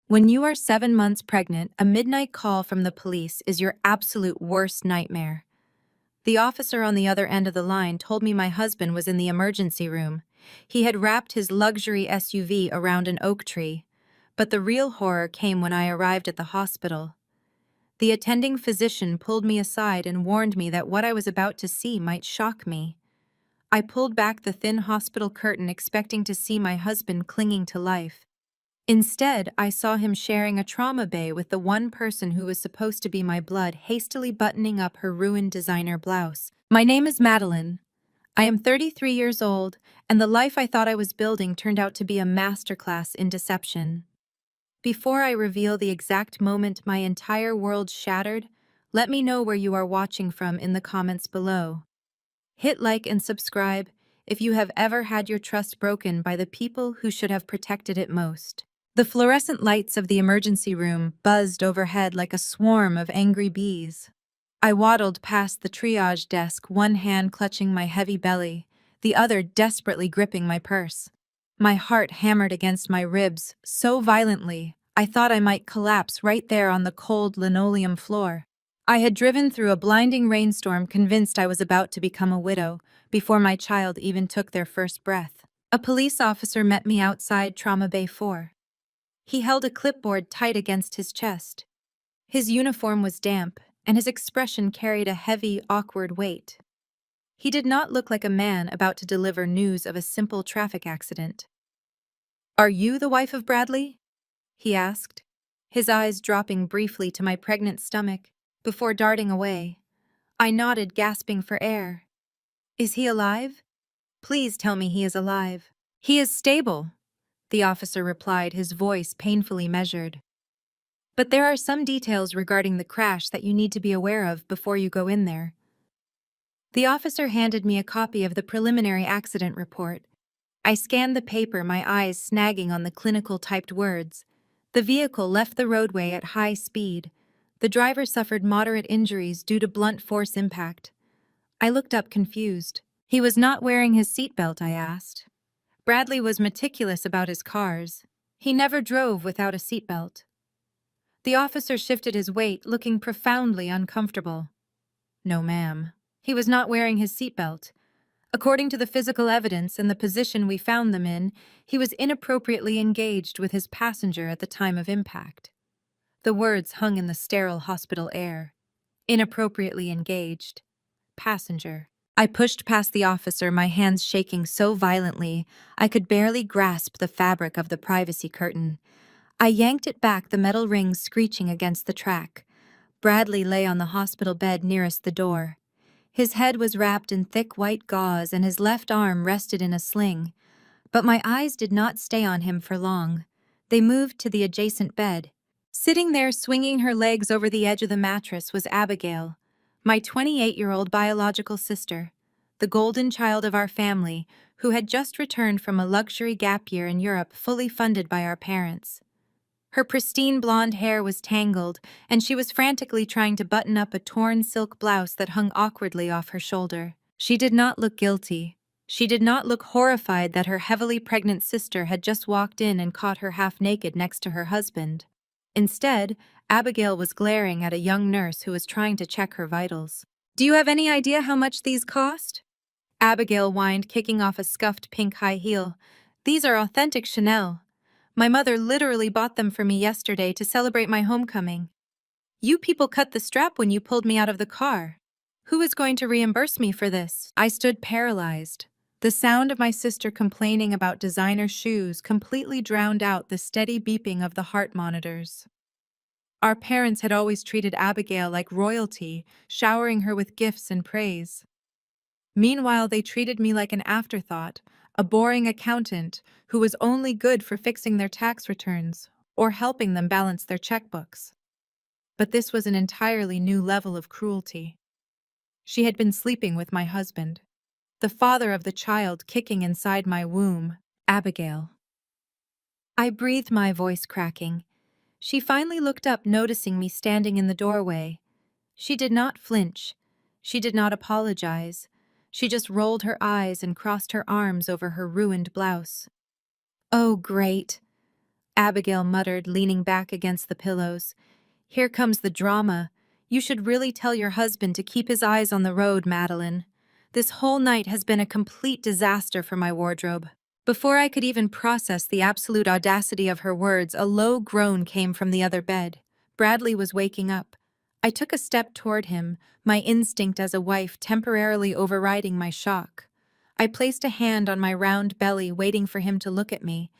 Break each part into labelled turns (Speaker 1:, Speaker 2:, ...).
Speaker 1: When you are 7 months pregnant, a midnight call from the police is your absolute worst nightmare. The officer on the other end of the line told me my husband was in the emergency room. He had wrapped his luxury SUV around an oak tree. But the real horror came when I arrived at the hospital. The attending physician pulled me aside and warned me that what I was about to see might shock me. I pulled back the thin hospital curtain expecting to see my husband clinging to life. Instead, I saw him sharing a trauma bay with the one person who was supposed to be my blood, hastily buttoning up her ruined designer blouse. My name is Madeline. I am 33 years old, and the life I thought I was building turned out to be a masterclass in deception. Before I reveal the exact moment my entire world shattered, let me know where you are watching from in the comments below. Hit like and subscribe if you have ever had your trust broken by the people who should have protected it most. The fluorescent lights of the emergency room buzzed overhead like a swarm of angry bees. I waddled past the triage desk, one hand clutching my heavy belly, the other desperately gripping my purse. My heart hammered against my ribs so violently, I thought I might collapse right there on the cold linoleum floor. I had driven through a blinding rainstorm convinced I was about to become a widow before my child even took their first breath. A police officer met me outside Trauma Bay 4. He held a clipboard tight against his chest. His uniform was damp, and his expression carried a heavy, awkward weight. He did not look like a man about to deliver news of a simple traffic accident. "Are you the wife of Bradley?" he asked, his eyes dropping briefly to my pregnant stomach before darting away. I nodded, gasping for air. "Is he alive? Please tell me he is alive." "He is stable," the officer replied, his voice painfully measured. "But there are some details regarding the crash that you need to be aware of before you go in there." The officer handed me a copy of the preliminary accident report. I scanned the paper, my eyes snagging on the clinical typed words. The vehicle left the roadway at high speed. The driver suffered moderate injuries due to blunt force impact. I looked up confused. "He was not wearing his seatbelt?" I asked. Bradley was meticulous about his cars. He never drove without a seatbelt. The officer shifted his weight, looking profoundly uncomfortable. "No, ma'am. He was not wearing his seatbelt. According to the physical evidence and the position we found them in, he was inappropriately engaged with his passenger at the time of impact." The words hung in the sterile hospital air. Inappropriately engaged. Passenger. I pushed past the officer, my hands shaking so violently I could barely grasp the fabric of the privacy curtain. I yanked it back, the metal rings screeching against the track. Bradley lay on the hospital bed nearest the door. His head was wrapped in thick white gauze and his left arm rested in a sling. But my eyes did not stay on him for long. They moved to the adjacent bed. Sitting there, swinging her legs over the edge of the mattress, was Abigail, my 28-year-old biological sister, the golden child of our family, who had just returned from a luxury gap year in Europe fully funded by our parents. Her pristine blonde hair was tangled, and she was frantically trying to button up a torn silk blouse that hung awkwardly off her shoulder. She did not look guilty. She did not look horrified that her heavily pregnant sister had just walked in and caught her half-naked next to her husband. Instead, Abigail was glaring at a young nurse who was trying to check her vitals. "Do you have any idea how much these cost?" Abigail whined, kicking off a scuffed pink high heel. "These are authentic Chanel. My mother literally bought them for me yesterday to celebrate my homecoming." "You people cut the strap when you pulled me out of the car. Who is going to reimburse me for this?" I stood paralyzed. The sound of my sister complaining about designer shoes completely drowned out the steady beeping of the heart monitors. Our parents had always treated Abigail like royalty, showering her with gifts and praise. Meanwhile, they treated me like an afterthought, a boring accountant who was only good for fixing their tax returns or helping them balance their checkbooks. But this was an entirely new level of cruelty. She had been sleeping with my husband, the father of the child kicking inside my womb, Abigail. I breathed, my voice cracking. She finally looked up, noticing me standing in the doorway. She did not flinch. She did not apologize. She just rolled her eyes and crossed her arms over her ruined blouse. "Oh, great." Abigail muttered, leaning back against the pillows. "Here comes the drama. You should really tell your husband to keep his eyes on the road, Madeline. This whole night has been a complete disaster for my wardrobe." Before I could even process the absolute audacity of her words, a low groan came from the other bed. Bradley was waking up. I took a step toward him, my instinct as a wife temporarily overriding my shock. I placed a hand on my round belly, waiting for him to look at me.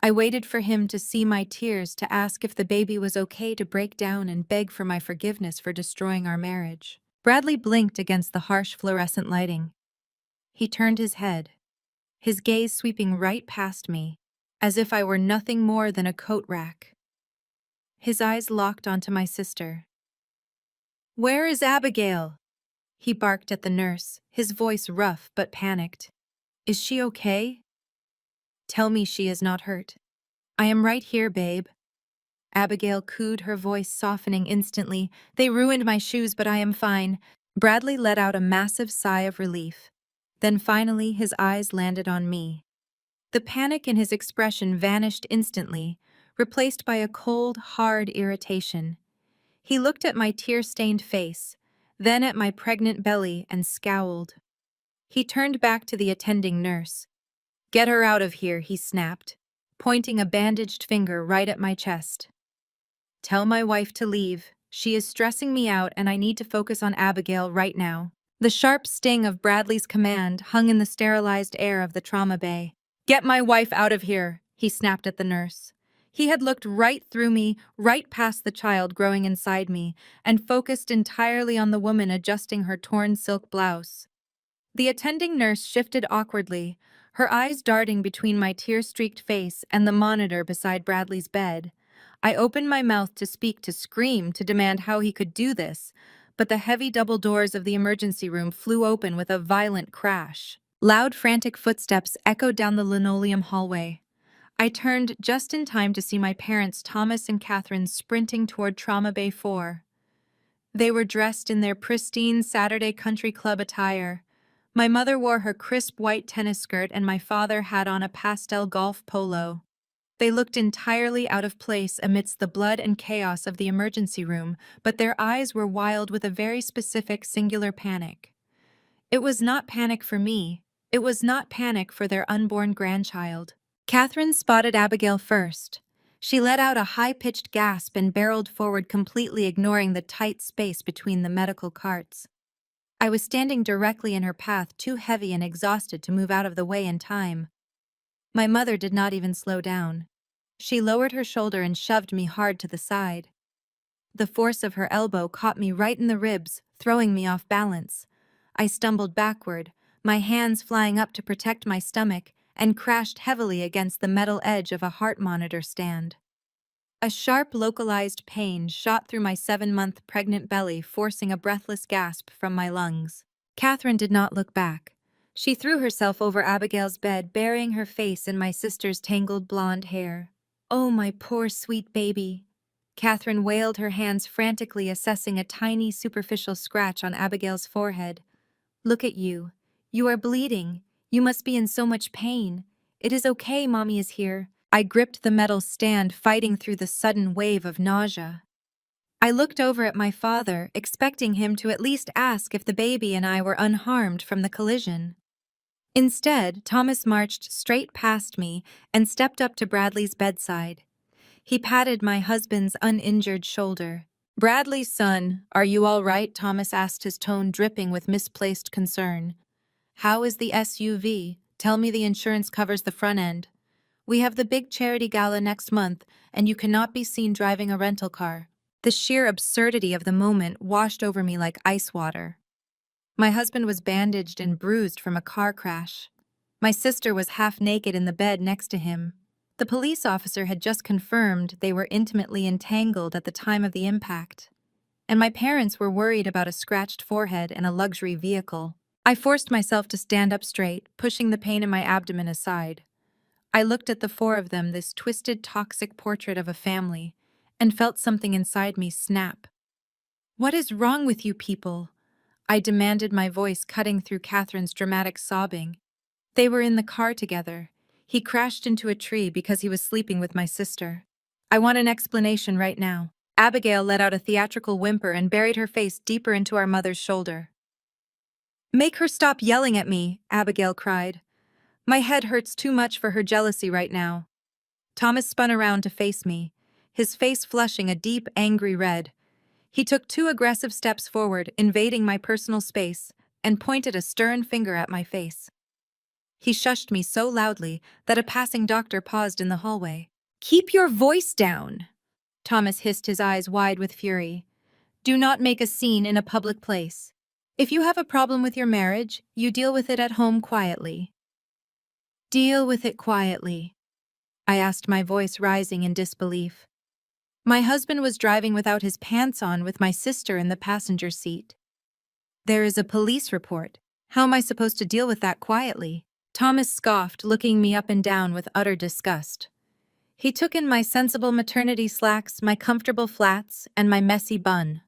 Speaker 1: I waited for him to see my tears, to ask if the baby was okay, to break down and beg for my forgiveness for destroying our marriage. Bradley blinked against the harsh fluorescent lighting. He turned his head, his gaze sweeping right past me, as if I were nothing more than a coat rack. His eyes locked onto my sister. "Where is Abigail?" He barked at the nurse, his voice rough but panicked. "Is she okay? Tell me she is not hurt." "I am right here, babe." Abigail cooed, her voice softening instantly. "They ruined my shoes, but I am fine." Bradley let out a massive sigh of relief. Then finally his eyes landed on me. The panic in his expression vanished instantly, replaced by a cold, hard irritation. He looked at my tear-stained face, then at my pregnant belly, and scowled. He turned back to the attending nurse. "Get her out of here," he snapped, pointing a bandaged finger right at my chest. "Tell my wife to leave. She is stressing me out and I need to focus on Abigail right now." The sharp sting of Bradley's command hung in the sterilized air of the trauma bay. "Get my wife out of here," he snapped at the nurse. He had looked right through me, right past the child growing inside me, and focused entirely on the woman adjusting her torn silk blouse. The attending nurse shifted awkwardly, her eyes darting between my tear-streaked face and the monitor beside Bradley's bed. I opened my mouth to speak, to scream, to demand how he could do this, but the heavy double doors of the emergency room flew open with a violent crash. Loud, frantic footsteps echoed down the linoleum hallway. I turned just in time to see my parents, Thomas and Catherine, sprinting toward Trauma Bay 4. They were dressed in their pristine Saturday country club attire. My mother wore her crisp white tennis skirt and my father had on a pastel golf polo. They looked entirely out of place amidst the blood and chaos of the emergency room, but their eyes were wild with a very specific, singular panic. It was not panic for me. It was not panic for their unborn grandchild. Catherine spotted Abigail first. She let out a high-pitched gasp and barreled forward, completely ignoring the tight space between the medical carts. I was standing directly in her path, too heavy and exhausted to move out of the way in time. My mother did not even slow down. She lowered her shoulder and shoved me hard to the side. The force of her elbow caught me right in the ribs, throwing me off balance. I stumbled backward, my hands flying up to protect my stomach, and crashed heavily against the metal edge of a heart monitor stand. A sharp, localized pain shot through my 7-month pregnant belly, forcing a breathless gasp from my lungs. Catherine did not look back. She threw herself over Abigail's bed, burying her face in my sister's tangled blonde hair. "Oh, my poor sweet baby." Catherine wailed, her hands frantically assessing a tiny, superficial scratch on Abigail's forehead. "Look at you. You are bleeding. You must be in so much pain. It is okay, Mommy is here." I gripped the metal stand, fighting through the sudden wave of nausea. I looked over at my father, expecting him to at least ask if the baby and I were unharmed from the collision. Instead, Thomas marched straight past me and stepped up to Bradley's bedside. He patted my husband's uninjured shoulder. "Bradley, son, are you all right?" Thomas asked, his tone dripping with misplaced concern. "How is the SUV? Tell me the insurance covers the front end. We have the big charity gala next month, and you cannot be seen driving a rental car." The sheer absurdity of the moment washed over me like ice water. My husband was bandaged and bruised from a car crash. My sister was half naked in the bed next to him. The police officer had just confirmed they were intimately entangled at the time of the impact. And my parents were worried about a scratched forehead and a luxury vehicle. I forced myself to stand up straight, pushing the pain in my abdomen aside. I looked at the four of them, this twisted, toxic portrait of a family, and felt something inside me snap. "What is wrong with you people?" I demanded, my voice cutting through Catherine's dramatic sobbing. They were in the car together. He crashed into a tree because he was sleeping with my sister. I want an explanation right now. Abigail let out a theatrical whimper and buried her face deeper into our mother's shoulder. Make her stop yelling at me, Abigail cried. My head hurts too much for her jealousy right now. Thomas spun around to face me, his face flushing a deep, angry red. He took 2 aggressive steps forward, invading my personal space, and pointed a stern finger at my face. He shushed me so loudly that a passing doctor paused in the hallway. Keep your voice down, Thomas hissed, his eyes wide with fury. Do not make a scene in a public place. If you have a problem with your marriage, you deal with it at home quietly. Deal with it quietly, I asked, my voice rising in disbelief. My husband was driving without his pants on with my sister in the passenger seat. There is a police report. How am I supposed to deal with that quietly? Thomas scoffed, looking me up and down with utter disgust. He took in my sensible maternity slacks, my comfortable flats, and my messy bun.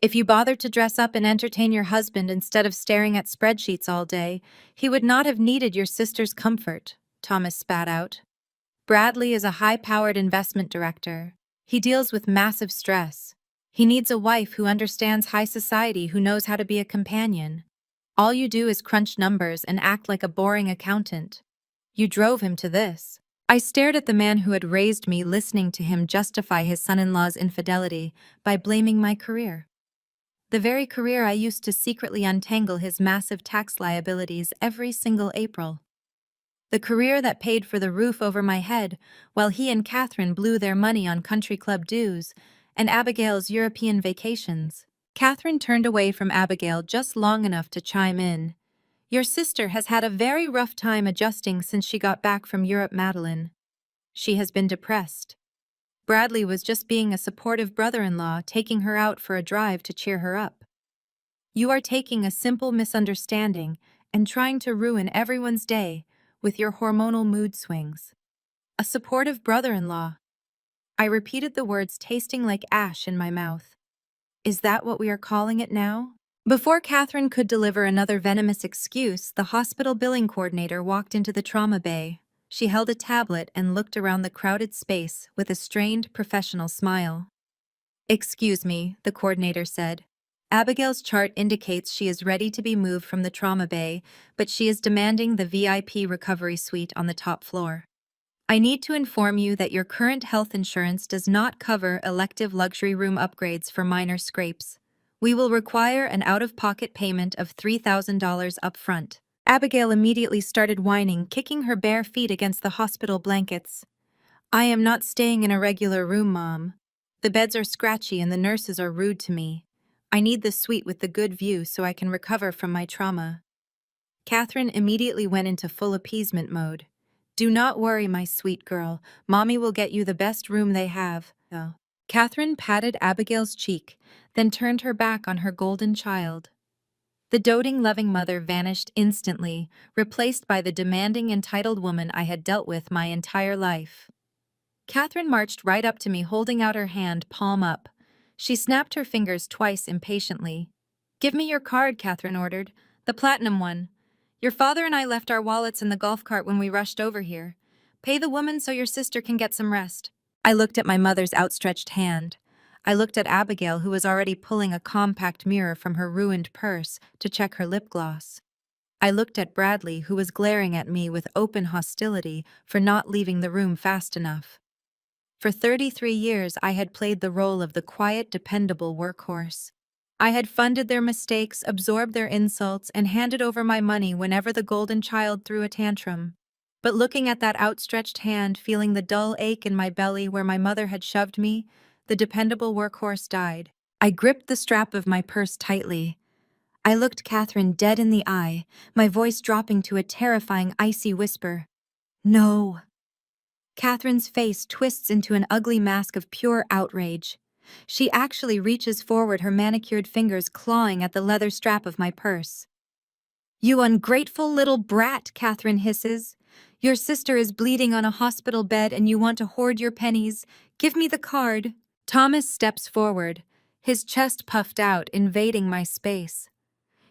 Speaker 1: If you bothered to dress up and entertain your husband instead of staring at spreadsheets all day, he would not have needed your sister's comfort, Thomas spat out. Bradley is a high-powered investment director. He deals with massive stress. He needs a wife who understands high society, who knows how to be a companion. All you do is crunch numbers and act like a boring accountant. You drove him to this. I stared at the man who had raised me, listening to him justify his son-in-law's infidelity by blaming my career. The very career I used to secretly untangle his massive tax liabilities every single April. The career that paid for the roof over my head while he and Catherine blew their money on country club dues and Abigail's European vacations. Catherine turned away from Abigail just long enough to chime in. Your sister has had a very rough time adjusting since she got back from Europe, Madeline. She has been depressed. Bradley was just being a supportive brother-in-law, taking her out for a drive to cheer her up. You are taking a simple misunderstanding and trying to ruin everyone's day with your hormonal mood swings. A supportive brother-in-law. I repeated the words, tasting like ash in my mouth. Is that what we are calling it now? Before Catherine could deliver another venomous excuse, the hospital billing coordinator walked into the trauma bay. She held a tablet and looked around the crowded space with a strained, professional smile. Excuse me, the coordinator said. Abigail's chart indicates she is ready to be moved from the trauma bay, but she is demanding the VIP recovery suite on the top floor. I need to inform you that your current health insurance does not cover elective luxury room upgrades for minor scrapes. We will require an out-of-pocket payment of $3,000 upfront. Abigail immediately started whining, kicking her bare feet against the hospital blankets. I am not staying in a regular room, Mom. The beds are scratchy and the nurses are rude to me. I need the suite with the good view so I can recover from my trauma. Catherine immediately went into full appeasement mode. Do not worry, my sweet girl. Mommy will get you the best room they have. Oh. Catherine patted Abigail's cheek, then turned her back on her golden child. The doting, loving mother vanished instantly, replaced by the demanding, entitled woman I had dealt with my entire life. Catherine marched right up to me, holding out her hand, palm up. She snapped her fingers twice impatiently. Give me your card, Catherine ordered. The platinum one. Your father and I left our wallets in the golf cart when we rushed over here. Pay the woman so your sister can get some rest. I looked at my mother's outstretched hand. I looked at Abigail, who was already pulling a compact mirror from her ruined purse to check her lip gloss. I looked at Bradley, who was glaring at me with open hostility for not leaving the room fast enough. For 33 years, I had played the role of the quiet, dependable workhorse. I had funded their mistakes, absorbed their insults, and handed over my money whenever the golden child threw a tantrum. But looking at that outstretched hand, feeling the dull ache in my belly where my mother had shoved me, the dependable workhorse died. I gripped the strap of my purse tightly. I looked Catherine dead in the eye, my voice dropping to a terrifying, icy whisper. No. Catherine's face twists into an ugly mask of pure outrage. She actually reaches forward, her manicured fingers clawing at the leather strap of my purse. You ungrateful little brat, Catherine hisses. Your sister is bleeding on a hospital bed and you want to hoard your pennies. Give me the card. Thomas steps forward, his chest puffed out, invading my space.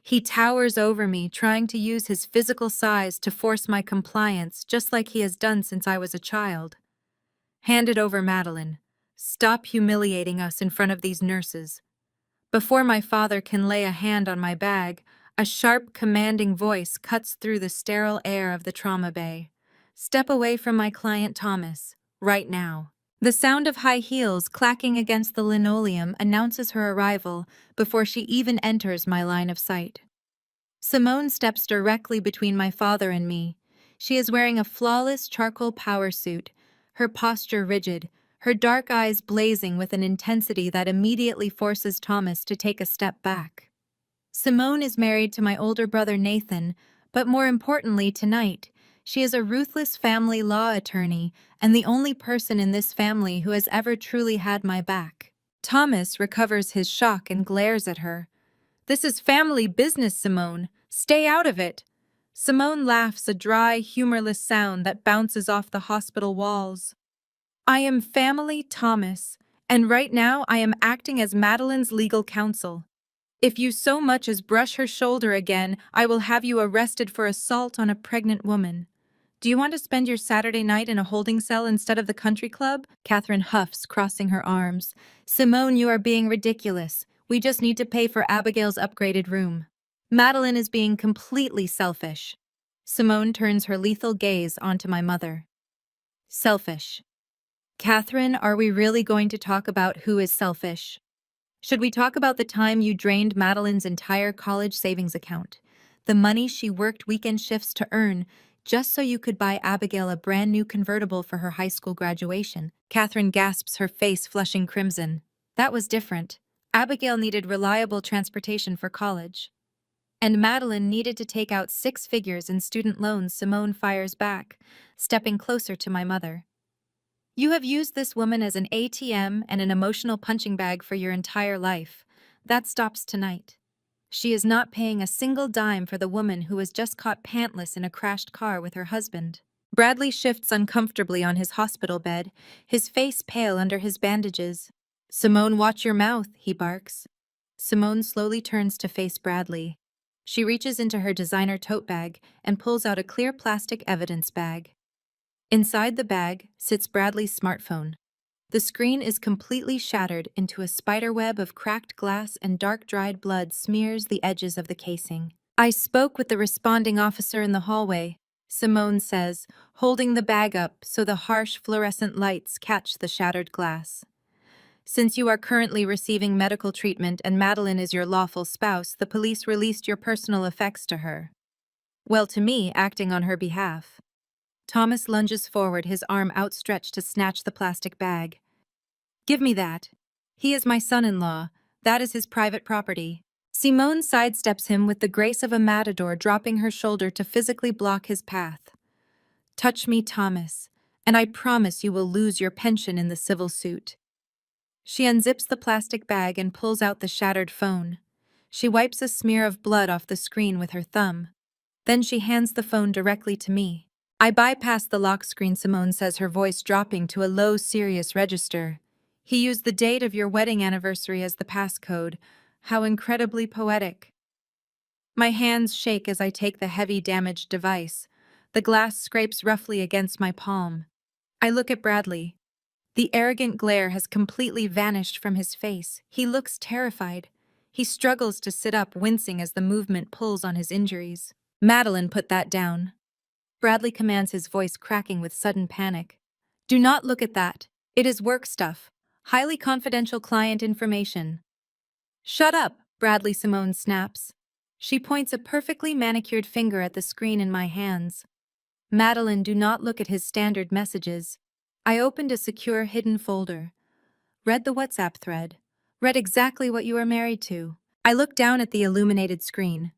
Speaker 1: He towers over me, trying to use his physical size to force my compliance, just like he has done since I was a child. Hand it over, Madeline. Stop humiliating us in front of these nurses. Before my father can lay a hand on my bag, a sharp, commanding voice cuts through the sterile air of the trauma bay. Step away from my client Thomas, right now. The sound of high heels clacking against the linoleum announces her arrival before she even enters my line of sight. Simone steps directly between my father and me. She is wearing a flawless charcoal power suit, her posture rigid, her dark eyes blazing with an intensity that immediately forces Thomas to take a step back. Simone is married to my older brother Nathan, but more importantly tonight, she is a ruthless family law attorney and the only person in this family who has ever truly had my back. Thomas recovers his shock and glares at her. "This is family business, Simone. Stay out of it." Simone laughs, a dry, humorless sound that bounces off the hospital walls. "I am family Thomas, and right now I am acting as Madeline's legal counsel. If you so much as brush her shoulder again, I will have you arrested for assault on a pregnant woman. Do you want to spend your Saturday night in a holding cell instead of the country club?" Catherine huffs, crossing her arms. "Simone, you are being ridiculous. We just need to pay for Abigail's upgraded room." Madeline is being completely selfish. Simone turns her lethal gaze onto my mother. Selfish. Catherine, are we really going to talk about who is selfish? Should we talk about the time you drained Madeline's entire college savings account? The money she worked weekend shifts to earn just so you could buy Abigail a brand new convertible for her high school graduation. Catherine gasps, her face flushing crimson. That was different. Abigail needed reliable transportation for college. And Madeline needed to take out 6 figures in student loans. Simone fires back, stepping closer to my mother. You have used this woman as an ATM and an emotional punching bag for your entire life. That stops tonight. She is not paying a single dime for the woman who was just caught pantless in a crashed car with her husband. Bradley shifts uncomfortably on his hospital bed, his face pale under his bandages. "Simone, watch your mouth," he barks. Simone slowly turns to face Bradley. She reaches into her designer tote bag and pulls out a clear plastic evidence bag. Inside the bag sits Bradley's smartphone. The screen is completely shattered into a spiderweb of cracked glass, and dark dried blood smears the edges of the casing. "I spoke with the responding officer in the hallway," Simone says, holding the bag up so the harsh fluorescent lights catch the shattered glass. "Since you are currently receiving medical treatment and Madeline is your lawful spouse, the police released your personal effects to her. Well, to me, acting on her behalf." Thomas lunges forward, his arm outstretched to snatch the plastic bag. "Give me that. He is my son-in-law. That is his private property." Simone sidesteps him with the grace of a matador, dropping her shoulder to physically block his path. "Touch me, Thomas, and I promise you will lose your pension in the civil suit." She unzips the plastic bag and pulls out the shattered phone. She wipes a smear of blood off the screen with her thumb. Then she hands the phone directly to me. I bypass the lock screen, Simone says, her voice dropping to a low, serious register. "He used the date of your wedding anniversary as the passcode. How incredibly poetic." My hands shake as I take the heavy, damaged device. The glass scrapes roughly against my palm. I look at Bradley. The arrogant glare has completely vanished from his face. He looks terrified. He struggles to sit up, wincing as the movement pulls on his injuries. "Madeline, put that down." Bradley commands, his voice cracking with sudden panic. "Do not look at that. It is work stuff. Highly confidential client information." "Shut up," Bradley, Simone snaps. She points a perfectly manicured finger at the screen in my hands. "Madeline, do not look at his standard messages." I opened a secure hidden folder. Read the WhatsApp thread. Read exactly what you are married to. I look down at the illuminated screen.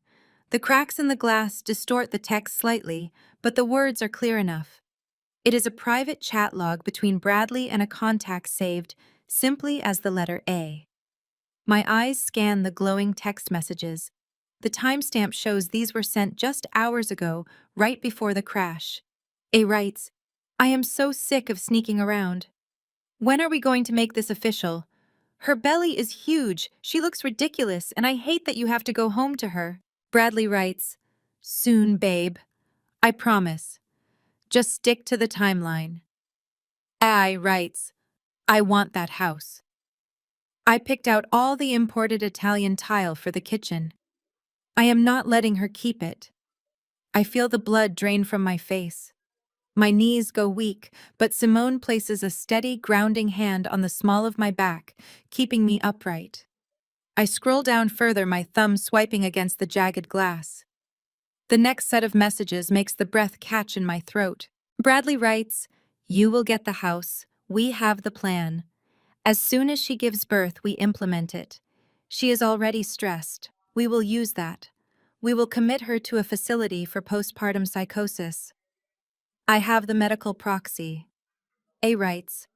Speaker 1: The cracks in the glass distort the text slightly, but the words are clear enough. It is a private chat log between Bradley and a contact saved simply as the letter A. My eyes scan the glowing text messages. The timestamp shows these were sent just hours ago, right before the crash. A writes, "I am so sick of sneaking around. When are we going to make this official? Her belly is huge, she looks ridiculous, and I hate that you have to go home to her." Bradley writes, "Soon, babe. I promise. Just stick to the timeline." AI writes, I want that house. I picked out all the imported Italian tile for the kitchen. I am not letting her keep it. I feel the blood drain from my face. My knees go weak, but Simone places a steady, grounding hand on the small of my back, keeping me upright. I scroll down further, my thumb swiping against the jagged glass. The next set of messages makes the breath catch in my throat. Bradley writes, You will get the house. We have the plan. As soon as she gives birth, we implement it. She is already stressed. We will use that. We will commit her to a facility for postpartum psychosis. I have the medical proxy. A writes,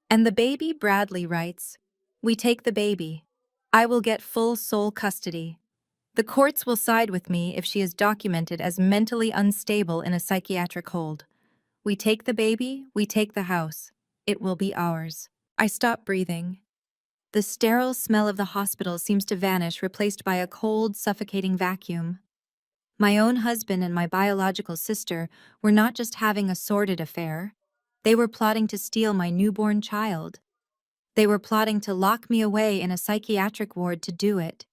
Speaker 1: and the baby. Bradley writes, We take the baby. I will get full sole custody. The courts will side with me if she is documented as mentally unstable in a psychiatric hold. We take the baby, we take the house. It will be ours. I stop breathing. The sterile smell of the hospital seems to vanish, replaced by a cold, suffocating vacuum. My own husband and my biological sister were not just having a sordid affair. They were plotting to steal my newborn child. They were plotting to lock me away in a psychiatric ward to do it.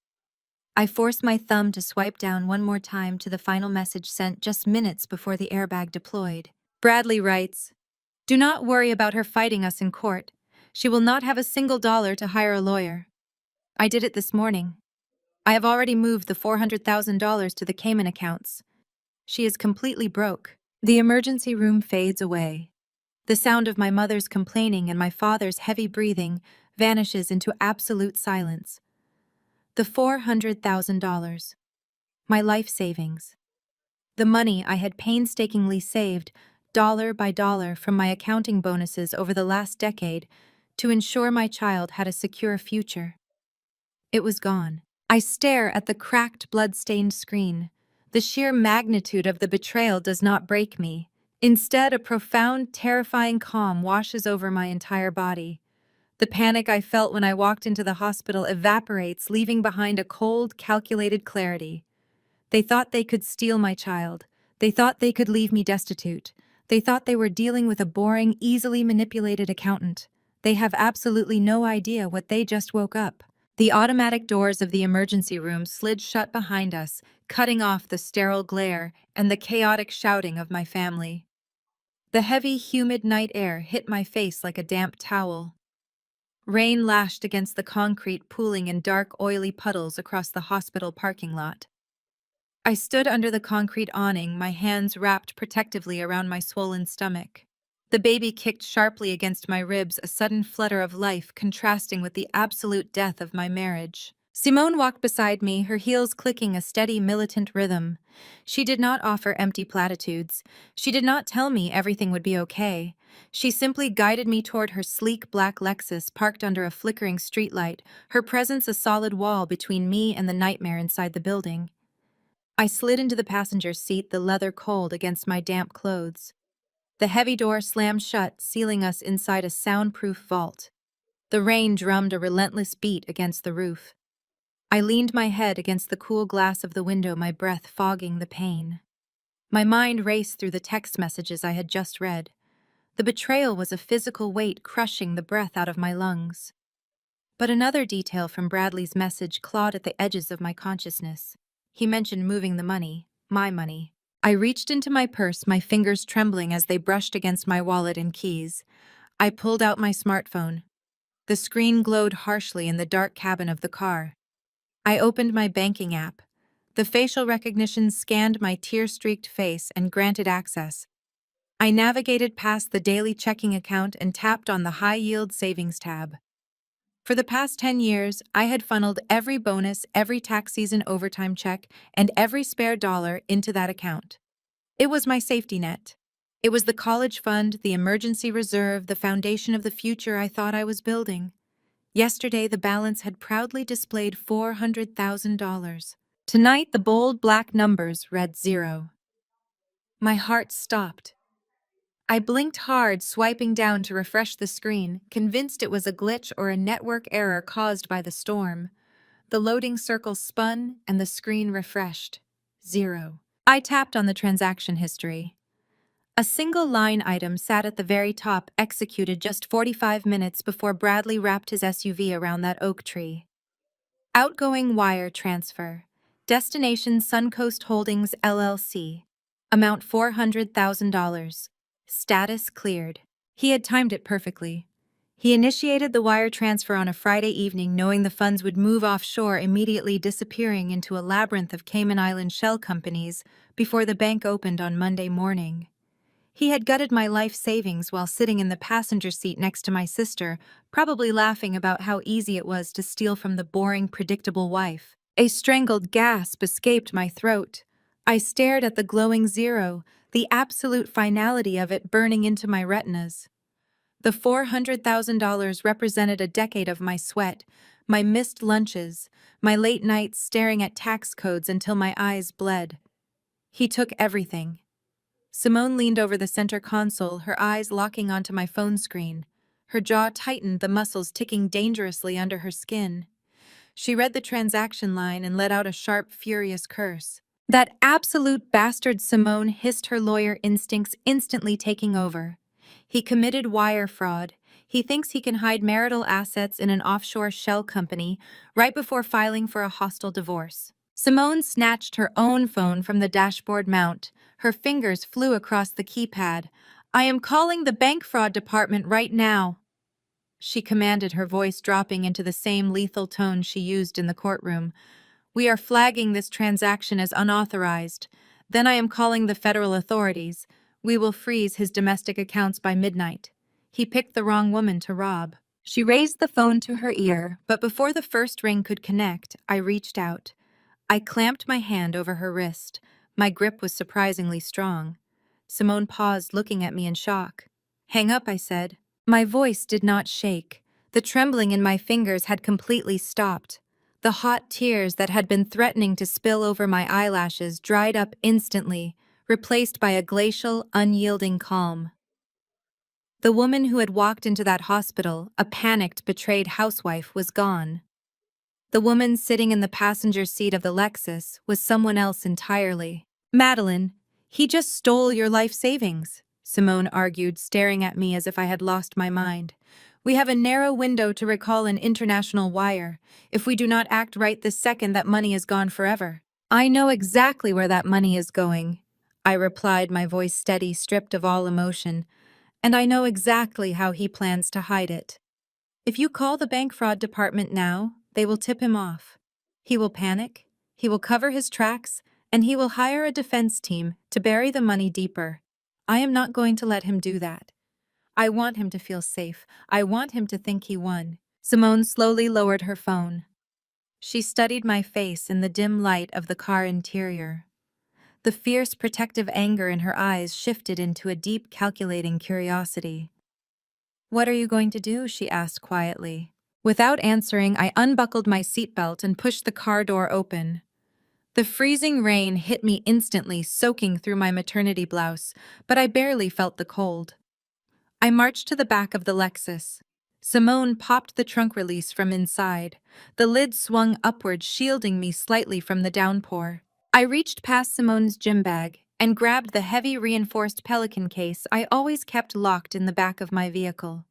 Speaker 1: I force my thumb to swipe down one more time to the final message sent just minutes before the airbag deployed. Bradley writes, Do not worry about her fighting us in court. She will not have a single dollar to hire a lawyer. I did it this morning. I have already moved the $400,000 to the Cayman accounts. She is completely broke. The emergency room fades away. The sound of my mother's complaining and my father's heavy breathing vanishes into absolute silence. The $400,000. My life savings. The money I had painstakingly saved, dollar by dollar, from my accounting bonuses over the last decade to ensure my child had a secure future. It was gone. I stare at the cracked, blood-stained screen. The sheer magnitude of the betrayal does not break me. Instead, a profound, terrifying calm washes over my entire body. The panic I felt when I walked into the hospital evaporates, leaving behind a cold, calculated clarity. They thought they could steal my child. They thought they could leave me destitute. They thought they were dealing with a boring, easily manipulated accountant. They have absolutely no idea what they just woke up. The automatic doors of the emergency room slid shut behind us, cutting off the sterile glare and the chaotic shouting of my family. The heavy, humid night air hit my face like a damp towel. Rain lashed against the concrete, pooling in dark, oily puddles across the hospital parking lot. I stood under the concrete awning, my hands wrapped protectively around my swollen stomach. The baby kicked sharply against my ribs, a sudden flutter of life contrasting with the absolute death of my marriage. Simone walked beside me, her heels clicking a steady, militant rhythm. She did not offer empty platitudes. She did not tell me everything would be okay. She simply guided me toward her sleek black Lexus parked under a flickering streetlight, her presence a solid wall between me and the nightmare inside the building. I slid into the passenger seat, the leather cold against my damp clothes. The heavy door slammed shut, sealing us inside a soundproof vault. The rain drummed a relentless beat against the roof. I leaned my head against the cool glass of the window, my breath fogging the pain. My mind raced through the text messages I had just read. The betrayal was a physical weight crushing the breath out of my lungs. But another detail from Bradley's message clawed at the edges of my consciousness. He mentioned moving the money, my money. I reached into my purse, my fingers trembling as they brushed against my wallet and keys. I pulled out my smartphone. The screen glowed harshly in the dark cabin of the car. I opened my banking app. The facial recognition scanned my tear-streaked face and granted access. I navigated past the daily checking account and tapped on the high-yield savings tab. For the past 10 years, I had funneled every bonus, every tax season overtime check, and every spare dollar into that account. It was my safety net. It was the college fund, the emergency reserve, the foundation of the future I thought I was building. Yesterday, the balance had proudly displayed $400,000. Tonight, the bold black numbers read 0. My heart stopped. I blinked hard, swiping down to refresh the screen, convinced it was a glitch or a network error caused by the storm. The loading circle spun, and the screen refreshed. 0. I tapped on the transaction history. A single line item sat at the very top, executed just 45 minutes before Bradley wrapped his SUV around that oak tree. Outgoing wire transfer. Destination Suncoast Holdings LLC. Amount $400,000. Status cleared. He had timed it perfectly. He initiated the wire transfer on a Friday evening, knowing the funds would move offshore, immediately disappearing into a labyrinth of Cayman Island shell companies before the bank opened on Monday morning. He had gutted my life savings while sitting in the passenger seat next to my sister, probably laughing about how easy it was to steal from the boring, predictable wife. A strangled gasp escaped my throat. I stared at the glowing zero, the absolute finality of it burning into my retinas. The $400,000 represented a decade of my sweat, my missed lunches, my late nights staring at tax codes until my eyes bled. He took everything. Simone leaned over the center console, her eyes locking onto my phone screen. Her jaw tightened, the muscles ticking dangerously under her skin. She read the transaction line and let out a sharp, furious curse. That absolute bastard, Simone hissed, her lawyer instincts instantly taking over. He committed wire fraud. He thinks he can hide marital assets in an offshore shell company right before filing for a hostile divorce. Simone snatched her own phone from the dashboard mount. Her fingers flew across the keypad. "I am calling the bank fraud department right now," she commanded, her voice dropping into the same lethal tone she used in the courtroom. "We are flagging this transaction as unauthorized. Then I am calling the federal authorities. We will freeze his domestic accounts by midnight. He picked the wrong woman to rob." She raised the phone to her ear, but before the first ring could connect, I reached out. I clamped my hand over her wrist. My grip was surprisingly strong. Simone paused, looking at me in shock. "Hang up," I said. My voice did not shake. The trembling in my fingers had completely stopped. The hot tears that had been threatening to spill over my eyelashes dried up instantly, replaced by a glacial, unyielding calm. The woman who had walked into that hospital, a panicked, betrayed housewife, was gone. The woman sitting in the passenger seat of the Lexus was someone else entirely. "Madeline, he just stole your life savings," Simone argued, staring at me as if I had lost my mind. "We have a narrow window to recall an international wire. If we do not act right this second, that money is gone forever." "I know exactly where that money is going," I replied, my voice steady, stripped of all emotion. "And I know exactly how he plans to hide it. If you call the bank fraud department now, they will tip him off. He will panic, he will cover his tracks, and he will hire a defense team to bury the money deeper. I am not going to let him do that. I want him to feel safe. I want him to think he won." Simone slowly lowered her phone. She studied my face in the dim light of the car interior. The fierce, protective anger in her eyes shifted into a deep, calculating curiosity. "What are you going to do?" she asked quietly. Without answering, I unbuckled my seatbelt and pushed the car door open. The freezing rain hit me instantly, soaking through my maternity blouse, but I barely felt the cold. I marched to the back of the Lexus. Simone popped the trunk release from inside. The lid swung upward, shielding me slightly from the downpour. I reached past Simone's gym bag and grabbed the heavy reinforced Pelican case I always kept locked in the back of my vehicle.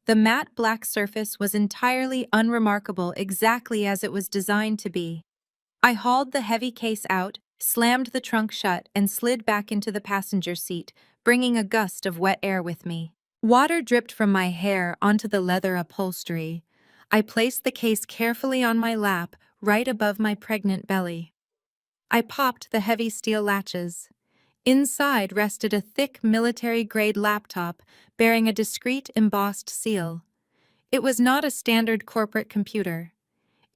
Speaker 1: The matte black surface was entirely unremarkable, exactly as it was designed to be. I hauled the heavy case out, slammed the trunk shut, and slid back into the passenger seat, bringing a gust of wet air with me. Water dripped from my hair onto the leather upholstery. I placed the case carefully on my lap, right above my pregnant belly. I popped the heavy steel latches. Inside rested a thick military-grade laptop bearing a discreet embossed seal. It was not a standard corporate computer.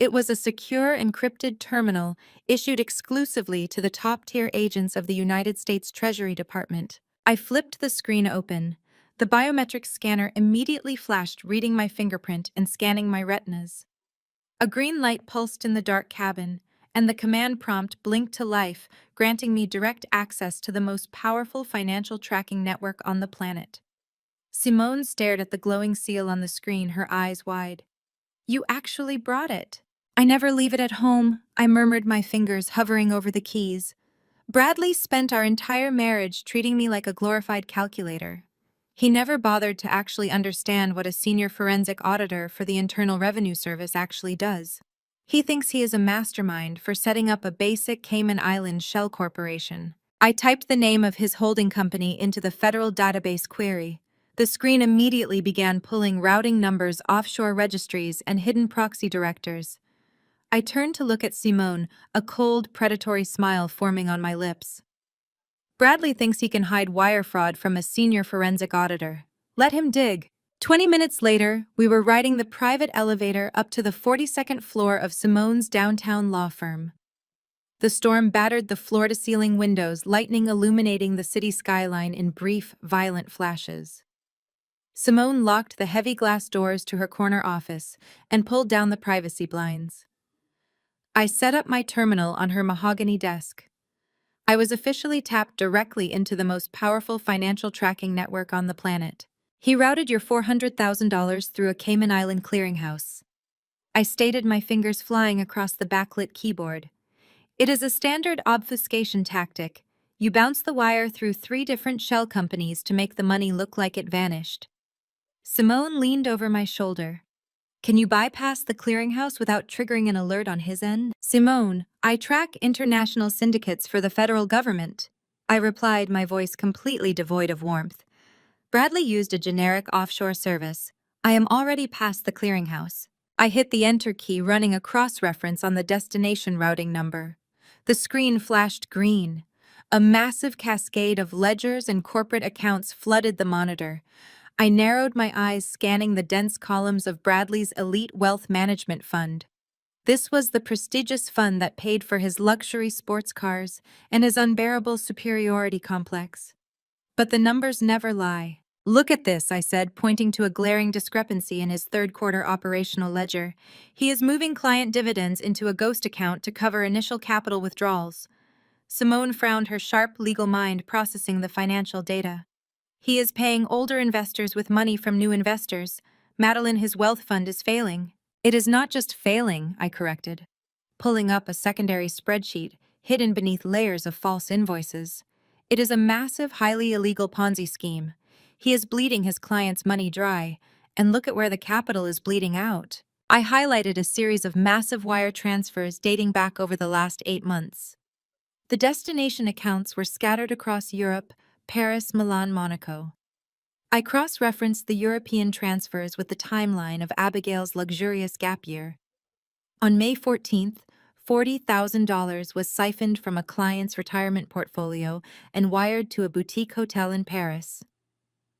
Speaker 1: It was a secure encrypted terminal issued exclusively to the top-tier agents of the United States Treasury Department. I flipped the screen open. The biometric scanner immediately flashed, reading my fingerprint and scanning my retinas. A green light pulsed in the dark cabin, and the command prompt blinked to life, granting me direct access to the most powerful financial tracking network on the planet. Simone stared at the glowing seal on the screen, her eyes wide. "You actually brought it." "I never leave it at home," I murmured, my fingers hovering over the keys. Bradley spent our entire marriage treating me like a glorified calculator. He never bothered to actually understand what a senior forensic auditor for the Internal Revenue Service actually does. He thinks he is a mastermind for setting up a basic Cayman Islands shell corporation. I typed the name of his holding company into the federal database query. The screen immediately began pulling routing numbers, offshore registries, and hidden proxy directors. I turned to look at Simone, a cold, predatory smile forming on my lips. Bradley thinks he can hide wire fraud from a senior forensic auditor. Let him dig. 20 minutes later, we were riding the private elevator up to the 42nd floor of Simone's downtown law firm. The storm battered the floor-to-ceiling windows, lightning illuminating the city skyline in brief, violent flashes. Simone locked the heavy glass doors to her corner office and pulled down the privacy blinds. I set up my terminal on her mahogany desk. I was officially tapped directly into the most powerful financial tracking network on the planet. He routed your $400,000 through a Cayman Island clearinghouse. I stated, my fingers flying across the backlit keyboard. It is a standard obfuscation tactic. You bounce the wire through 3 different shell companies to make the money look like it vanished. Simone leaned over my shoulder. Can you bypass the clearinghouse without triggering an alert on his end? Simone, I track international syndicates for the federal government. I replied, my voice completely devoid of warmth. Bradley used a generic offshore service. I am already past the clearinghouse. I hit the enter key, running a cross-reference on the destination routing number. The screen flashed green. A massive cascade of ledgers and corporate accounts flooded the monitor. I narrowed my eyes, scanning the dense columns of Bradley's elite wealth management fund. This was the prestigious fund that paid for his luxury sports cars and his unbearable superiority complex. But the numbers never lie. Look at this, I said, pointing to a glaring discrepancy in his third-quarter operational ledger. He is moving client dividends into a ghost account to cover initial capital withdrawals. Simone frowned, her sharp legal mind processing the financial data. He is paying older investors with money from new investors. Madeline, his wealth fund is failing. It is not just failing, I corrected, pulling up a secondary spreadsheet hidden beneath layers of false invoices. It is a massive, highly illegal Ponzi scheme. He is bleeding his clients' money dry, and look at where the capital is bleeding out. I highlighted a series of massive wire transfers dating back over the last 8 months. The destination accounts were scattered across Europe, Paris, Milan, Monaco. I cross-referenced the European transfers with the timeline of Abigail's luxurious gap year. On May 14th, $40,000 was siphoned from a client's retirement portfolio and wired to a boutique hotel in Paris.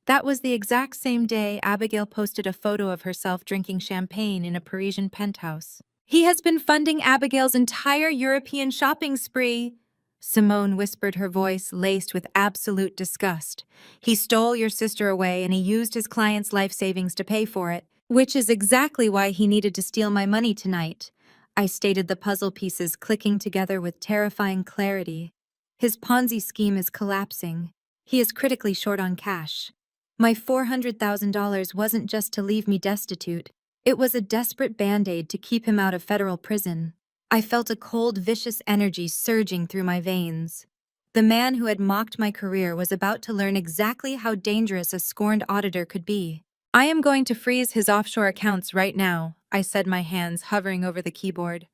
Speaker 1: That was the exact same day Abigail posted a photo of herself drinking champagne in a Parisian penthouse. He has been funding Abigail's entire European shopping spree, Simone whispered, her voice laced with absolute disgust. He stole your sister away and he used his client's life savings to pay for it, which is exactly why he needed to steal my money tonight. I stated, the puzzle pieces clicking together with terrifying clarity. His Ponzi scheme is collapsing. He is critically short on cash. My $400,000 wasn't just to leave me destitute. It was a desperate band-aid to keep him out of federal prison. I felt a cold, vicious energy surging through my veins. The man who had mocked my career was about to learn exactly how dangerous a scorned auditor could be. I am going to freeze his offshore accounts right now, I said, my hands hovering over the keyboard.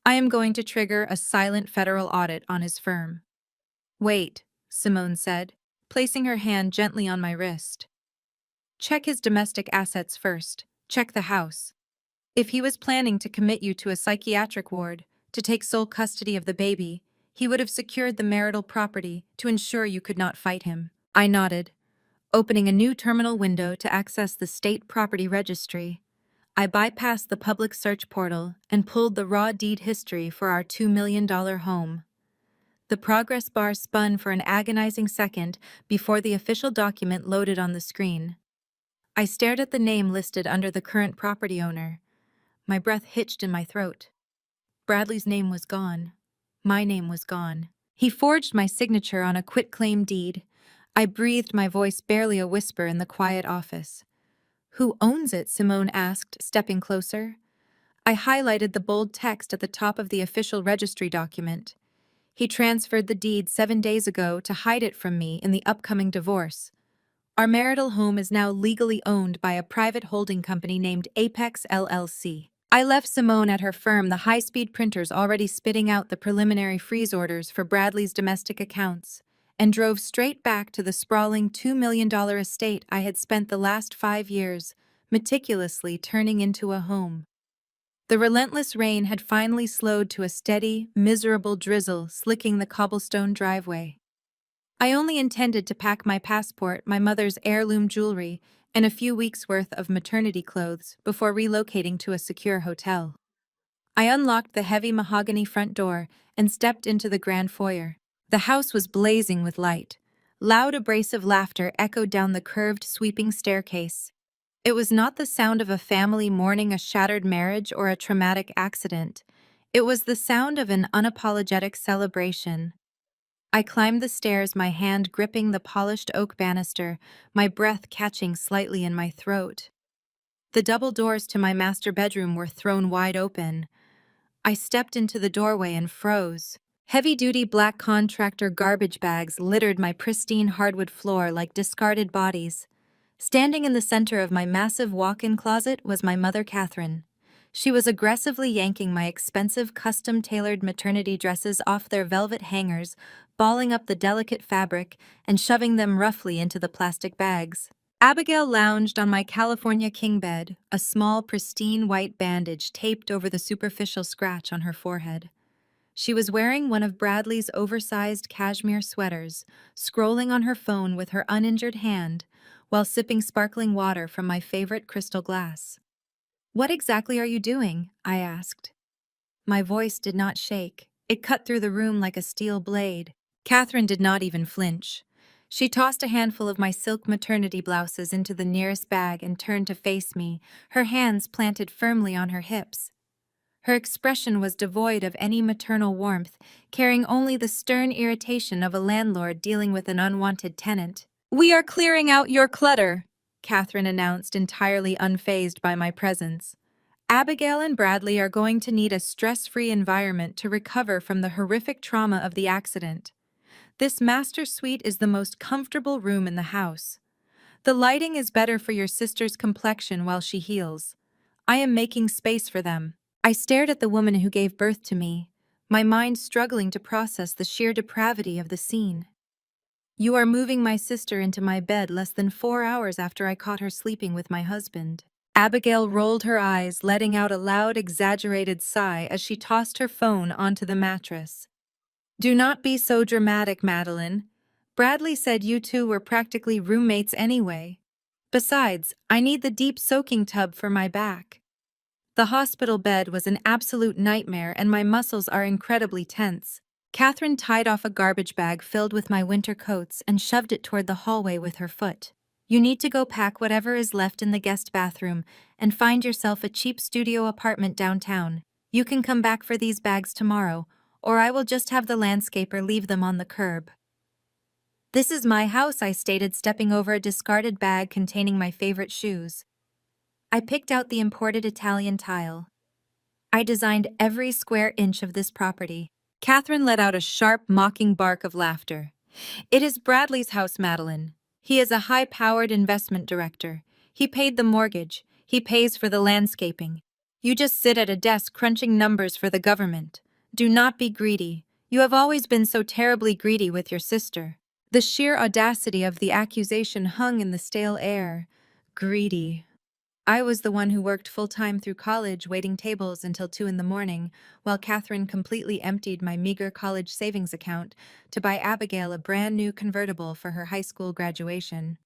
Speaker 1: I am going to trigger a silent federal audit on his firm. Wait, Simone said, placing her hand gently on my wrist. Check his domestic assets first. Check the house. If he was planning to commit you to a psychiatric ward, to take sole custody of the baby, he would have secured the marital property to ensure you could not fight him. I nodded, opening a new terminal window to access the state property registry. I bypassed the public search portal and pulled the raw deed history for our $2 million home. The progress bar spun for an agonizing second before the official document loaded on the screen. I stared at the name listed under the current property owner. My breath hitched in my throat. Bradley's name was gone. My name was gone. He forged my signature on a quitclaim deed. I breathed, my voice barely a whisper in the quiet office. Who owns it? Simone asked, stepping closer. I highlighted the bold text at the top of the official registry document. He transferred the deed 7 days ago to hide it from me in the upcoming divorce. Our marital home is now legally owned by a private holding company named Apex LLC. I left Simone at her firm, the high-speed printers already spitting out the preliminary freeze orders for Bradley's domestic accounts, and drove straight back to the sprawling $2 million estate I had spent the last 5 years meticulously turning into a home. The relentless rain had finally slowed to a steady, miserable drizzle slicking the cobblestone driveway. I only intended to pack my passport, my mother's heirloom jewelry, and a few weeks' worth of maternity clothes before relocating to a secure hotel. I unlocked the heavy mahogany front door and stepped into the grand foyer. The house was blazing with light. Loud, abrasive laughter echoed down the curved, sweeping staircase. It was not the sound of a family mourning a shattered marriage or a traumatic accident. It was the sound of an unapologetic celebration. I climbed the stairs, my hand gripping the polished oak banister, my breath catching slightly in my throat. The double doors to my master bedroom were thrown wide open. I stepped into the doorway and froze. Heavy-duty black contractor garbage bags littered my pristine hardwood floor like discarded bodies. Standing in the center of my massive walk-in closet was my mother, Catherine. She was aggressively yanking my expensive custom-tailored maternity dresses off their velvet hangers, balling up the delicate fabric and shoving them roughly into the plastic bags. Abigail lounged on my California king bed, a small, pristine white bandage taped over the superficial scratch on her forehead. She was wearing one of Bradley's oversized cashmere sweaters, scrolling on her phone with her uninjured hand, while sipping sparkling water from my favorite crystal glass. "What exactly are you doing?" I asked. My voice did not shake. It cut through the room like a steel blade. Catherine did not even flinch. She tossed a handful of my silk maternity blouses into the nearest bag and turned to face me, her hands planted firmly on her hips. Her expression was devoid of any maternal warmth, carrying only the stern irritation of a landlord dealing with an unwanted tenant. "We are clearing out your clutter," Catherine announced, entirely unfazed by my presence. "Abigail and Bradley are going to need a stress-free environment to recover from the horrific trauma of the accident. This master suite is the most comfortable room in the house. The lighting is better for your sister's complexion while she heals. I am making space for them." I stared at the woman who gave birth to me, my mind struggling to process the sheer depravity of the scene. "You are moving my sister into my bed less than 4 hours after I caught her sleeping with my husband." Abigail rolled her eyes, letting out a loud, exaggerated sigh as she tossed her phone onto the mattress. "Do not be so dramatic, Madeline. Bradley said you two were practically roommates anyway. Besides, I need the deep soaking tub for my back. The hospital bed was an absolute nightmare and my muscles are incredibly tense." Catherine tied off a garbage bag filled with my winter coats and shoved it toward the hallway with her foot. "You need to go pack whatever is left in the guest bathroom and find yourself a cheap studio apartment downtown. You can come back for these bags tomorrow, or I will just have the landscaper leave them on the curb." "This is my house," I stated, stepping over a discarded bag containing my favorite shoes. I picked out the imported Italian tile. "I designed every square inch of this property." Catherine let out a sharp, mocking bark of laughter. "It is Bradley's house, Madeline. He is a high-powered investment director. He paid the mortgage. He pays for the landscaping. You just sit at a desk crunching numbers for the government. Do not be greedy. You have always been so terribly greedy with your sister." The sheer audacity of the accusation hung in the stale air. Greedy. I was the one who worked full-time through college, waiting tables until 2 in the morning, while Catherine completely emptied my meager college savings account to buy Abigail a brand new convertible for her high school graduation.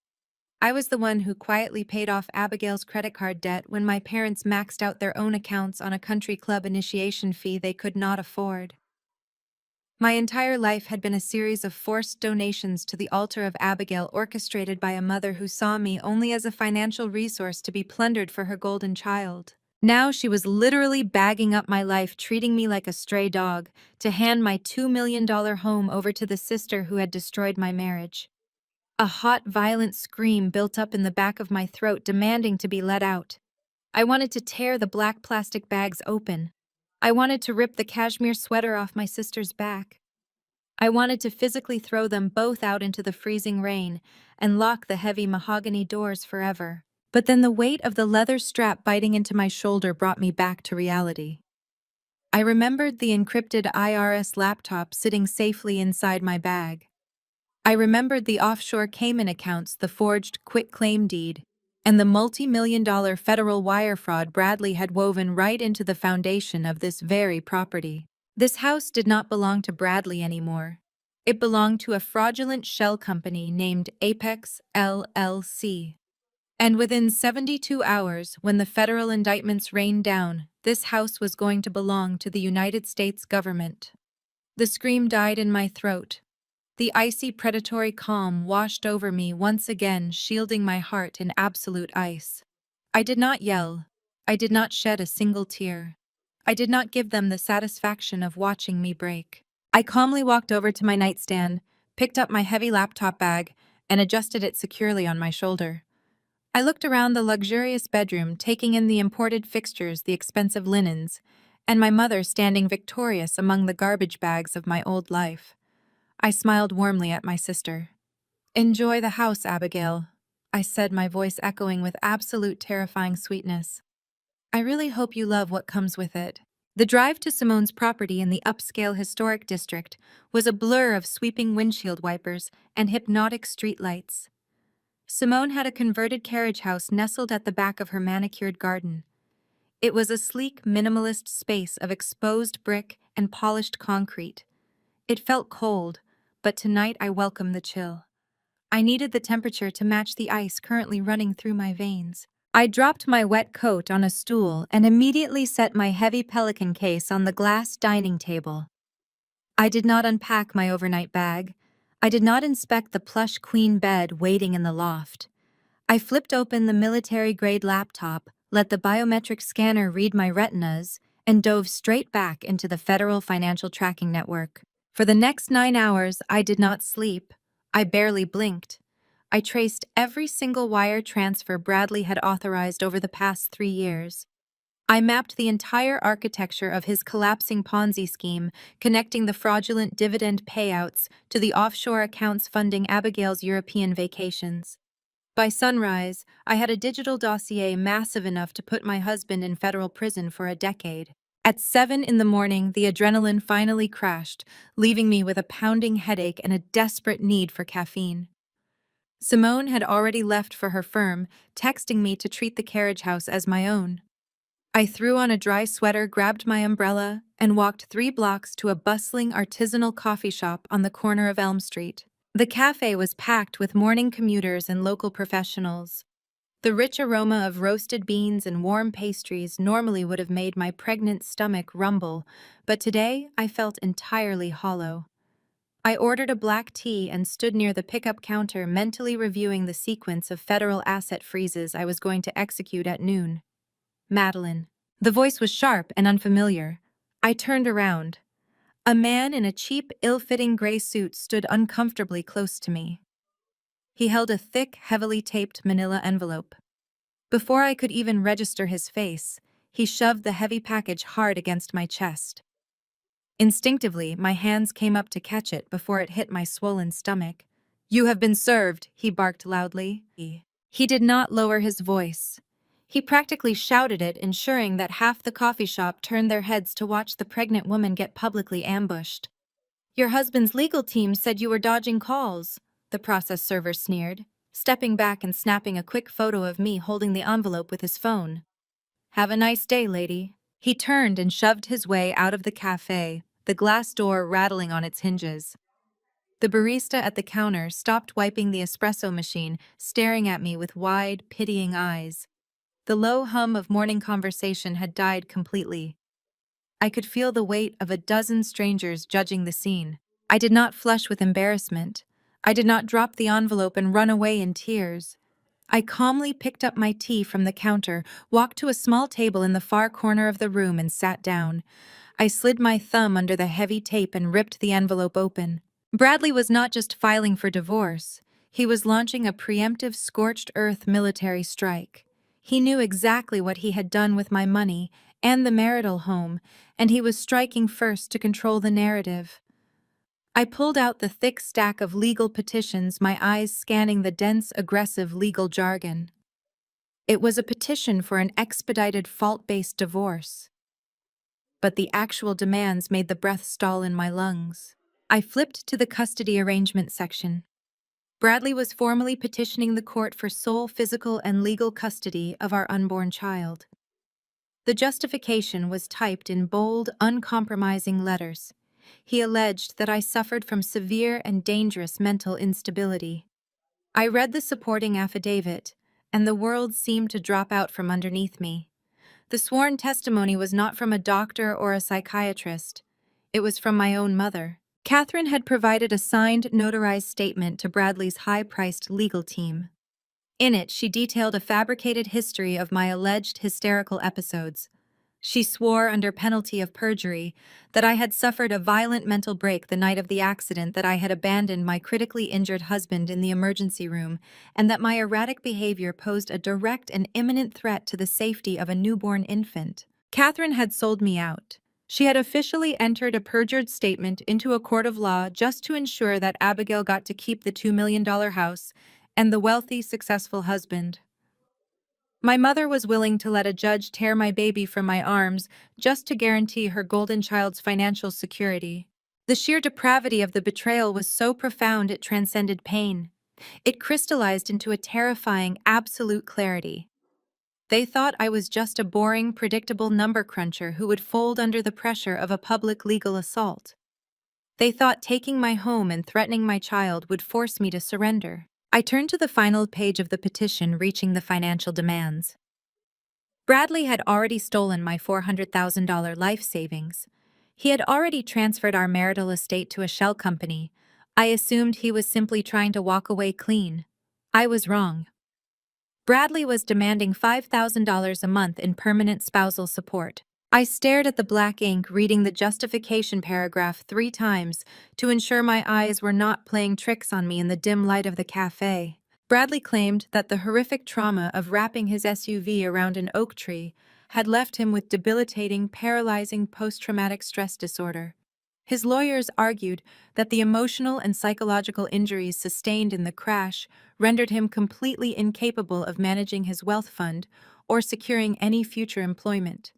Speaker 1: I was the one who quietly paid off Abigail's credit card debt when my parents maxed out their own accounts on a country club initiation fee they could not afford. My entire life had been a series of forced donations to the altar of Abigail, orchestrated by a mother who saw me only as a financial resource to be plundered for her golden child. Now she was literally bagging up my life, treating me like a stray dog, to hand my $2 million home over to the sister who had destroyed my marriage. A hot, violent scream built up in the back of my throat, demanding to be let out. I wanted to tear the black plastic bags open. I wanted to rip the cashmere sweater off my sister's back. I wanted to physically throw them both out into the freezing rain and lock the heavy mahogany doors forever. But then the weight of the leather strap biting into my shoulder brought me back to reality. I remembered the encrypted IRS laptop sitting safely inside my bag. I remembered the offshore Cayman accounts, the forged quitclaim deed, and the multi-million-dollar federal wire fraud Bradley had woven right into the foundation of this very property. This house did not belong to Bradley anymore. It belonged to a fraudulent shell company named Apex LLC. And within 72 hours, when the federal indictments rained down, this house was going to belong to the United States government. The scream died in my throat. The icy predatory calm washed over me once again, shielding my heart in absolute ice. I did not yell. I did not shed a single tear. I did not give them the satisfaction of watching me break. I calmly walked over to my nightstand, picked up my heavy laptop bag, and adjusted it securely on my shoulder. I looked around the luxurious bedroom, taking in the imported fixtures, the expensive linens, and my mother standing victorious among the garbage bags of my old life. I smiled warmly at my sister. "Enjoy the house, Abigail," I said, my voice echoing with absolute terrifying sweetness. "I really hope you love what comes with it." The drive to Simone's property in the upscale historic district was a blur of sweeping windshield wipers and hypnotic streetlights. Simone had a converted carriage house nestled at the back of her manicured garden. It was a sleek, minimalist space of exposed brick and polished concrete. It felt cold, but tonight I welcomed the chill. I needed the temperature to match the ice currently running through my veins. I dropped my wet coat on a stool and immediately set my heavy pelican case on the glass dining table. I did not unpack my overnight bag. I did not inspect the plush queen bed waiting in the loft. I flipped open the military-grade laptop, let the biometric scanner read my retinas, and dove straight back into the federal financial tracking network. For the next 9 hours, I did not sleep. I barely blinked. I traced every single wire transfer Bradley had authorized over the past 3 years. I mapped the entire architecture of his collapsing Ponzi scheme, connecting the fraudulent dividend payouts to the offshore accounts funding Abigail's European vacations. By sunrise, I had a digital dossier massive enough to put my husband in federal prison for a decade. At 7 in the morning, the adrenaline finally crashed, leaving me with a pounding headache and a desperate need for caffeine. Simone had already left for her firm, texting me to treat the carriage house as my own. I threw on a dry sweater, grabbed my umbrella, and walked 3 blocks to a bustling artisanal coffee shop on the corner of Elm Street. The cafe was packed with morning commuters and local professionals. The rich aroma of roasted beans and warm pastries normally would have made my pregnant stomach rumble, but today I felt entirely hollow. I ordered a black tea and stood near the pickup counter, mentally reviewing the sequence of federal asset freezes I was going to execute at noon. "Madeline." The voice was sharp and unfamiliar. I turned around. A man in a cheap, ill-fitting gray suit stood uncomfortably close to me. He held a thick, heavily taped manila envelope. Before I could even register his face, he shoved the heavy package hard against my chest. Instinctively, my hands came up to catch it before it hit my swollen stomach. "You have been served," he barked loudly. He did not lower his voice. He practically shouted it, ensuring that half the coffee shop turned their heads to watch the pregnant woman get publicly ambushed. "Your husband's legal team said you were dodging calls," the process server sneered, stepping back and snapping a quick photo of me holding the envelope with his phone. "Have a nice day, lady." He turned and shoved his way out of the cafe, the glass door rattling on its hinges. The barista at the counter stopped wiping the espresso machine, staring at me with wide, pitying eyes. The low hum of morning conversation had died completely. I could feel the weight of a dozen strangers judging the scene. I did not flush with embarrassment. I did not drop the envelope and run away in tears. I calmly picked up my tea from the counter, walked to a small table in the far corner of the room, and sat down. I slid my thumb under the heavy tape and ripped the envelope open. Bradley was not just filing for divorce. He was launching a preemptive scorched earth military strike. He knew exactly what he had done with my money and the marital home, and he was striking first to control the narrative. I pulled out the thick stack of legal petitions, my eyes scanning the dense, aggressive legal jargon. It was a petition for an expedited fault-based divorce. But the actual demands made the breath stall in my lungs. I flipped to the custody arrangement section. Bradley was formally petitioning the court for sole physical and legal custody of our unborn child. The justification was typed in bold, uncompromising letters. He alleged that I suffered from severe and dangerous mental instability. I read the supporting affidavit, and the world seemed to drop out from underneath me. The sworn testimony was not from a doctor or a psychiatrist. It was from my own mother. Catherine had provided a signed, notarized statement to Bradley's high-priced legal team. In it, she detailed a fabricated history of my alleged hysterical episodes. She swore under penalty of perjury that I had suffered a violent mental break the night of the accident, that I had abandoned my critically injured husband in the emergency room, and that my erratic behavior posed a direct and imminent threat to the safety of a newborn infant. Catherine had sold me out. She had officially entered a perjured statement into a court of law just to ensure that Abigail got to keep the $2 million house and the wealthy, successful husband. My mother was willing to let a judge tear my baby from my arms just to guarantee her golden child's financial security. The sheer depravity of the betrayal was so profound it transcended pain. It crystallized into a terrifying, absolute clarity. They thought I was just a boring, predictable number cruncher who would fold under the pressure of a public legal assault. They thought taking my home and threatening my child would force me to surrender. I turned to the final page of the petition, reaching the financial demands. Bradley had already stolen my $400,000 life savings. He had already transferred our marital estate to a shell company. I assumed he was simply trying to walk away clean. I was wrong. Bradley was demanding $5,000 a month in permanent spousal support. I stared at the black ink, reading the justification paragraph 3 times to ensure my eyes were not playing tricks on me in the dim light of the cafe. Bradley claimed that the horrific trauma of wrapping his SUV around an oak tree had left him with debilitating, paralyzing post-traumatic stress disorder. His lawyers argued that the emotional and psychological injuries sustained in the crash rendered him completely incapable of managing his wealth fund or securing any future employment.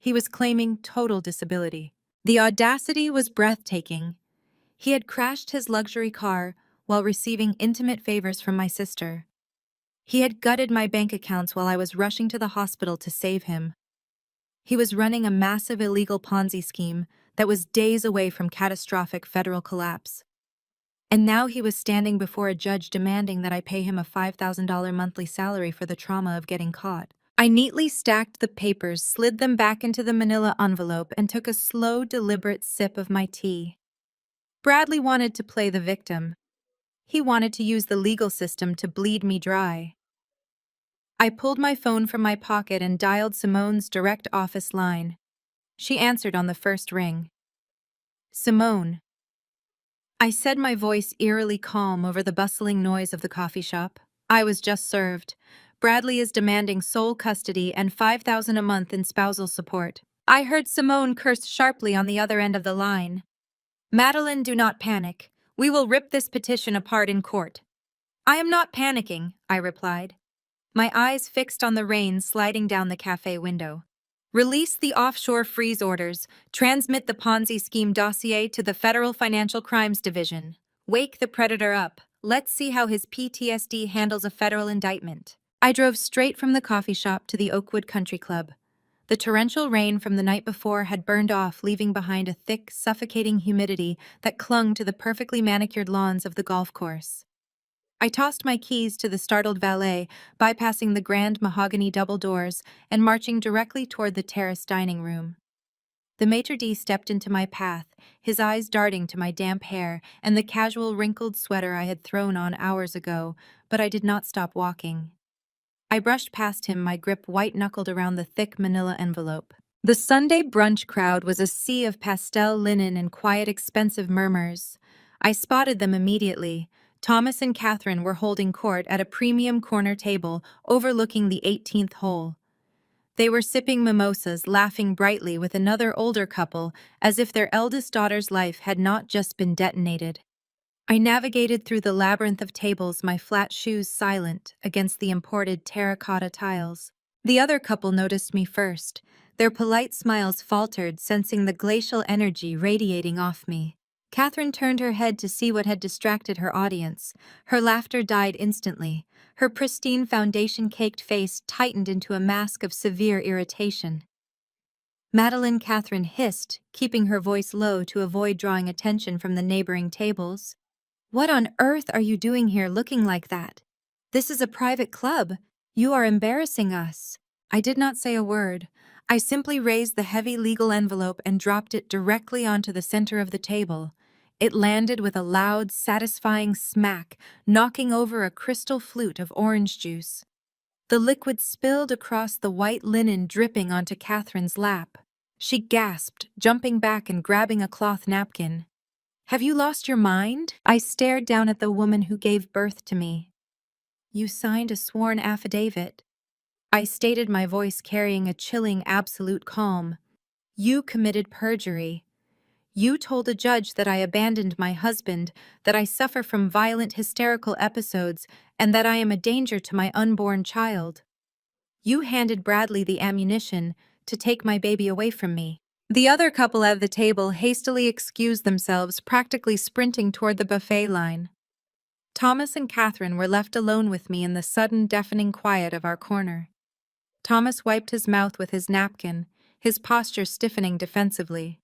Speaker 1: He was claiming total disability. The audacity was breathtaking. He had crashed his luxury car while receiving intimate favors from my sister. He had gutted my bank accounts while I was rushing to the hospital to save him. He was running a massive illegal Ponzi scheme that was days away from catastrophic federal collapse. And now he was standing before a judge demanding that I pay him a $5,000 monthly salary for the trauma of getting caught. I neatly stacked the papers, slid them back into the manila envelope, and took a slow, deliberate sip of my tea. Bradley wanted to play the victim. He wanted to use the legal system to bleed me dry. I pulled my phone from my pocket and dialed Simone's direct office line. She answered on the first ring. "Simone." I said, my voice eerily calm over the bustling noise of the coffee shop. "I was just served. Bradley is demanding sole custody and $5,000 a month in spousal support." I heard Simone curse sharply on the other end of the line. "Madeline, do not panic. We will rip this petition apart in court." "I am not panicking," I replied, my eyes fixed on the rain sliding down the cafe window. "Release the offshore freeze orders. Transmit the Ponzi scheme dossier to the Federal Financial Crimes Division. Wake the predator up. Let's see how his PTSD handles a federal indictment." I drove straight from the coffee shop to the Oakwood Country Club. The torrential rain from the night before had burned off, leaving behind a thick, suffocating humidity that clung to the perfectly manicured lawns of the golf course. I tossed my keys to the startled valet, bypassing the grand mahogany double doors and marching directly toward the terrace dining room. The maitre d' stepped into my path, his eyes darting to my damp hair and the casual wrinkled sweater I had thrown on hours ago, but I did not stop walking. I brushed past him, my grip white-knuckled around the thick manila envelope. The Sunday brunch crowd was a sea of pastel linen and quiet, expensive murmurs. I spotted them immediately. Thomas and Catherine were holding court at a premium corner table overlooking the 18th hole. They were sipping mimosas, laughing brightly with another older couple, as if their eldest daughter's life had not just been detonated. I navigated through the labyrinth of tables, my flat shoes silent against the imported terracotta tiles. The other couple noticed me first. Their polite smiles faltered, sensing the glacial energy radiating off me. Catherine turned her head to see what had distracted her audience. Her laughter died instantly. Her pristine foundation-caked face tightened into a mask of severe irritation. Madeline, Catherine hissed, keeping her voice low to avoid drawing attention from the neighboring tables. "What on earth are you doing here looking like that? This is a private club. You are embarrassing us." I did not say a word. I simply raised the heavy legal envelope and dropped it directly onto the center of the table. It landed with a loud, satisfying smack, knocking over a crystal flute of orange juice. The liquid spilled across the white linen, dripping onto Catherine's lap. She gasped, jumping back and grabbing a cloth napkin. "Have you lost your mind?" I stared down at the woman who gave birth to me. "You signed a sworn affidavit." I stated, my voice carrying a chilling absolute calm. "You committed perjury. You told a judge that I abandoned my husband, that I suffer from violent hysterical episodes, and that I am a danger to my unborn child. You handed Bradley the ammunition to take my baby away from me." The other couple at the table hastily excused themselves, practically sprinting toward the buffet line. Thomas and Catherine were left alone with me in the sudden, deafening quiet of our corner. Thomas wiped his mouth with his napkin, his posture stiffening defensively.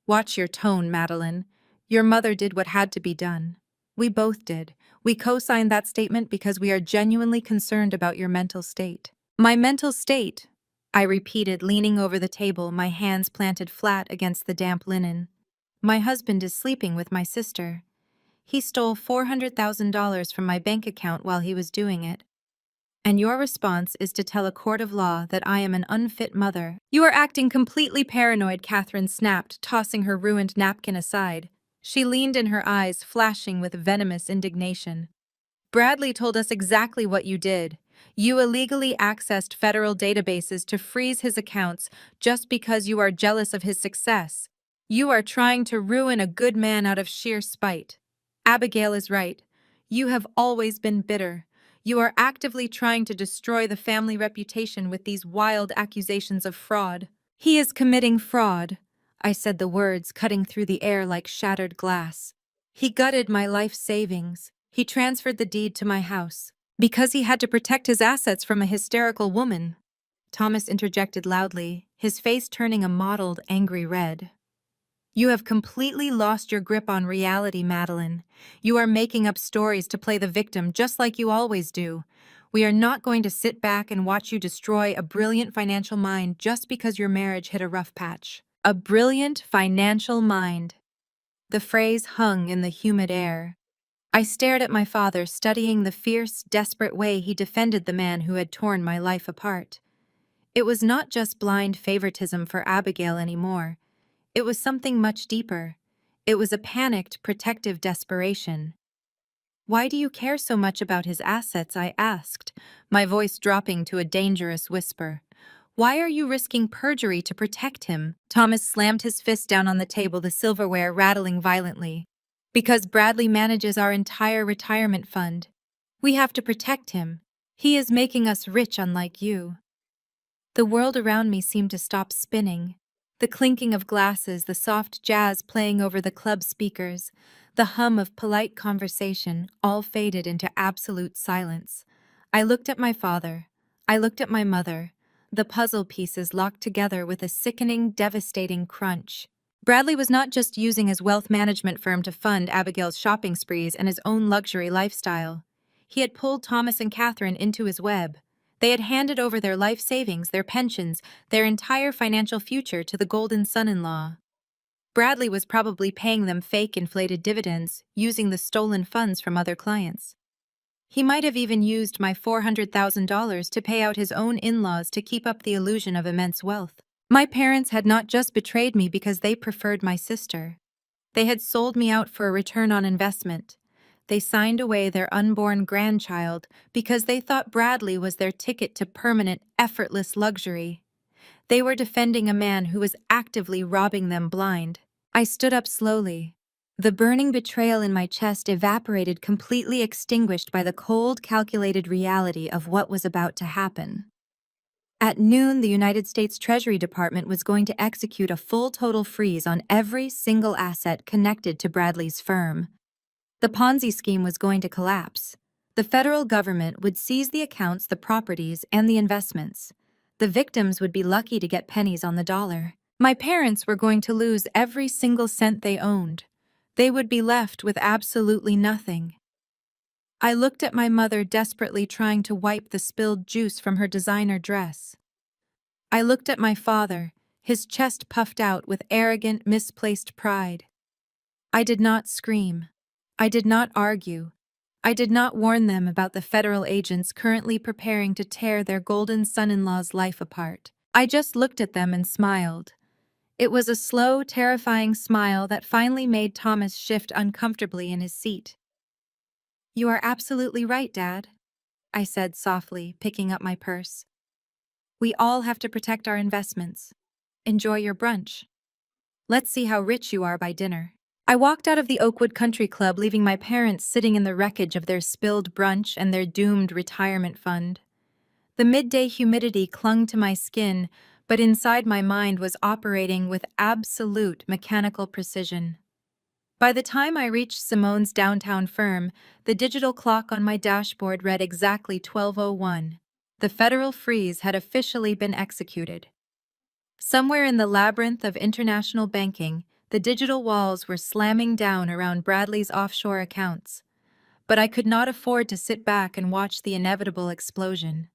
Speaker 1: "Watch your tone, Madeline. Your mother did what had to be done. We both did. We co-signed that statement because we are genuinely concerned about your mental state." "My mental state," I repeated, leaning over the table, my hands planted flat against the damp linen. "My husband is sleeping with my sister. He stole $400,000 from my bank account while he was doing it. And your response is to tell a court of law that I am an unfit mother." "You are acting completely paranoid," Catherine snapped, tossing her ruined napkin aside. She leaned in, her eyes flashing with venomous indignation. "Bradley told us exactly what you did. You illegally accessed federal databases to freeze his accounts just because you are jealous of his success. You are trying to ruin a good man out of sheer spite. Abigail is right. You have always been bitter. You are actively trying to destroy the family reputation with these wild accusations of fraud." "He is committing fraud," I said, the words cutting through the air like shattered glass. "He gutted my life savings. He transferred the deed to my house because he had to protect his assets from a hysterical woman." Thomas interjected loudly, his face turning a mottled, angry red. "You have completely lost your grip on reality, Madeline. You are making up stories to play the victim, just like you always do. We are not going to sit back and watch you destroy a brilliant financial mind just because your marriage hit a rough patch." A brilliant financial mind. The phrase hung in the humid air. I stared at my father, studying the fierce, desperate way he defended the man who had torn my life apart. It was not just blind favoritism for Abigail anymore. It was something much deeper. It was a panicked, protective desperation. "Why do you care so much about his assets?" I asked, my voice dropping to a dangerous whisper. "Why are you risking perjury to protect him?" Thomas slammed his fist down on the table, the silverware rattling violently. "Because Bradley manages our entire retirement fund. We have to protect him. He is making us rich, unlike you." The world around me seemed to stop spinning. The clinking of glasses, the soft jazz playing over the club speakers, the hum of polite conversation, all faded into absolute silence. I looked at my father. I looked at my mother. The puzzle pieces locked together with a sickening, devastating crunch. Bradley was not just using his wealth management firm to fund Abigail's shopping sprees and his own luxury lifestyle. He had pulled Thomas and Catherine into his web. They had handed over their life savings, their pensions, their entire financial future to the golden son-in-law. Bradley was probably paying them fake inflated dividends, using the stolen funds from other clients. He might have even used my $400,000 to pay out his own in-laws to keep up the illusion of immense wealth. My parents had not just betrayed me because they preferred my sister. They had sold me out for a return on investment. They signed away their unborn grandchild because they thought Bradley was their ticket to permanent, effortless luxury. They were defending a man who was actively robbing them blind. I stood up slowly. The burning betrayal in my chest evaporated, completely extinguished by the cold, calculated reality of what was about to happen. At noon, the United States Treasury Department was going to execute a full total freeze on every single asset connected to Bradley's firm. The Ponzi scheme was going to collapse. The federal government would seize the accounts, the properties, and the investments. The victims would be lucky to get pennies on the dollar. My parents were going to lose every single cent they owned. They would be left with absolutely nothing. I looked at my mother, desperately trying to wipe the spilled juice from her designer dress. I looked at my father, his chest puffed out with arrogant, misplaced pride. I did not scream. I did not argue. I did not warn them about the federal agents currently preparing to tear their golden son-in-law's life apart. I just looked at them and smiled. It was a slow, terrifying smile that finally made Thomas shift uncomfortably in his seat. "You are absolutely right, Dad," I said softly, picking up my purse. "We all have to protect our investments. Enjoy your brunch. Let's see how rich you are by dinner." I walked out of the Oakwood Country Club, leaving my parents sitting in the wreckage of their spilled brunch and their doomed retirement fund. The midday humidity clung to my skin, but inside my mind was operating with absolute mechanical precision. By the time I reached Simone's downtown firm, the digital clock on my dashboard read exactly 12:01. The federal freeze had officially been executed. Somewhere in the labyrinth of international banking, the digital walls were slamming down around Bradley's offshore accounts. But I could not afford to sit back and watch the inevitable explosion.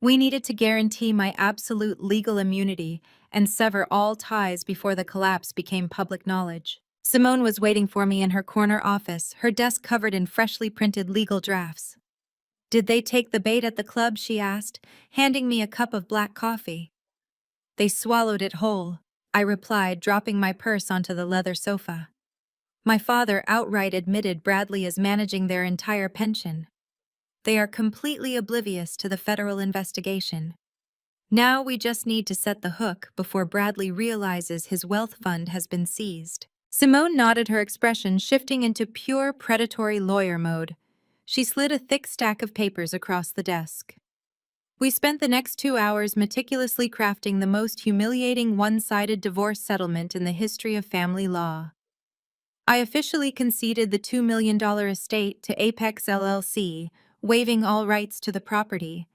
Speaker 1: We needed to guarantee my absolute legal immunity and sever all ties before the collapse became public knowledge. Simone was waiting for me in her corner office, her desk covered in freshly printed legal drafts. "Did they take the bait at the club?" she asked, handing me a cup of black coffee. "They swallowed it whole," I replied, dropping my purse onto the leather sofa. "My father outright admitted Bradley is managing their entire pension. They are completely oblivious to the federal investigation. Now we just need to set the hook before Bradley realizes his wealth fund has been seized." Simone nodded, her expression shifting into pure predatory lawyer mode. She slid a thick stack of papers across the desk. We spent the next 2 hours meticulously crafting the most humiliating one-sided divorce settlement in the history of family law. I officially conceded the $2 million estate to Apex LLC, waiving all rights to the property.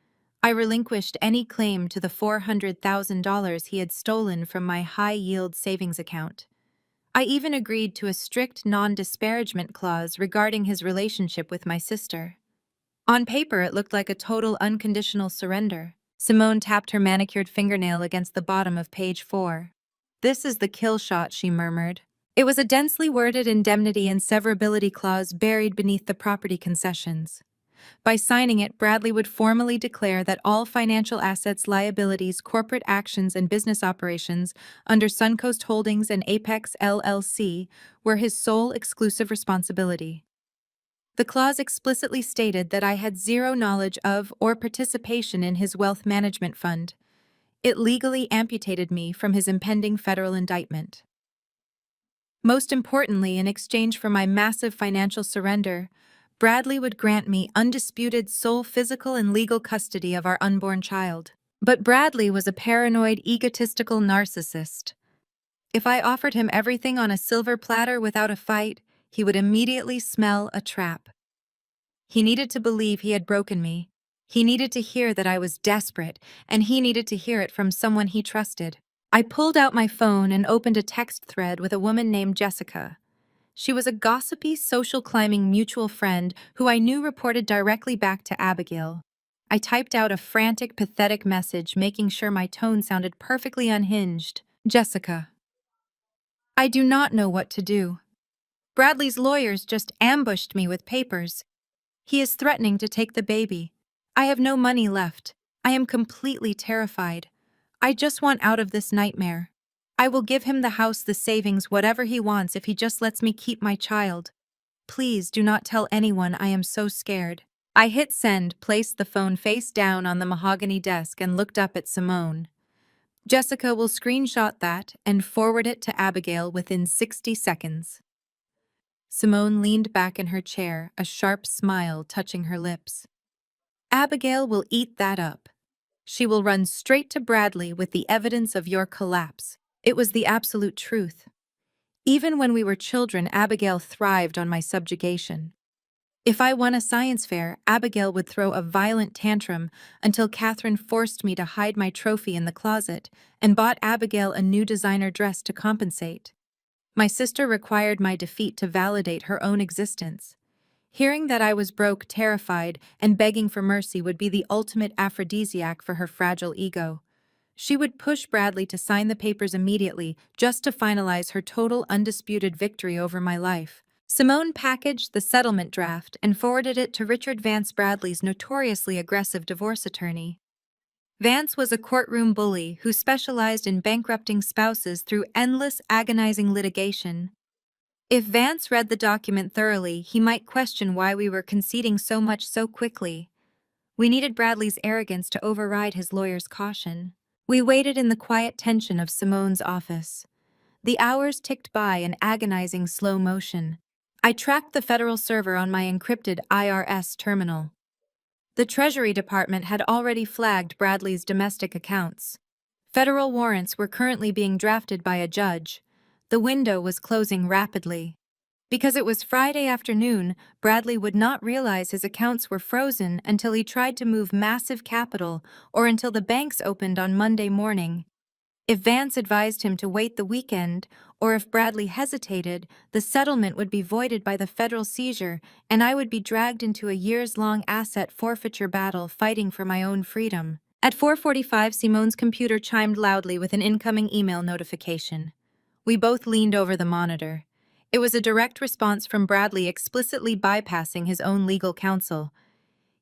Speaker 1: I relinquished any claim to the $400,000 he had stolen from my high-yield savings account. I even agreed to a strict non-disparagement clause regarding his relationship with my sister. On paper, it looked like a total unconditional surrender. Simone tapped her manicured fingernail against the bottom of page 4. "This is the kill shot," she murmured. It was a densely worded indemnity and severability clause buried beneath the property concessions. By signing it, Bradley would formally declare that all financial assets, liabilities, corporate actions, and business operations under Suncoast Holdings and Apex LLC were his sole exclusive responsibility. The clause explicitly stated that I had zero knowledge of or participation in his wealth management fund. It legally amputated me from his impending federal indictment. Most importantly, in exchange for my massive financial surrender, Bradley would grant me undisputed sole physical and legal custody of our unborn child. But Bradley was a paranoid, egotistical narcissist. If I offered him everything on a silver platter without a fight, he would immediately smell a trap. He needed to believe he had broken me. He needed to hear that I was desperate, and he needed to hear it from someone he trusted. I pulled out my phone and opened a text thread with a woman named Jessica. She was a gossipy, social climbing mutual friend who I knew reported directly back to Abigail. I typed out a frantic, pathetic message, making sure my tone sounded perfectly unhinged. "Jessica, I do not know what to do. Bradley's lawyers just ambushed me with papers. He is threatening to take the baby. I have no money left. I am completely terrified. I just want out of this nightmare. I will give him the house, the savings, whatever he wants if he just lets me keep my child. Please do not tell anyone. I am so scared." I hit send, placed the phone face down on the mahogany desk, and looked up at Simone. Jessica will screenshot that and forward it to Abigail within 60 seconds. Simone leaned back in her chair, a sharp smile touching her lips. Abigail will eat that up. She will run straight to Bradley with the evidence of your collapse. It was the absolute truth. Even when we were children, Abigail thrived on my subjugation. If I won a science fair, Abigail would throw a violent tantrum until Catherine forced me to hide my trophy in the closet and bought Abigail a new designer dress to compensate. My sister required my defeat to validate her own existence. Hearing that I was broke, terrified, and begging for mercy would be the ultimate aphrodisiac for her fragile ego. She would push Bradley to sign the papers immediately just to finalize her total undisputed victory over my life. Simone packaged the settlement draft and forwarded it to Richard Vance, Bradley's notoriously aggressive divorce attorney. Vance was a courtroom bully who specialized in bankrupting spouses through endless, agonizing litigation. If Vance read the document thoroughly, he might question why we were conceding so much so quickly. We needed Bradley's arrogance to override his lawyer's caution. We waited in the quiet tension of Simone's office. The hours ticked by in agonizing slow motion. I tracked the federal server on my encrypted IRS terminal. The Treasury Department had already flagged Bradley's domestic accounts. Federal warrants were currently being drafted by a judge. The window was closing rapidly. Because it was Friday afternoon, Bradley would not realize his accounts were frozen until he tried to move massive capital or until the banks opened on Monday morning. If Vance advised him to wait the weekend, or if Bradley hesitated, the settlement would be voided by the federal seizure, and I would be dragged into a years-long asset forfeiture battle fighting for my own freedom. At 4:45, Simone's computer chimed loudly with an incoming email notification. We both leaned over the monitor. It was a direct response from Bradley explicitly bypassing his own legal counsel.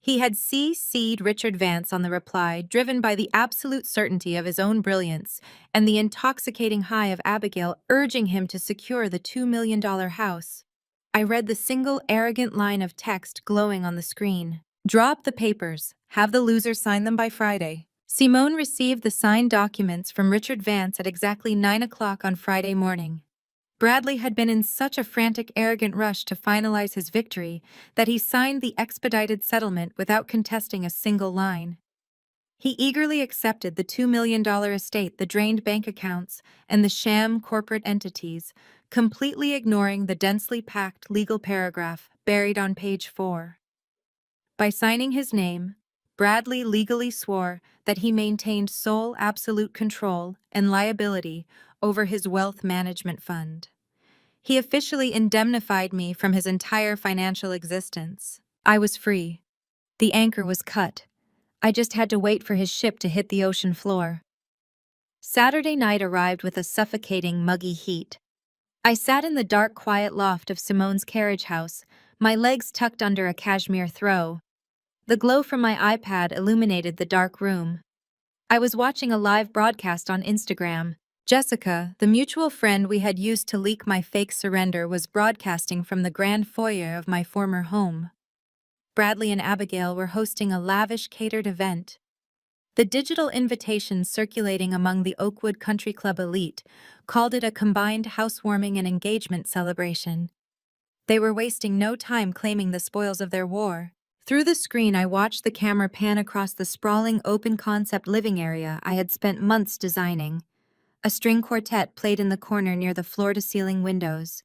Speaker 1: He had CC'd Richard Vance on the reply, driven by the absolute certainty of his own brilliance and the intoxicating high of Abigail urging him to secure the $2 million house. I read the single arrogant line of text glowing on the screen. Drop the papers. Have the loser sign them by Friday. Simone received the signed documents from Richard Vance at exactly 9 o'clock on Friday morning. Bradley had been in such a frantic, arrogant rush to finalize his victory that he signed the expedited settlement without contesting a single line. He eagerly accepted the $2 million estate, the drained bank accounts, and the sham corporate entities, completely ignoring the densely packed legal paragraph buried on page 4. By signing his name, Bradley legally swore that he maintained sole absolute control and liability over his wealth management fund. He officially indemnified me from his entire financial existence. I was free. The anchor was cut. I just had to wait for his ship to hit the ocean floor. Saturday night arrived with a suffocating, muggy heat. I sat in the dark, quiet loft of Simone's carriage house, my legs tucked under a cashmere throw. The glow from my iPad illuminated the dark room. I was watching a live broadcast on Instagram. Jessica, the mutual friend we had used to leak my fake surrender, was broadcasting from the grand foyer of my former home. Bradley and Abigail were hosting a lavish catered event. The digital invitations circulating among the Oakwood Country Club elite called it a combined housewarming and engagement celebration. They were wasting no time claiming the spoils of their war. Through the screen, I watched the camera pan across the sprawling, open-concept living area I had spent months designing. A string quartet played in the corner near the floor-to-ceiling windows.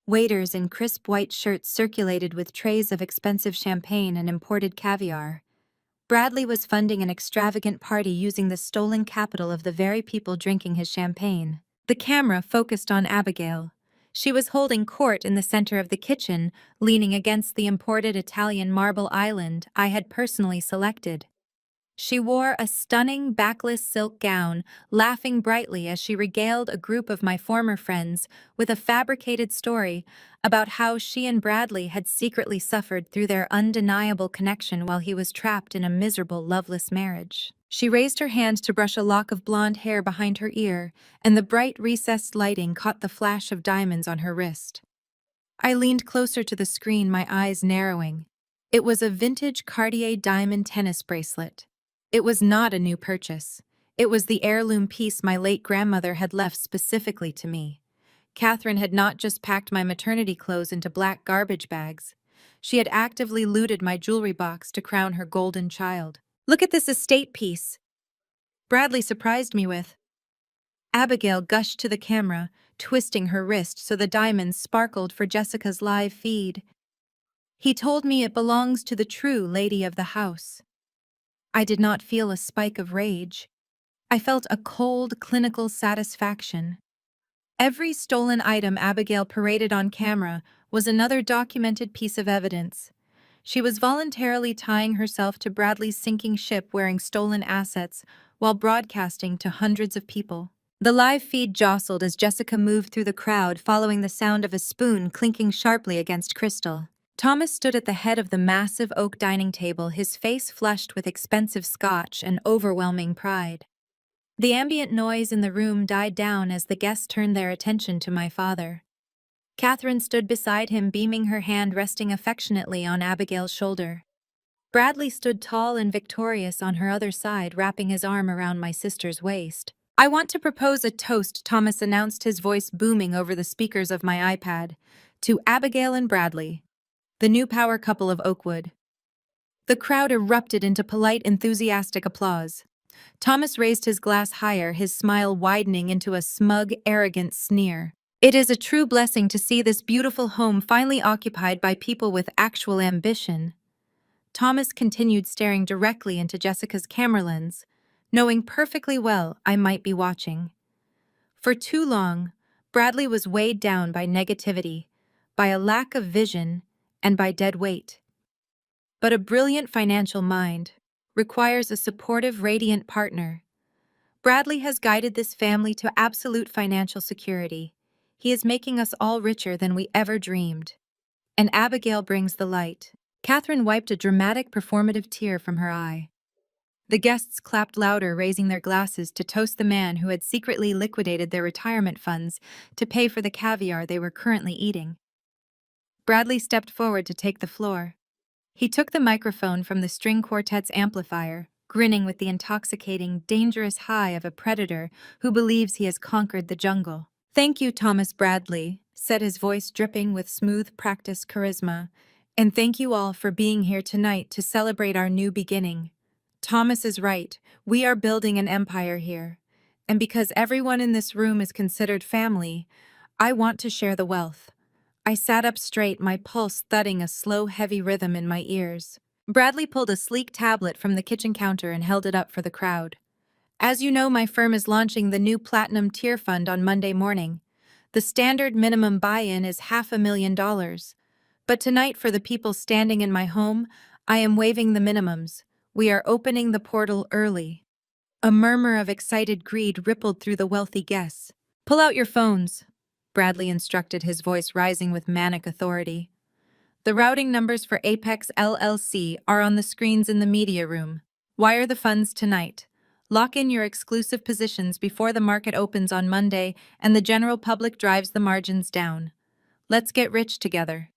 Speaker 1: Waiters in crisp white shirts circulated with trays of expensive champagne and imported caviar. Bradley was funding an extravagant party using the stolen capital of the very people drinking his champagne. The camera focused on Abigail. She was holding court in the center of the kitchen, leaning against the imported Italian marble island I had personally selected. She wore a stunning backless silk gown, laughing brightly as she regaled a group of my former friends with a fabricated story about how she and Bradley had secretly suffered through their undeniable connection while he was trapped in a miserable, loveless marriage. She raised her hand to brush a lock of blonde hair behind her ear, and the bright recessed lighting caught the flash of diamonds on her wrist. I leaned closer to the screen, my eyes narrowing. It was a vintage Cartier diamond tennis bracelet. It was not a new purchase. It was the heirloom piece my late grandmother had left specifically to me. Catherine had not just packed my maternity clothes into black garbage bags. She had actively looted my jewelry box to crown her golden child. "Look at this estate piece," Bradley surprised me with. Abigail gushed to the camera, twisting her wrist so the diamonds sparkled for Jessica's live feed. "He told me it belongs to the true lady of the house." I did not feel a spike of rage. I felt a cold, clinical satisfaction. Every stolen item Abigail paraded on camera was another documented piece of evidence. She was voluntarily tying herself to Bradley's sinking ship wearing stolen assets while broadcasting to hundreds of people. The live feed jostled as Jessica moved through the crowd, following the sound of a spoon clinking sharply against crystal. Thomas stood at the head of the massive oak dining table, his face flushed with expensive scotch and overwhelming pride. The ambient noise in the room died down as the guests turned their attention to my father. Catherine stood beside him, beaming, her hand resting affectionately on Abigail's shoulder. Bradley stood tall and victorious on her other side, wrapping his arm around my sister's waist. "I want to propose a toast," Thomas announced, his voice booming over the speakers of my iPad, "to Abigail and Bradley, the new power couple of Oakwood." The crowd erupted into polite, enthusiastic applause. Thomas raised his glass higher, his smile widening into a smug, arrogant sneer. "It is a true blessing to see this beautiful home finally occupied by people with actual ambition." Thomas continued, staring directly into Jessica's camera lens, knowing perfectly well I might be watching. For too long, Bradley was weighed down by negativity, by a lack of vision, and by dead weight. But a brilliant financial mind requires a supportive, radiant partner. Bradley has guided this family to absolute financial security. He is making us all richer than we ever dreamed. And Abigail brings the light. Catherine wiped a dramatic, performative tear from her eye. The guests clapped louder, raising their glasses to toast the man who had secretly liquidated their retirement funds to pay for the caviar they were currently eating. Bradley stepped forward to take the floor. He took the microphone from the string quartet's amplifier, grinning with the intoxicating, dangerous high of a predator who believes he has conquered the jungle. "Thank you, Thomas Bradley," said his voice dripping with smooth, practiced charisma. "And thank you all for being here tonight to celebrate our new beginning. Thomas is right. We are building an empire here. And because everyone in this room is considered family, I want to share the wealth." I sat up straight, my pulse thudding a slow, heavy rhythm in my ears. Bradley pulled a sleek tablet from the kitchen counter and held it up for the crowd. "As you know, my firm is launching the new Platinum Tier Fund on Monday morning. The standard minimum buy-in is $500,000. But tonight, for the people standing in my home, I am waiving the minimums. We are opening the portal early." A murmur of excited greed rippled through the wealthy guests. "Pull out your phones," Bradley instructed, his voice rising with manic authority. "The routing numbers for Apex LLC are on the screens in the media room. Wire the funds tonight. Lock in your exclusive positions before the market opens on Monday and the general public drives the margins down. Let's get rich together."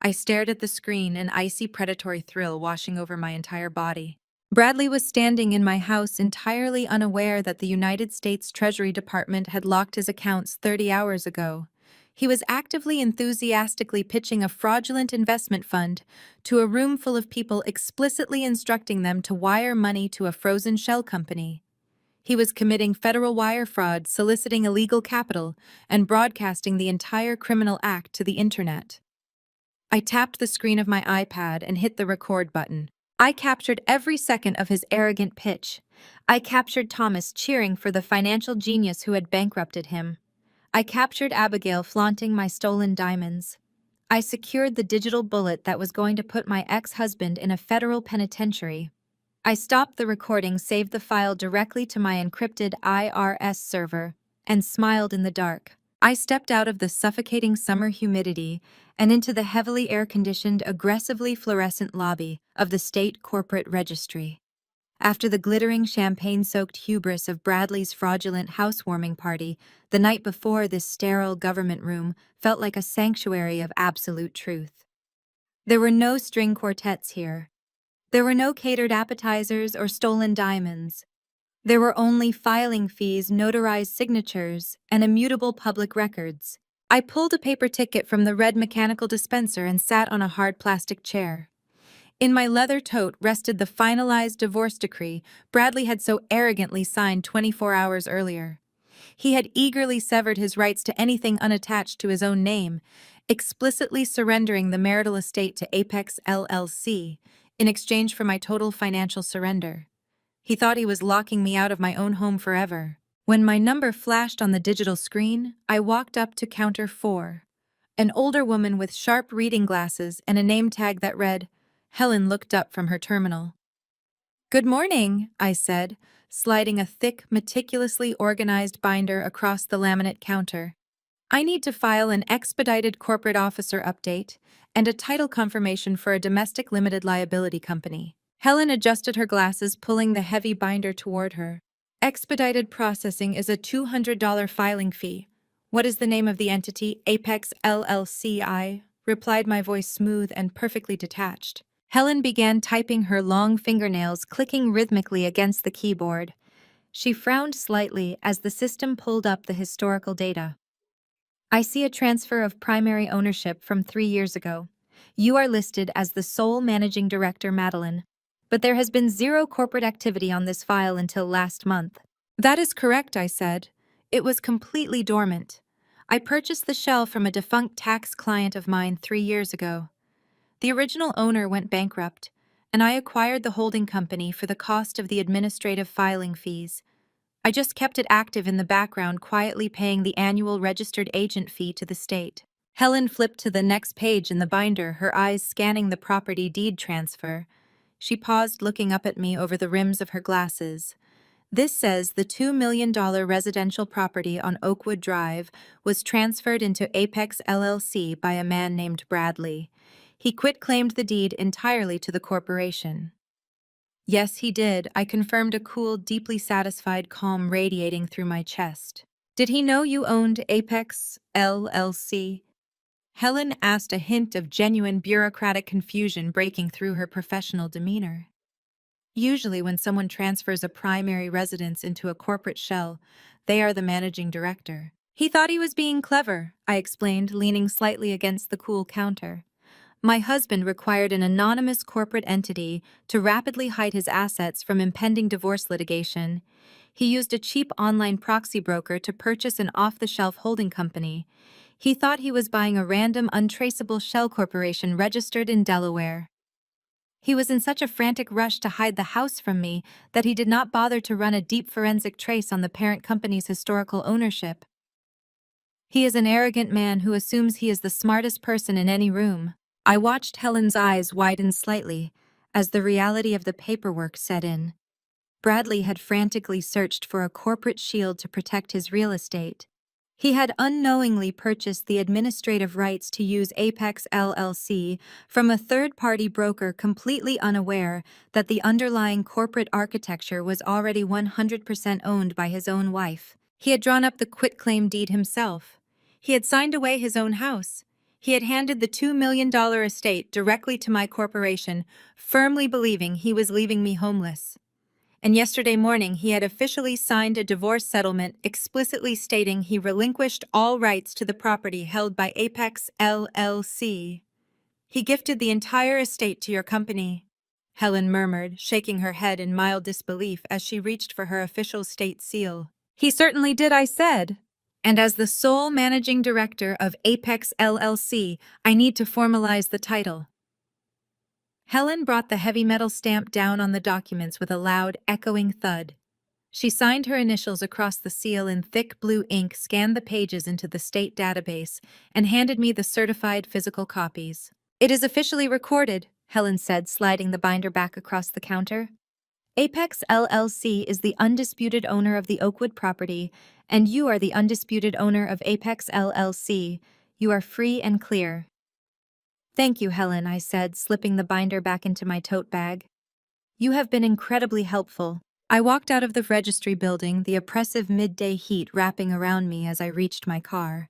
Speaker 1: I stared at the screen, an icy, predatory thrill washing over my entire body. Bradley was standing in my house, entirely unaware that the United States Treasury Department had locked his accounts 30 hours ago. He was actively, enthusiastically pitching a fraudulent investment fund to a room full of people, explicitly instructing them to wire money to a frozen shell company. He was committing federal wire fraud, soliciting illegal capital, and broadcasting the entire criminal act to the internet. I tapped the screen of my iPad and hit the record button. I captured every second of his arrogant pitch. I captured Thomas cheering for the financial genius who had bankrupted him. I captured Abigail flaunting my stolen diamonds. I secured the digital bullet that was going to put my ex-husband in a federal penitentiary. I stopped the recording, saved the file directly to my encrypted IRS server, and smiled in the dark. I stepped out of the suffocating summer humidity and into the heavily air-conditioned, aggressively fluorescent lobby of the state corporate registry. After the glittering, champagne-soaked hubris of Bradley's fraudulent housewarming party the night before, this sterile government room felt like a sanctuary of absolute truth. There were no string quartets here. There were no catered appetizers or stolen diamonds. There were only filing fees, notarized signatures, and immutable public records. I pulled a paper ticket from the red mechanical dispenser and sat on a hard plastic chair. In my leather tote rested the finalized divorce decree Bradley had so arrogantly signed 24 hours earlier. He had eagerly severed his rights to anything unattached to his own name, explicitly surrendering the marital estate to Apex LLC in exchange for my total financial surrender. He thought he was locking me out of my own home forever. When my number flashed on the digital screen, I walked up to counter 4. An older woman with sharp reading glasses and a name tag that read, Helen looked up from her terminal. "Good morning," I said, sliding a thick, meticulously organized binder across the laminate counter. "I need to file an expedited corporate officer update and a title confirmation for a domestic limited liability company." Helen adjusted her glasses, pulling the heavy binder toward her. "Expedited processing is a $200 filing fee. What is the name of the entity? Apex LLC, I replied, my voice smooth and perfectly detached. Helen began typing, her long fingernails clicking rhythmically against the keyboard. She frowned slightly as the system pulled up the historical data. "I see a transfer of primary ownership from 3 years ago. You are listed as the sole managing director, Madeline. But there has been zero corporate activity on this file until last month." "That is correct," I said. "It was completely dormant. I purchased the shell from a defunct tax client of mine 3 years ago. The original owner went bankrupt, and I acquired the holding company for the cost of the administrative filing fees. I just kept it active in the background, quietly paying the annual registered agent fee to the state." Helen flipped to the next page in the binder, her eyes scanning the property deed transfer. She paused, looking up at me over the rims of her glasses. "This says the $2 million residential property on Oakwood Drive was transferred into Apex LLC by a man named Bradley. He quit-claimed the deed entirely to the corporation." "Yes, he did," I confirmed, a cool, deeply satisfied calm radiating through my chest. "Did he know you owned Apex LLC?" Helen asked, a hint of genuine bureaucratic confusion breaking through her professional demeanor. "Usually when someone transfers a primary residence into a corporate shell, they are the managing director." "He thought he was being clever," I explained, leaning slightly against the cool counter. "My husband required an anonymous corporate entity to rapidly hide his assets from impending divorce litigation. He used a cheap online proxy broker to purchase an off-the-shelf holding company. He thought he was buying a random, untraceable shell corporation registered in Delaware. He was in such a frantic rush to hide the house from me that he did not bother to run a deep forensic trace on the parent company's historical ownership. He is an arrogant man who assumes he is the smartest person in any room." I watched Helen's eyes widen slightly as the reality of the paperwork set in. Bradley had frantically searched for a corporate shield to protect his real estate. He had unknowingly purchased the administrative rights to use Apex LLC from a third-party broker, completely unaware that the underlying corporate architecture was already 100% owned by his own wife. He had drawn up the quitclaim deed himself. He had signed away his own house. He had handed the $2 million estate directly to my corporation, firmly believing he was leaving me homeless. And yesterday morning he had officially signed a divorce settlement explicitly stating he relinquished all rights to the property held by Apex LLC. "He gifted the entire estate to your company," Helen murmured, shaking her head in mild disbelief as she reached for her official state seal. "He certainly did," I said. "And as the sole managing director of Apex LLC, I need to formalize the title." Helen brought the heavy metal stamp down on the documents with a loud, echoing thud. She signed her initials across the seal in thick blue ink, scanned the pages into the state database, and handed me the certified physical copies. "It is officially recorded," Helen said, sliding the binder back across the counter. "Apex LLC is the undisputed owner of the Oakwood property, and you are the undisputed owner of Apex LLC. You are free and clear." "Thank you, Helen," I said, slipping the binder back into my tote bag. "You have been incredibly helpful." I walked out of the registry building, the oppressive midday heat wrapping around me as I reached my car.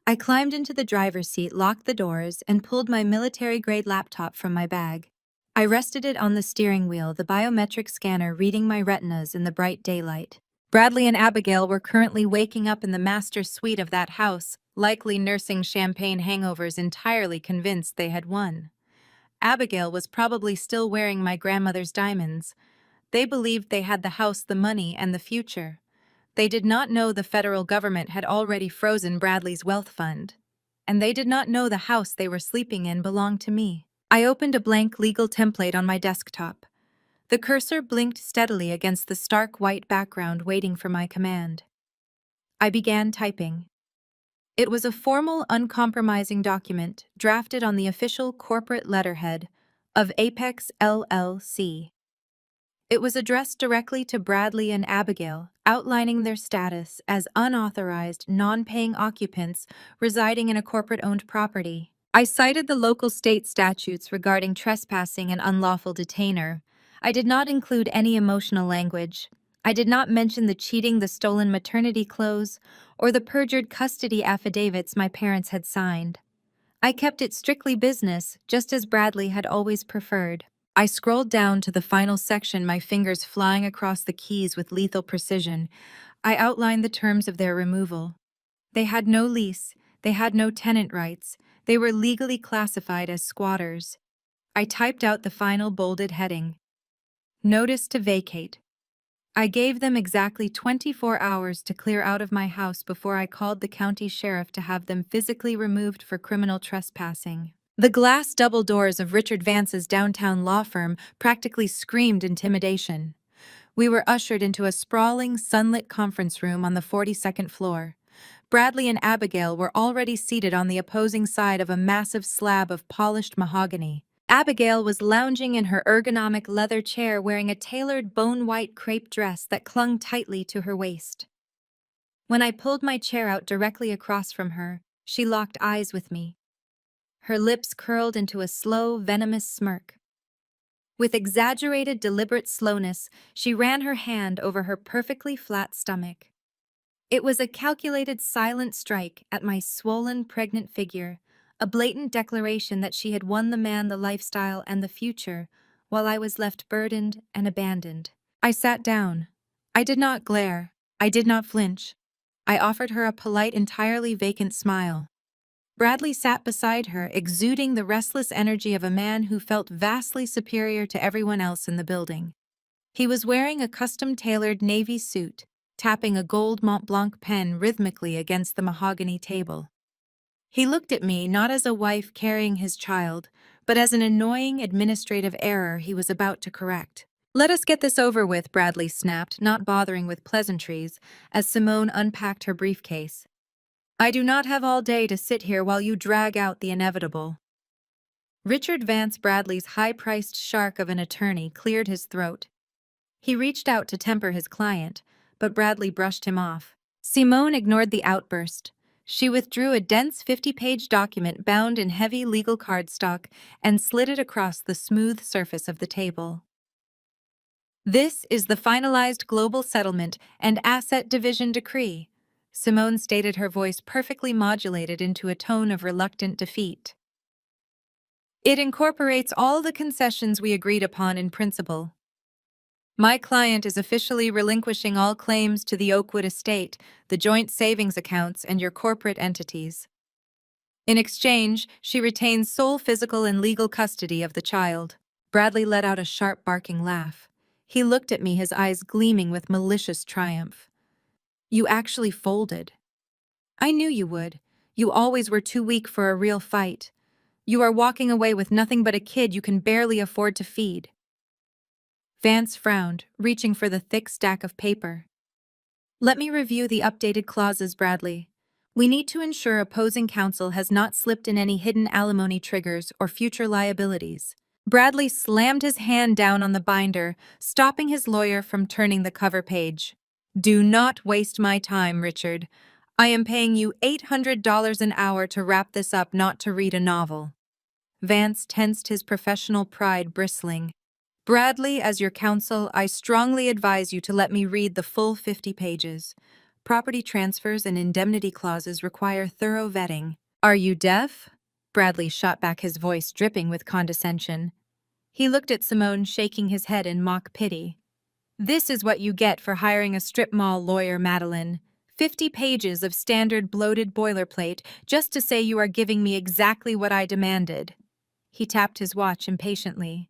Speaker 1: I climbed into the driver's seat, locked the doors, and pulled my military-grade laptop from my bag. I rested it on the steering wheel, the biometric scanner reading my retinas in the bright daylight. Bradley and Abigail were currently waking up in the master suite of that house, likely nursing champagne hangovers, entirely convinced they had won. Abigail was probably still wearing my grandmother's diamonds. They believed they had the house, the money, and the future. They did not know the federal government had already frozen Bradley's wealth fund. And they did not know the house they were sleeping in belonged to me. I opened a blank legal template on my desktop. The cursor blinked steadily against the stark white background, waiting for my command. I began typing. It was a formal, uncompromising document drafted on the official corporate letterhead of Apex LLC. It was addressed directly to Bradley and Abigail, outlining their status as unauthorized, non-paying occupants residing in a corporate-owned property. I cited the local state statutes regarding trespassing and unlawful detainer. I did not include any emotional language. I did not mention the cheating, the stolen maternity clothes, or the perjured custody affidavits my parents had signed. I kept it strictly business, just as Bradley had always preferred. I scrolled down to the final section, my fingers flying across the keys with lethal precision. I outlined the terms of their removal. They had no lease, they had no tenant rights, they were legally classified as squatters. I typed out the final bolded heading. Notice to vacate. I gave them exactly 24 hours to clear out of my house before I called the county sheriff to have them physically removed for criminal trespassing. The glass double doors of Richard Vance's downtown law firm practically screamed intimidation. We were ushered into a sprawling, sunlit conference room on the 42nd floor. Bradley and Abigail were already seated on the opposing side of a massive slab of polished mahogany. Abigail was lounging in her ergonomic leather chair, wearing a tailored bone-white crepe dress that clung tightly to her waist. When I pulled my chair out directly across from her, she locked eyes with me. Her lips curled into a slow, venomous smirk. With exaggerated, deliberate slowness, she ran her hand over her perfectly flat stomach. It was a calculated, silent strike at my swollen, pregnant figure, a blatant declaration that she had won the man, the lifestyle, and the future, while I was left burdened and abandoned. I sat down. I did not glare. I did not flinch. I offered her a polite, entirely vacant smile. Bradley sat beside her, exuding the restless energy of a man who felt vastly superior to everyone else in the building. He was wearing a custom-tailored navy suit, tapping a gold Mont Blanc pen rhythmically against the mahogany table. He looked at me not as a wife carrying his child, but as an annoying administrative error he was about to correct. "Let us get this over with," Bradley snapped, not bothering with pleasantries, as Simone unpacked her briefcase. "I do not have all day to sit here while you drag out the inevitable." Richard Vance, Bradley's high-priced shark of an attorney, cleared his throat. He reached out to temper his client, but Bradley brushed him off. Simone ignored the outburst. She withdrew a dense 50-page document bound in heavy legal cardstock and slid it across the smooth surface of the table. "This is the finalized global settlement and asset division decree," Simone stated, her voice perfectly modulated into a tone of reluctant defeat. "It incorporates all the concessions we agreed upon in principle. My client is officially relinquishing all claims to the Oakwood estate, the joint savings accounts, and your corporate entities. In exchange, she retains sole physical and legal custody of the child." Bradley let out a sharp, barking laugh. He looked at me, his eyes gleaming with malicious triumph. "You actually folded. I knew you would. You always were too weak for a real fight. You are walking away with nothing but a kid you can barely afford to feed." Vance frowned, reaching for the thick stack of paper. "Let me review the updated clauses, Bradley. We need to ensure opposing counsel has not slipped in any hidden alimony triggers or future liabilities." Bradley slammed his hand down on the binder, stopping his lawyer from turning the cover page. "Do not waste my time, Richard. I am paying you $800 an hour to wrap this up, not to read a novel." Vance tensed, his professional pride bristling. "Bradley, as your counsel, I strongly advise you to let me read the full 50 pages. Property transfers and indemnity clauses require thorough vetting." "Are you deaf?" Bradley shot back, his voice dripping with condescension. He looked at Simone, shaking his head in mock pity. This is what you get for hiring a strip mall lawyer, Madeline. 50 pages of standard bloated boilerplate just to say you are giving me exactly what I demanded. He tapped his watch impatiently.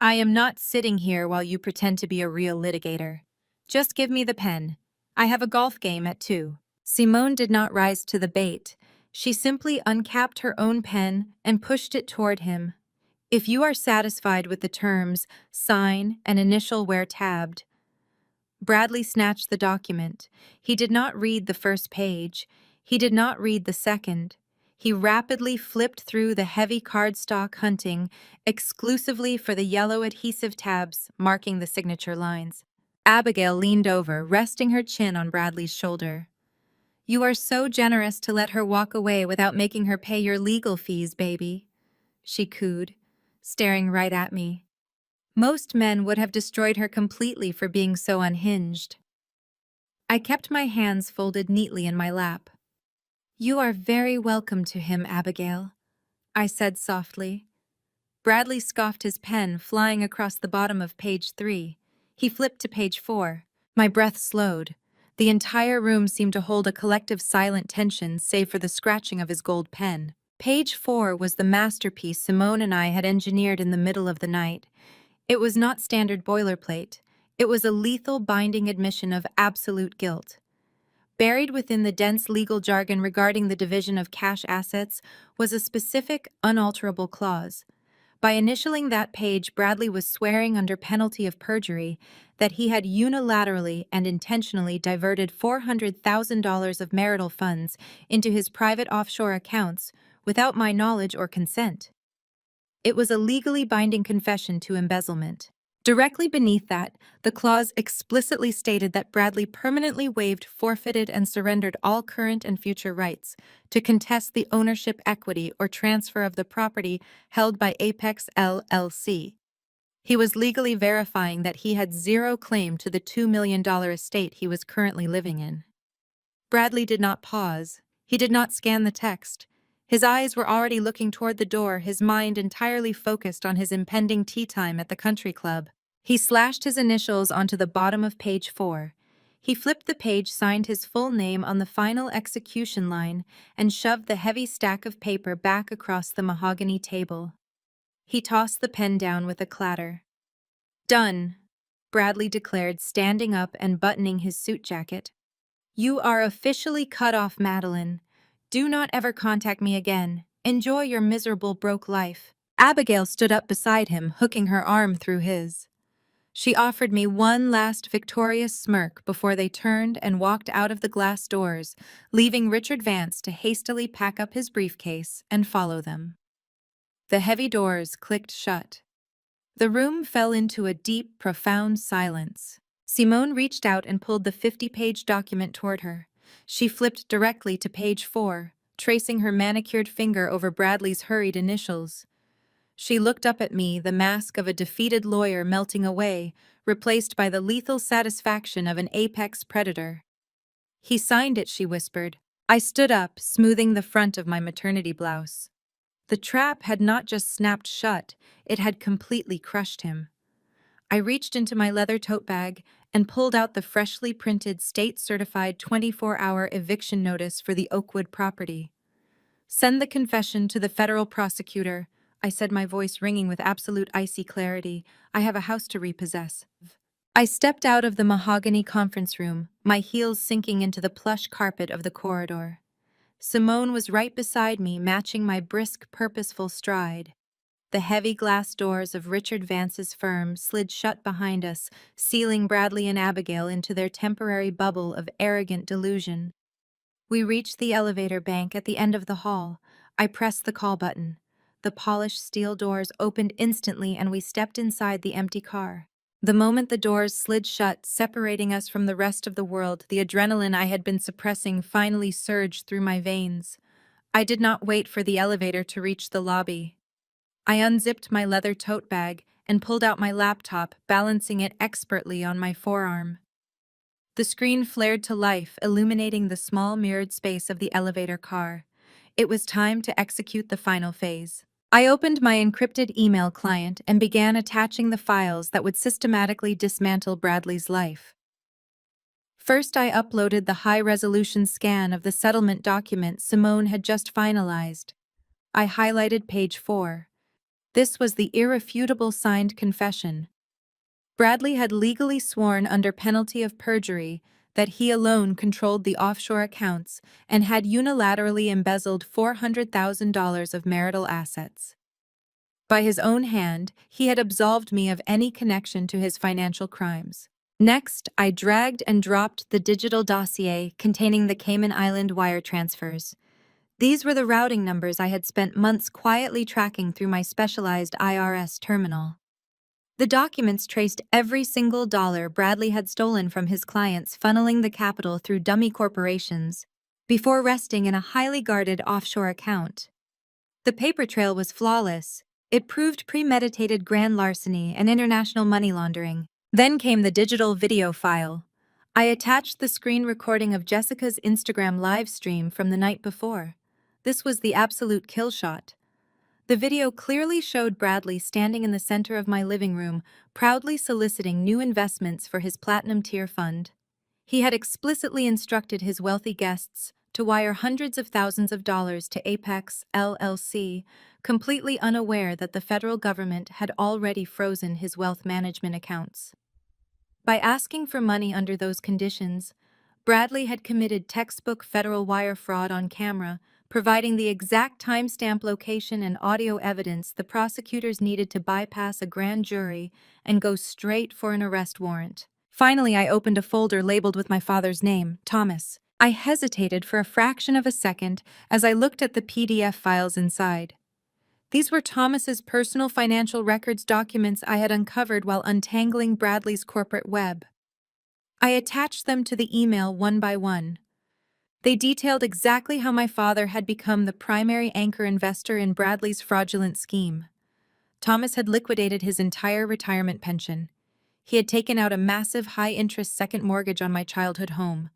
Speaker 1: I am not sitting here while you pretend to be a real litigator. Just give me the pen. I have a golf game at 2. Simone did not rise to the bait. She simply uncapped her own pen and pushed it toward him. If you are satisfied with the terms, sign and initial where tabbed. Bradley snatched the document. He did not read the first page. He did not read the second. He rapidly flipped through the heavy cardstock, hunting exclusively for the yellow adhesive tabs marking the signature lines. Abigail leaned over, resting her chin on Bradley's shoulder. You are so generous to let her walk away without making her pay your legal fees, baby, she cooed, staring right at me. Most men would have destroyed her completely for being so unhinged. I kept my hands folded neatly in my lap. You are very welcome to him, Abigail, I said softly. Bradley scoffed his pen, flying across the bottom of page 3. He flipped to page 4. My breath slowed. The entire room seemed to hold a collective silent tension, save for the scratching of his gold pen. Page 4 was the masterpiece Simone and I had engineered in the middle of the night. It was not standard boilerplate. It was a lethal binding admission of absolute guilt. Buried within the dense legal jargon regarding the division of cash assets was a specific, unalterable clause. By initialing that page, Bradley was swearing under penalty of perjury that he had unilaterally and intentionally diverted $400,000 of marital funds into his private offshore accounts without my knowledge or consent. It was a legally binding confession to embezzlement. Directly beneath that, the clause explicitly stated that Bradley permanently waived, forfeited, and surrendered all current and future rights to contest the ownership, equity, or transfer of the property held by Apex LLC. He was legally verifying that he had zero claim to the $2 million estate he was currently living in. Bradley did not pause. He did not scan the text. His eyes were already looking toward the door, his mind entirely focused on his impending tea time at the country club. He slashed his initials onto the bottom of page 4. He flipped the page, signed his full name on the final execution line, and shoved the heavy stack of paper back across the mahogany table. He tossed the pen down with a clatter. Done, Bradley declared, standing up and buttoning his suit jacket. You are officially cut off, Madeline. Do not ever contact me again. Enjoy your miserable broke life. Abigail stood up beside him, hooking her arm through his. She offered me one last victorious smirk before they turned and walked out of the glass doors, leaving Richard Vance to hastily pack up his briefcase and follow them. The heavy doors clicked shut. The room fell into a deep, profound silence. Simone reached out and pulled the 50-page document toward her. She flipped directly to page 4, tracing her manicured finger over Bradley's hurried initials. She looked up at me, the mask of a defeated lawyer melting away, replaced by the lethal satisfaction of an apex predator. He signed it, she whispered. I stood up, smoothing the front of my maternity blouse. The trap had not just snapped shut, it had completely crushed him. I reached into my leather tote bag and pulled out the freshly printed state-certified 24-hour eviction notice for the Oakwood property. Send the confession to the federal prosecutor, I said, my voice ringing with absolute icy clarity. I have a house to repossess. I stepped out of the mahogany conference room, my heels sinking into the plush carpet of the corridor. Simone was right beside me, matching my brisk, purposeful stride. The heavy glass doors of Richard Vance's firm slid shut behind us, sealing Bradley and Abigail into their temporary bubble of arrogant delusion. We reached the elevator bank at the end of the hall. I pressed the call button. The polished steel doors opened instantly and we stepped inside the empty car. The moment the doors slid shut, separating us from the rest of the world, the adrenaline I had been suppressing finally surged through my veins. I did not wait for the elevator to reach the lobby. I unzipped my leather tote bag and pulled out my laptop, balancing it expertly on my forearm. The screen flared to life, illuminating the small mirrored space of the elevator car. It was time to execute the final phase. I opened my encrypted email client and began attaching the files that would systematically dismantle Bradley's life. First, I uploaded the high-resolution scan of the settlement document Simone had just finalized. I highlighted page 4. This was the irrefutable signed confession. Bradley had legally sworn under penalty of perjury that he alone controlled the offshore accounts and had unilaterally embezzled $400,000 of marital assets. By his own hand, he had absolved me of any connection to his financial crimes. Next, I dragged and dropped the digital dossier containing the Cayman Island wire transfers. These were the routing numbers I had spent months quietly tracking through my specialized IRS terminal. The documents traced every single dollar Bradley had stolen from his clients, funneling the capital through dummy corporations, before resting in a highly guarded offshore account. The paper trail was flawless. It proved premeditated grand larceny and international money laundering. Then came the digital video file. I attached the screen recording of Jessica's Instagram live stream from the night before. This was the absolute kill shot. The video clearly showed Bradley standing in the center of my living room, proudly soliciting new investments for his Platinum Tier fund. He had explicitly instructed his wealthy guests to wire hundreds of thousands of dollars to Apex LLC, completely unaware that the federal government had already frozen his wealth management accounts. By asking for money under those conditions, Bradley had committed textbook federal wire fraud on camera, providing the exact timestamp, location, and audio evidence the prosecutors needed to bypass a grand jury and go straight for an arrest warrant. Finally, I opened a folder labeled with my father's name, Thomas. I hesitated for a fraction of a second as I looked at the PDF files inside. These were Thomas's personal financial records documents I had uncovered while untangling Bradley's corporate web. I attached them to the email one by one. They detailed exactly how my father had become the primary anchor investor in Bradley's fraudulent scheme. Thomas had liquidated his entire retirement pension. He had taken out a massive high-interest second mortgage on my childhood home.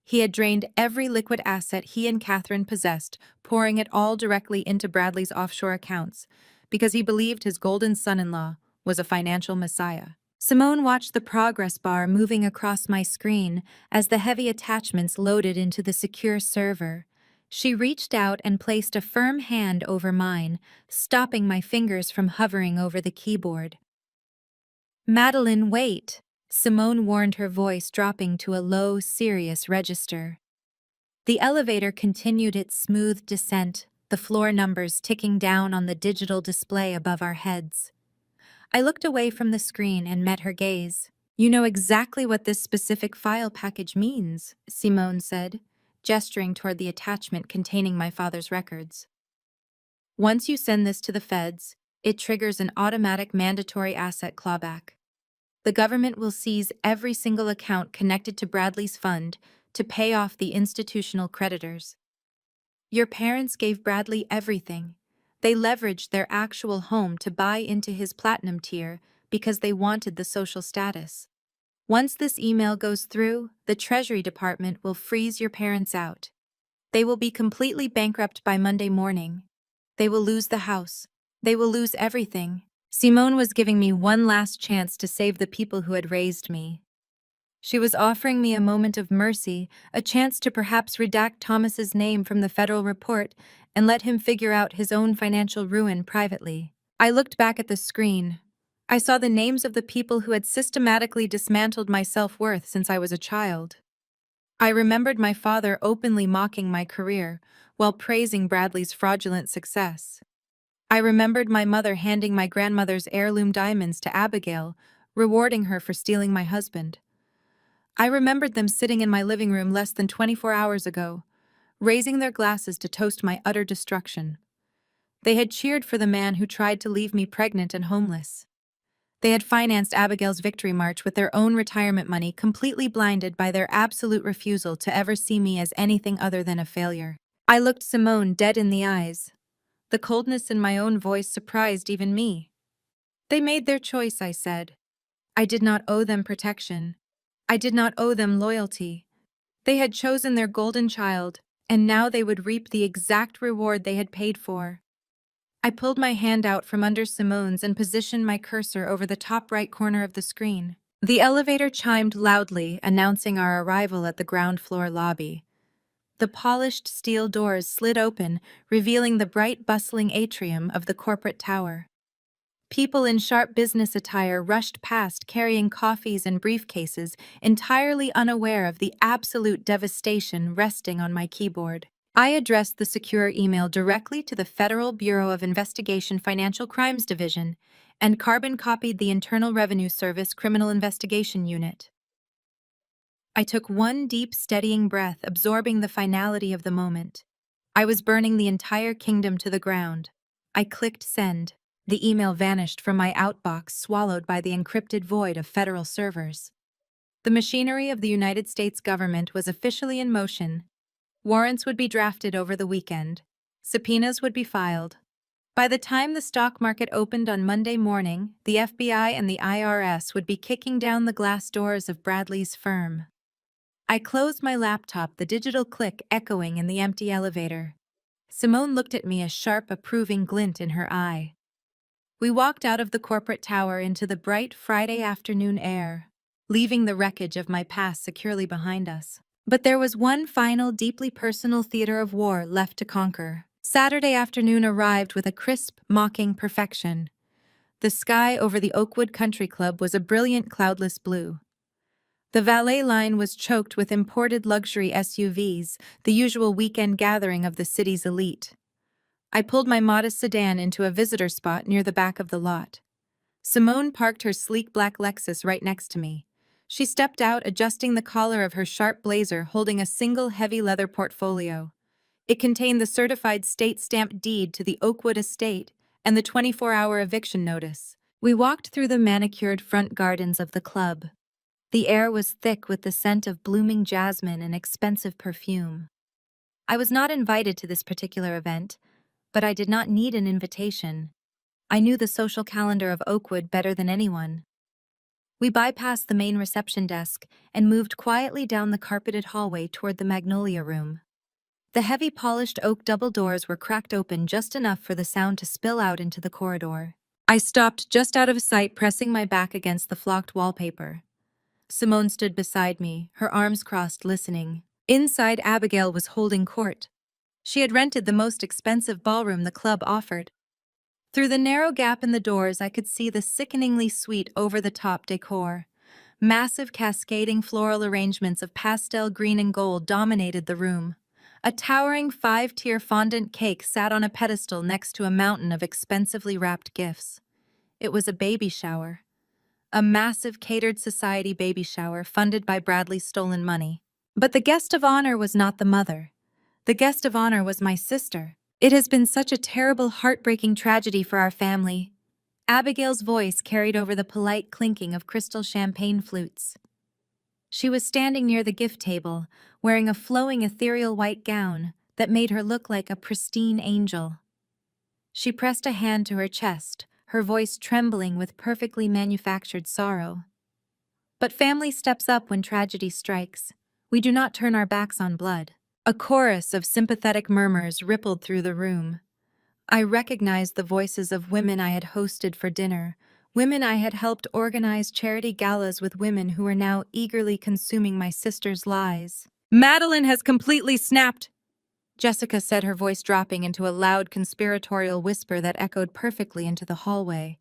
Speaker 1: He had drained every liquid asset he and Catherine possessed, pouring it all directly into Bradley's offshore accounts, because he believed his golden son-in-law was a financial messiah. Simone watched the progress bar moving across my screen as the heavy attachments loaded into the secure server. She reached out and placed a firm hand over mine, stopping my fingers from hovering over the keyboard. "Madeline, wait," Simone warned, her voice dropping to a low, serious register. The elevator continued its smooth descent, the floor numbers ticking down on the digital display above our heads. I looked away from the screen and met her gaze. "You know exactly what this specific file package means," Simone said, gesturing toward the attachment containing my father's records. "Once you send this to the feds, it triggers an automatic mandatory asset clawback. The government will seize every single account connected to Bradley's fund to pay off the institutional creditors. Your parents gave Bradley everything. They leveraged their actual home to buy into his Platinum Tier because they wanted the social status. Once this email goes through, the Treasury Department will freeze your parents out. They will be completely bankrupt by Monday morning. They will lose the house. They will lose everything." Simone was giving me one last chance to save the people who had raised me. She was offering me a moment of mercy, a chance to perhaps redact Thomas's name from the federal report and let him figure out his own financial ruin privately. I looked back at the screen. I saw the names of the people who had systematically dismantled my self-worth since I was a child. I remembered my father openly mocking my career while praising Bradley's fraudulent success. I remembered my mother handing my grandmother's heirloom diamonds to Abigail, rewarding her for stealing my husband. I remembered them sitting in my living room less than 24 hours ago, raising their glasses to toast my utter destruction. They had cheered for the man who tried to leave me pregnant and homeless. They had financed Abigail's victory march with their own retirement money, completely blinded by their absolute refusal to ever see me as anything other than a failure. I looked Simone dead in the eyes. The coldness in my own voice surprised even me. "They made their choice," I said. "I did not owe them protection. I did not owe them loyalty. They had chosen their golden child, and now they would reap the exact reward they had paid for." I pulled my hand out from under Simone's and positioned my cursor over the top right corner of the screen. The elevator chimed loudly, announcing our arrival at the ground floor lobby. The polished steel doors slid open, revealing the bright, bustling atrium of the corporate tower. People in sharp business attire rushed past carrying coffees and briefcases, entirely unaware of the absolute devastation resting on my keyboard. I addressed the secure email directly to the Federal Bureau of Investigation Financial Crimes Division and carbon copied the Internal Revenue Service Criminal Investigation Unit. I took one deep, steadying breath, absorbing the finality of the moment. I was burning the entire kingdom to the ground. I clicked send. The email vanished from my outbox, swallowed by the encrypted void of federal servers. The machinery of the United States government was officially in motion. Warrants would be drafted over the weekend. Subpoenas would be filed. By the time the stock market opened on Monday morning, the FBI and the IRS would be kicking down the glass doors of Bradley's firm. I closed my laptop, the digital click echoing in the empty elevator. Simone looked at me, a sharp, approving glint in her eye. We walked out of the corporate tower into the bright Friday afternoon air, leaving the wreckage of my past securely behind us. But there was one final, deeply personal theater of war left to conquer. Saturday afternoon arrived with a crisp, mocking perfection. The sky over the Oakwood Country Club was a brilliant cloudless blue. The valet line was choked with imported luxury SUVs, the usual weekend gathering of the city's elite. I pulled my modest sedan into a visitor spot near the back of the lot. Simone parked her sleek black Lexus right next to me. She stepped out, adjusting the collar of her sharp blazer, holding a single heavy leather portfolio. It contained the certified state-stamped deed to the Oakwood estate and the 24-hour eviction notice. We walked through the manicured front gardens of the club. The air was thick with the scent of blooming jasmine and expensive perfume. I was not invited to this particular event, but I did not need an invitation. I knew the social calendar of Oakwood better than anyone. We bypassed the main reception desk and moved quietly down the carpeted hallway toward the Magnolia Room. The heavy polished oak double doors were cracked open just enough for the sound to spill out into the corridor. I stopped just out of sight, pressing my back against the flocked wallpaper. Simone stood beside me, her arms crossed, listening. Inside, Abigail was holding court. She had rented the most expensive ballroom the club offered. Through the narrow gap in the doors, I could see the sickeningly sweet, over-the-top decor. Massive cascading floral arrangements of pastel green and gold dominated the room. A towering 5-tier fondant cake sat on a pedestal next to a mountain of expensively wrapped gifts. It was a baby shower. A massive catered society baby shower funded by Bradley's stolen money. But the guest of honor was not the mother. The guest of honor was my sister. It has been such a terrible, heartbreaking tragedy for our family. Abigail's voice carried over the polite clinking of crystal champagne flutes. She was standing near the gift table, wearing a flowing ethereal white gown that made her look like a pristine angel. She pressed a hand to her chest, her voice trembling with perfectly manufactured sorrow. But family steps up when tragedy strikes. We do not turn our backs on blood. A chorus of sympathetic murmurs rippled through the room. I recognized the voices of women I had hosted for dinner, women I had helped organize charity galas with, women who were now eagerly consuming my sister's lies. "Madeline has completely snapped," Jessica said, her voice dropping into a loud conspiratorial whisper that echoed perfectly into the hallway.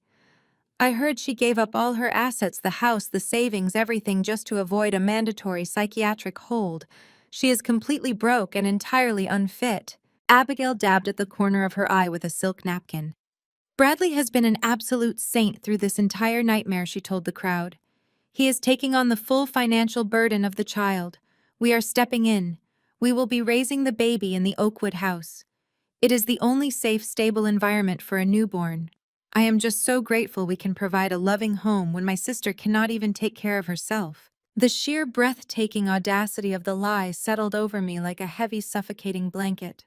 Speaker 1: "I heard she gave up all her assets, the house, the savings, everything, just to avoid a mandatory psychiatric hold. She is completely broke and entirely unfit." Abigail dabbed at the corner of her eye with a silk napkin. "Bradley has been an absolute saint through this entire nightmare," she told the crowd. "He is taking on the full financial burden of the child. We are stepping in. We will be raising the baby in the Oakwood house. It is the only safe, stable environment for a newborn. I am just so grateful we can provide a loving home when my sister cannot even take care of herself." The sheer breathtaking audacity of the lie settled over me like a heavy, suffocating blanket.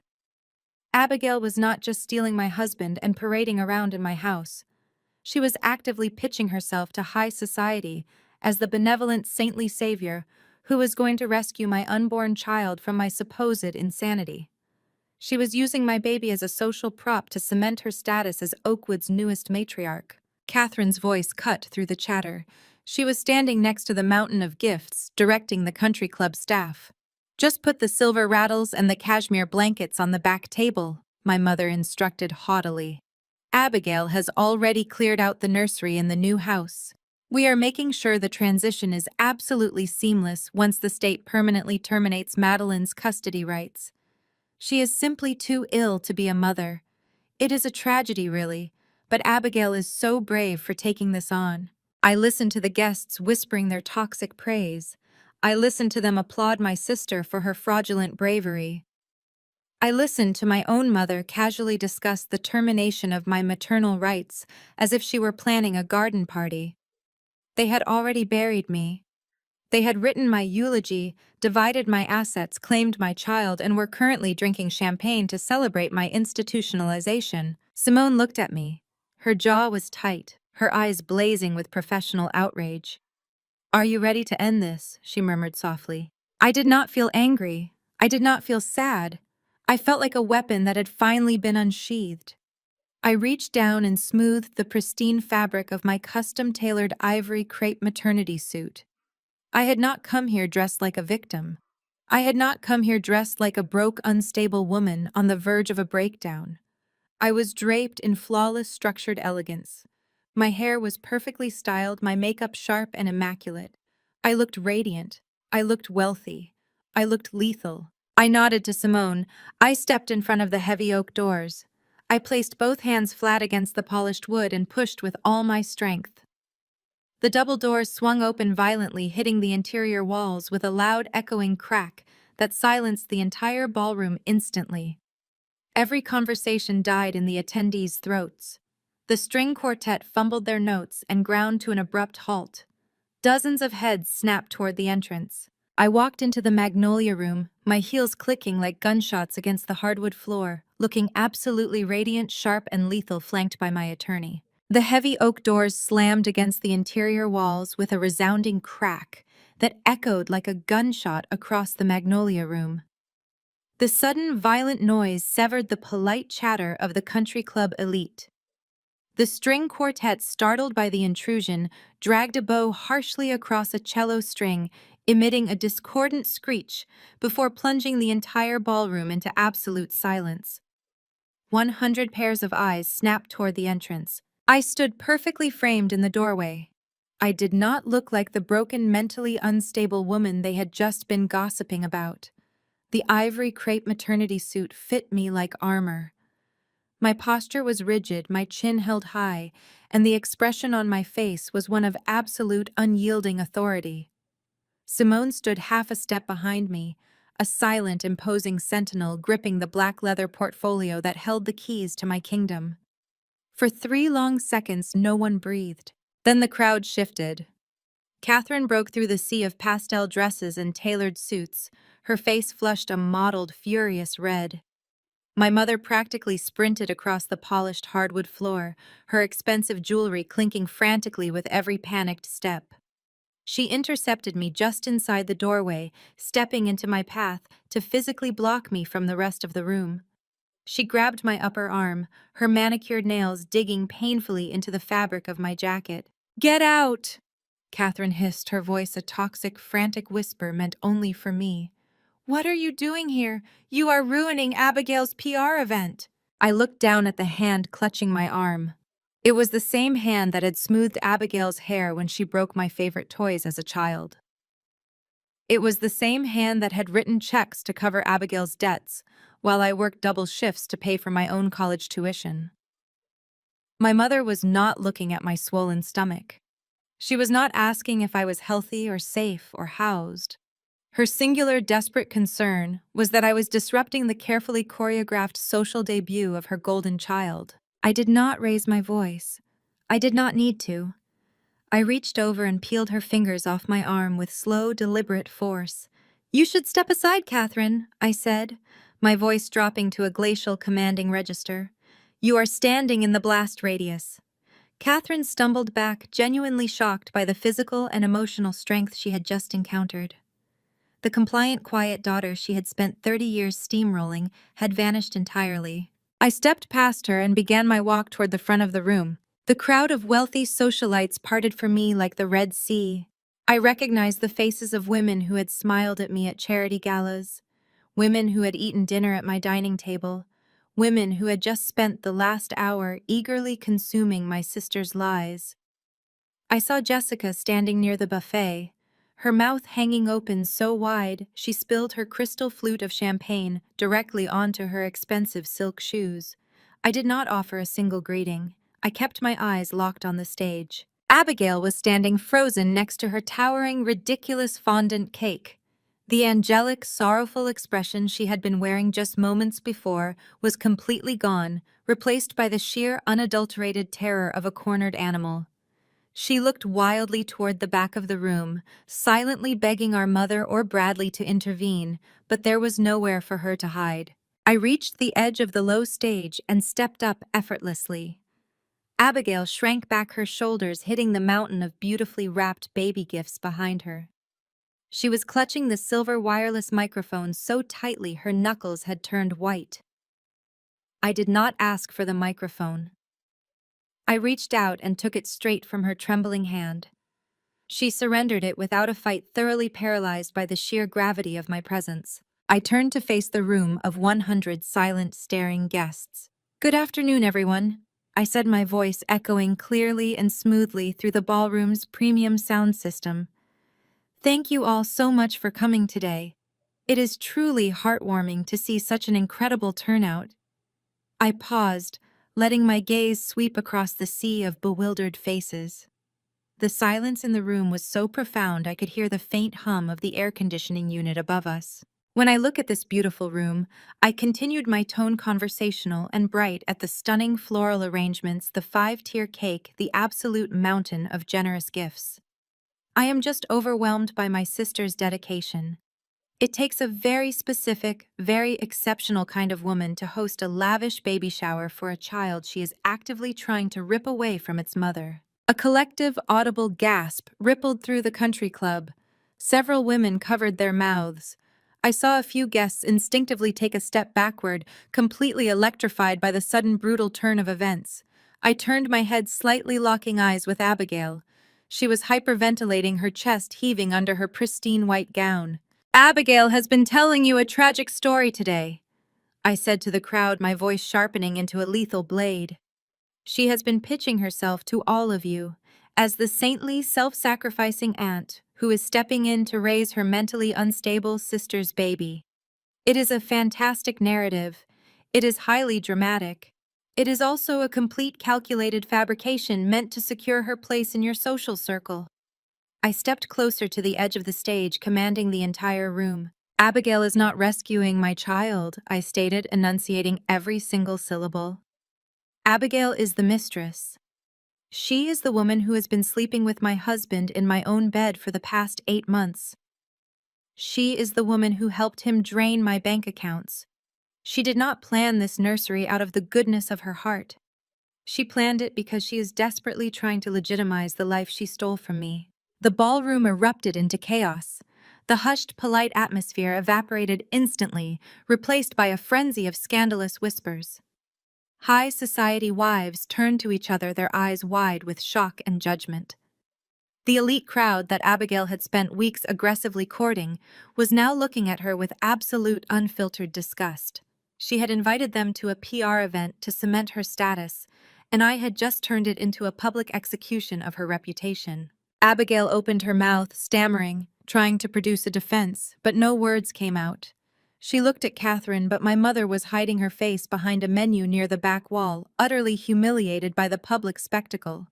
Speaker 1: Abigail was not just stealing my husband and parading around in my house. She was actively pitching herself to high society as the benevolent, saintly savior who was going to rescue my unborn child from my supposed insanity. She was using my baby as a social prop to cement her status as Oakwood's newest matriarch. Catherine's voice cut through the chatter. She was standing next to the mountain of gifts, directing the country club staff. "Just put the silver rattles and the cashmere blankets on the back table," my mother instructed haughtily. "Abigail has already cleared out the nursery in the new house. We are making sure the transition is absolutely seamless once the state permanently terminates Madeline's custody rights. She is simply too ill to be a mother. It is a tragedy, really, but Abigail is so brave for taking this on." I listened to the guests whispering their toxic praise. I listened to them applaud my sister for her fraudulent bravery. I listened to my own mother casually discuss the termination of my maternal rights as if she were planning a garden party. They had already buried me. They had written my eulogy, divided my assets, claimed my child, and were currently drinking champagne to celebrate my institutionalization. Simone looked at me. Her jaw was tight, her eyes blazing with professional outrage. "Are you ready to end this?" she murmured softly. I did not feel angry. I did not feel sad. I felt like a weapon that had finally been unsheathed. I reached down and smoothed the pristine fabric of my custom-tailored ivory crepe maternity suit. I had not come here dressed like a victim. I had not come here dressed like a broke, unstable woman on the verge of a breakdown. I was draped in flawless, structured elegance. My hair was perfectly styled, my makeup sharp and immaculate. I looked radiant. I looked wealthy. I looked lethal. I nodded to Simone. I stepped in front of the heavy oak doors. I placed both hands flat against the polished wood and pushed with all my strength. The double doors swung open violently, hitting the interior walls with a loud, echoing crack that silenced the entire ballroom instantly. Every conversation died in the attendees' throats. The string quartet fumbled their notes and ground to an abrupt halt. Dozens of heads snapped toward the entrance. I walked into the Magnolia Room, my heels clicking like gunshots against the hardwood floor, looking absolutely radiant, sharp, and lethal, flanked by my attorney. The heavy oak doors slammed against the interior walls with a resounding crack that echoed like a gunshot across the Magnolia Room. The sudden, violent noise severed the polite chatter of the country club elite. The string quartet, startled by the intrusion, dragged a bow harshly across a cello string, emitting a discordant screech before plunging the entire ballroom into absolute silence. 100 pairs of eyes snapped toward the entrance. I stood perfectly framed in the doorway. I did not look like the broken, mentally unstable woman they had just been gossiping about. The ivory crepe maternity suit fit me like armor. My posture was rigid, my chin held high, and the expression on my face was one of absolute, unyielding authority. Simone stood half a step behind me, a silent, imposing sentinel gripping the black leather portfolio that held the keys to my kingdom. For 3 long seconds, no one breathed. Then the crowd shifted. Catherine broke through the sea of pastel dresses and tailored suits, her face flushed a mottled, furious red. My mother practically sprinted across the polished hardwood floor, her expensive jewelry clinking frantically with every panicked step. She intercepted me just inside the doorway, stepping into my path to physically block me from the rest of the room. She grabbed my upper arm, her manicured nails digging painfully into the fabric of my jacket. "Get out!" Catherine hissed, her voice a toxic, frantic whisper meant only for me. "What are you doing here? You are ruining Abigail's PR event." I looked down at the hand clutching my arm. It was the same hand that had smoothed Abigail's hair when she broke my favorite toys as a child. It was the same hand that had written checks to cover Abigail's debts, while I worked double shifts to pay for my own college tuition. My mother was not looking at my swollen stomach. She was not asking if I was healthy or safe or housed. Her singular, desperate concern was that I was disrupting the carefully choreographed social debut of her golden child. I did not raise my voice. I did not need to. I reached over and peeled her fingers off my arm with slow, deliberate force. "You should step aside, Catherine," I said, my voice dropping to a glacial, commanding register. "You are standing in the blast radius." Catherine stumbled back, genuinely shocked by the physical and emotional strength she had just encountered. The compliant, quiet daughter she had spent 30 years steamrolling had vanished entirely. I stepped past her and began my walk toward the front of the room. The crowd of wealthy socialites parted for me like the Red Sea. I recognized the faces of women who had smiled at me at charity galas, women who had eaten dinner at my dining table, women who had just spent the last hour eagerly consuming my sister's lies. I saw Jessica standing near the buffet, her mouth hanging open so wide she spilled her crystal flute of champagne directly onto her expensive silk shoes. I did not offer a single greeting. I kept my eyes locked on the stage. Abigail was standing frozen next to her towering, ridiculous fondant cake. The angelic, sorrowful expression she had been wearing just moments before was completely gone, replaced by the sheer, unadulterated terror of a cornered animal. She looked wildly toward the back of the room, silently begging our mother or Bradley to intervene, but there was nowhere for her to hide. I reached the edge of the low stage and stepped up effortlessly. Abigail shrank back, her shoulders hitting the mountain of beautifully wrapped baby gifts behind her. She was clutching the silver wireless microphone so tightly her knuckles had turned white. I did not ask for the microphone. I reached out and took it straight from her trembling hand. She surrendered it without a fight, thoroughly paralyzed by the sheer gravity of my presence. I turned to face the room of 100 silent, staring guests. "Good afternoon, everyone," I said, my voice echoing clearly and smoothly through the ballroom's premium sound system. "Thank you all so much for coming today. It is truly heartwarming to see such an incredible turnout." I paused, letting my gaze sweep across the sea of bewildered faces. The silence in the room was so profound I could hear the faint hum of the air conditioning unit above us. "When I look at this beautiful room," I continued, my tone conversational and bright, "at the stunning floral arrangements, the 5-tier cake, the absolute mountain of generous gifts. I am just overwhelmed by my sister's dedication. It takes a very specific, very exceptional kind of woman to host a lavish baby shower for a child she is actively trying to rip away from its mother." A collective, audible gasp rippled through the country club. Several women covered their mouths. I saw a few guests instinctively take a step backward, completely electrified by the sudden, brutal turn of events. I turned my head slightly, locking eyes with Abigail. She was hyperventilating, her chest heaving under her pristine white gown. "Abigail has been telling you a tragic story today," I said to the crowd, my voice sharpening into a lethal blade. "She has been pitching herself to all of you as the saintly, self-sacrificing aunt who is stepping in to raise her mentally unstable sister's baby. It is a fantastic narrative. It is highly dramatic. It is also a complete, calculated fabrication meant to secure her place in your social circle." I stepped closer to the edge of the stage, commanding the entire room. "Abigail is not rescuing my child," I stated, enunciating every single syllable. "Abigail is the mistress. She is the woman who has been sleeping with my husband in my own bed for the past 8 months. She is the woman who helped him drain my bank accounts. She did not plan this nursery out of the goodness of her heart. She planned it because she is desperately trying to legitimize the life she stole from me." The ballroom erupted into chaos. The hushed, polite atmosphere evaporated instantly, replaced by a frenzy of scandalous whispers. High society wives turned to each other, their eyes wide with shock and judgment. The elite crowd that Abigail had spent weeks aggressively courting was now looking at her with absolute, unfiltered disgust. She had invited them to a PR event to cement her status, and I had just turned it into a public execution of her reputation. Abigail opened her mouth, stammering, trying to produce a defense, but no words came out. She looked at Catherine, but my mother was hiding her face behind a menu near the back wall, utterly humiliated by the public spectacle.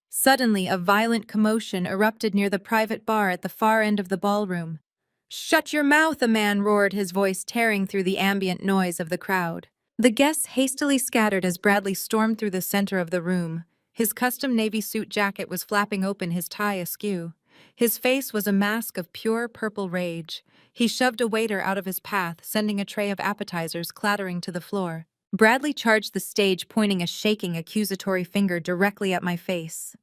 Speaker 1: Suddenly, a violent commotion erupted near the private bar at the far end of the ballroom. "Shut your mouth!" a man roared, his voice tearing through the ambient noise of the crowd. The guests hastily scattered as Bradley stormed through the center of the room. His custom navy suit jacket was flapping open, his tie askew. His face was a mask of pure purple rage. He shoved a waiter out of his path, sending a tray of appetizers clattering to the floor. Bradley charged the stage, pointing a shaking, accusatory finger directly at my face.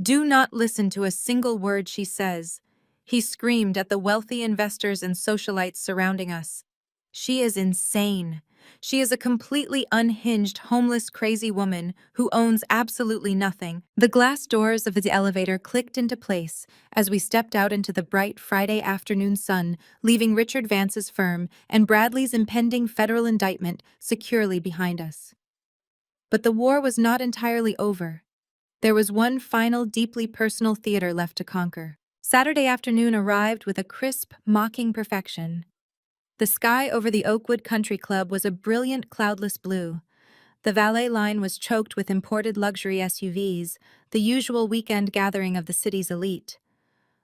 Speaker 1: "Do not listen to a single word she says. He screamed at the wealthy investors and socialites surrounding us. She is insane. She is a completely unhinged, homeless, crazy woman who owns absolutely nothing. The glass doors of the elevator clicked into place as we stepped out into the bright Friday afternoon sun, leaving Richard Vance's firm and Bradley's impending federal indictment securely behind us. But the war was not entirely over. There was one final, deeply personal theater left to conquer. Saturday afternoon arrived with a crisp, mocking perfection. The sky over the Oakwood Country Club was a brilliant, cloudless blue. The valet line was choked with imported luxury SUVs, the usual weekend gathering of the city's elite.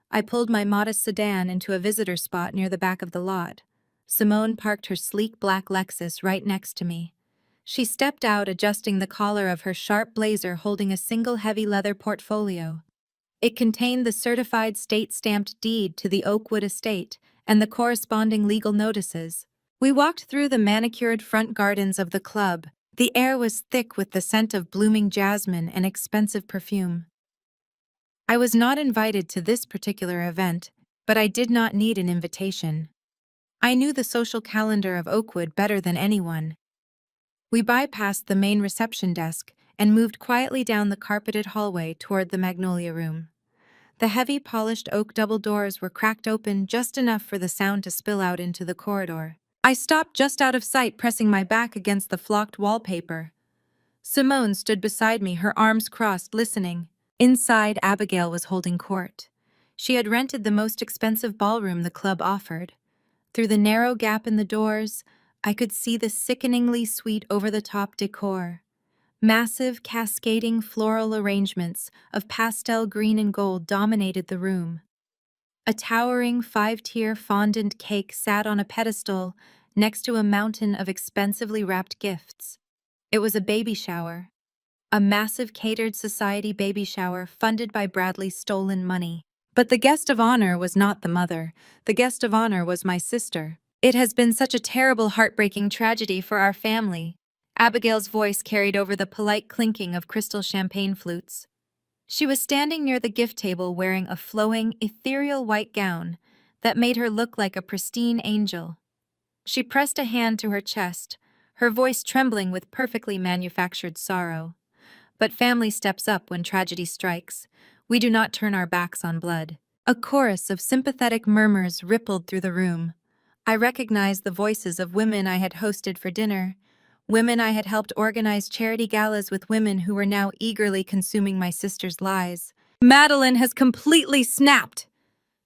Speaker 1: I pulled my modest sedan into a visitor spot near the back of the lot. Simone parked her sleek black Lexus right next to me. She stepped out, adjusting the collar of her sharp blazer, holding a single heavy leather portfolio. It contained the certified state-stamped deed to the Oakwood estate and the corresponding legal notices. We walked through the manicured front gardens of the club. The air was thick with the scent of blooming jasmine and expensive perfume. I was not invited to this particular event, but I did not need an invitation. I knew the social calendar of Oakwood better than anyone. We bypassed the main reception desk and moved quietly down the carpeted hallway toward the Magnolia Room. The heavy polished oak double doors were cracked open just enough for the sound to spill out into the corridor. I stopped just out of sight, pressing my back against the flocked wallpaper. Simone stood beside me, her arms crossed, listening. Inside, Abigail was holding court. She had rented the most expensive ballroom the club offered. Through the narrow gap in the doors, I could see the sickeningly sweet over-the-top decor. Massive, cascading floral arrangements of pastel green and gold dominated the room. A towering five-tier fondant cake sat on a pedestal next to a mountain of expensively wrapped gifts. It was a baby shower. A massive catered society baby shower funded by Bradley's stolen money. But the guest of honor was not the mother. The guest of honor was my sister. It has been such a terrible, heartbreaking tragedy for our family. Abigail's voice carried over the polite clinking of crystal champagne flutes. She was standing near the gift table wearing a flowing, ethereal white gown that made her look like a pristine angel. She pressed a hand to her chest, her voice trembling with perfectly manufactured sorrow. But family steps up when tragedy strikes. We do not turn our backs on blood. A chorus of sympathetic murmurs rippled through the room. I recognized the voices of women I had hosted for dinner, women I had helped organize charity galas with, women who were now eagerly consuming my sister's lies. Madeline has completely snapped,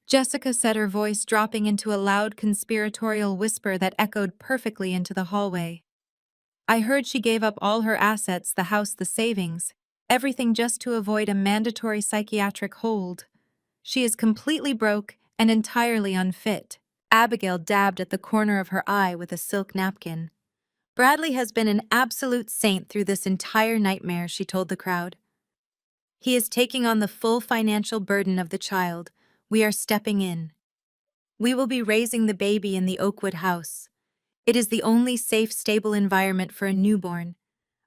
Speaker 1: Jessica said, her voice dropping into a loud conspiratorial whisper that echoed perfectly into the hallway. I heard she gave up all her assets, the house, the savings, everything just to avoid a mandatory psychiatric hold. She is completely broke and entirely unfit. Abigail dabbed at the corner of her eye with a silk napkin. Bradley has been an absolute saint through this entire nightmare, she told the crowd. He is taking on the full financial burden of the child. We are stepping in. We will be raising the baby in the Oakwood house. It is the only safe, stable environment for a newborn.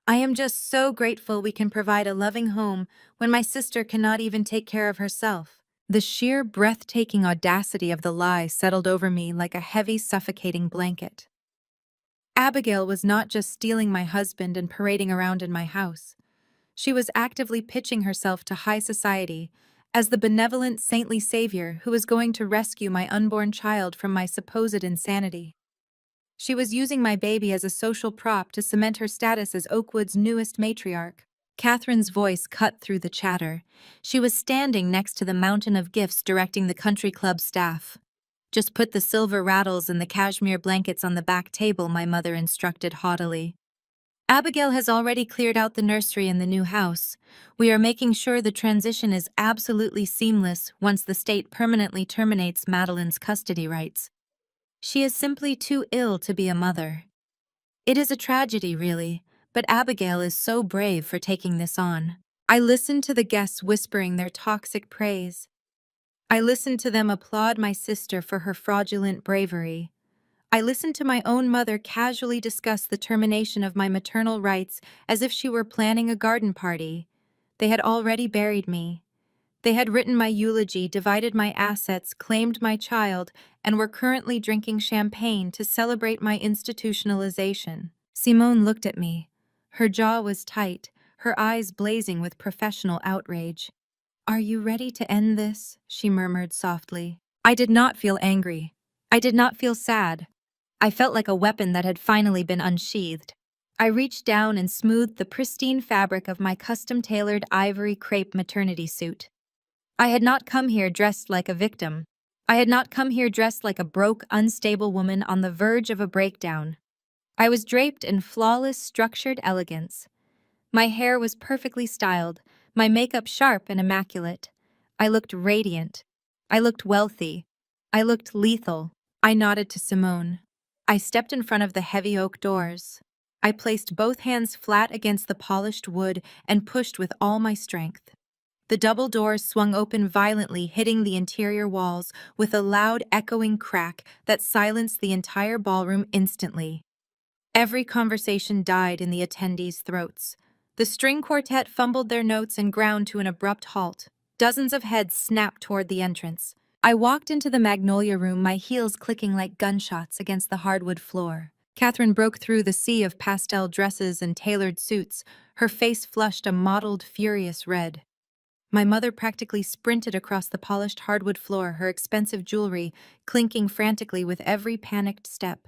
Speaker 1: I am just so grateful we can provide a loving home when my sister cannot even take care of herself. The sheer, breathtaking audacity of the lie settled over me like a heavy, suffocating blanket. Abigail was not just stealing my husband and parading around in my house. She was actively pitching herself to high society as the benevolent, saintly savior who was going to rescue my unborn child from my supposed insanity. She was using my baby as a social prop to cement her status as Oakwood's newest matriarch. Catherine's voice cut through the chatter. She was standing next to the mountain of gifts, directing the country club staff. Just put the silver rattles and the cashmere blankets on the back table, my mother instructed haughtily. Abigail has already cleared out the nursery in the new house. We are making sure the transition is absolutely seamless once the state permanently terminates Madeline's custody rights. She is simply too ill to be a mother. It is a tragedy, really, but Abigail is so brave for taking this on. I listened to the guests whispering their toxic praise. I listened to them applaud my sister for her fraudulent bravery. I listened to my own mother casually discuss the termination of my maternal rights as if she were planning a garden party. They had already buried me. They had written my eulogy, divided my assets, claimed my child, and were currently drinking champagne to celebrate my institutionalization. Simone looked at me. Her jaw was tight, her eyes blazing with professional outrage. "Are you ready to end this?" she murmured softly. I did not feel angry. I did not feel sad. I felt like a weapon that had finally been unsheathed. I reached down and smoothed the pristine fabric of my custom-tailored ivory crepe maternity suit. I had not come here dressed like a victim. I had not come here dressed like a broke, unstable woman on the verge of a breakdown. I was draped in flawless, structured elegance. My hair was perfectly styled, my makeup sharp and immaculate. I looked radiant. I looked wealthy. I looked lethal. I nodded to Simone. I stepped in front of the heavy oak doors. I placed both hands flat against the polished wood and pushed with all my strength. The double doors swung open violently, hitting the interior walls with a loud, echoing crack that silenced the entire ballroom instantly. Every conversation died in the attendees' throats. The string quartet fumbled their notes and ground to an abrupt halt. Dozens of heads snapped toward the entrance. I walked into the Magnolia Room, my heels clicking like gunshots against the hardwood floor. Catherine broke through the sea of pastel dresses and tailored suits, her face flushed a mottled, furious red. My mother practically sprinted across the polished hardwood floor, her expensive jewelry clinking frantically with every panicked step.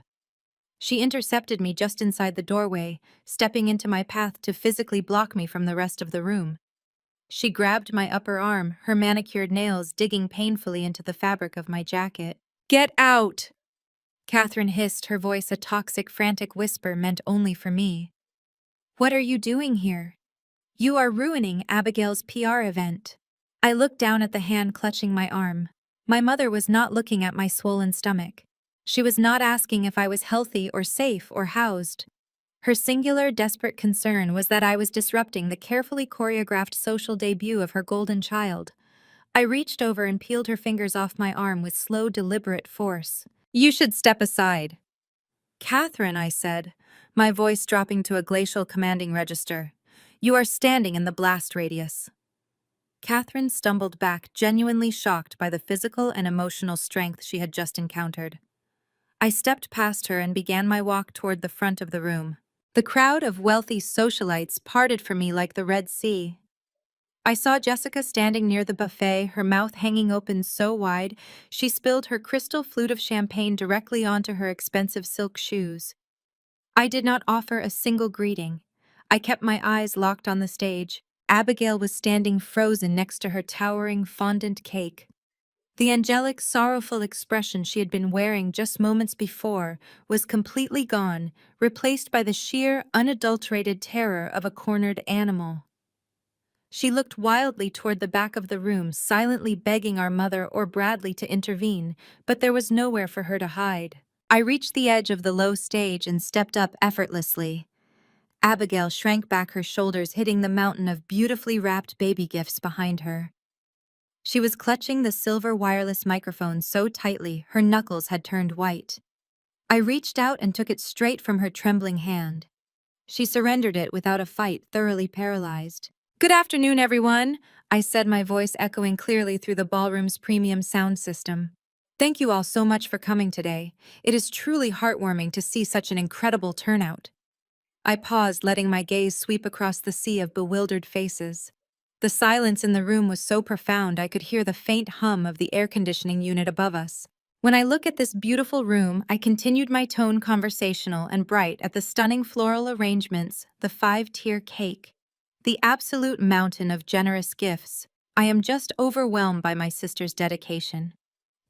Speaker 1: She intercepted me just inside the doorway, stepping into my path to physically block me from the rest of the room. She grabbed my upper arm, her manicured nails digging painfully into the fabric of my jacket. "Get out!" Catherine hissed, her voice a toxic, frantic whisper meant only for me. "What are you doing here? You are ruining Abigail's PR event." I looked down at the hand clutching my arm. My mother was not looking at my swollen stomach. She was not asking if I was healthy or safe or housed. Her singular, desperate concern was that I was disrupting the carefully choreographed social debut of her golden child. I reached over and peeled her fingers off my arm with slow, deliberate force. "You should step aside." "Catherine," I said, my voice dropping to a glacial commanding register. "You are standing in the blast radius." Catherine stumbled back, genuinely shocked by the physical and emotional strength she had just encountered. I stepped past her and began my walk toward the front of the room. The crowd of wealthy socialites parted for me like the Red Sea. I saw Jessica standing near the buffet, her mouth hanging open so wide she spilled her crystal flute of champagne directly onto her expensive silk shoes. I did not offer a single greeting. I kept my eyes locked on the stage. Abigail was standing frozen next to her towering fondant cake. The angelic, sorrowful expression she had been wearing just moments before was completely gone, replaced by the sheer, unadulterated terror of a cornered animal. She looked wildly toward the back of the room, silently begging our mother or Bradley to intervene, but there was nowhere for her to hide. I reached the edge of the low stage and stepped up effortlessly. Abigail shrank back, her shoulders hitting the mountain of beautifully wrapped baby gifts behind her. She was clutching the silver wireless microphone so tightly her knuckles had turned white. I reached out and took it straight from her trembling hand. She surrendered it without a fight, thoroughly paralyzed. "Good afternoon, everyone," I said, my voice echoing clearly through the ballroom's premium sound system. "Thank you all so much for coming today. It is truly heartwarming to see such an incredible turnout." I paused, letting my gaze sweep across the sea of bewildered faces. The silence in the room was so profound I could hear the faint hum of the air conditioning unit above us. When I look at this beautiful room, I continued my tone conversational and bright at the stunning floral arrangements, the 5-tier cake, the absolute mountain of generous gifts. I am just overwhelmed by my sister's dedication.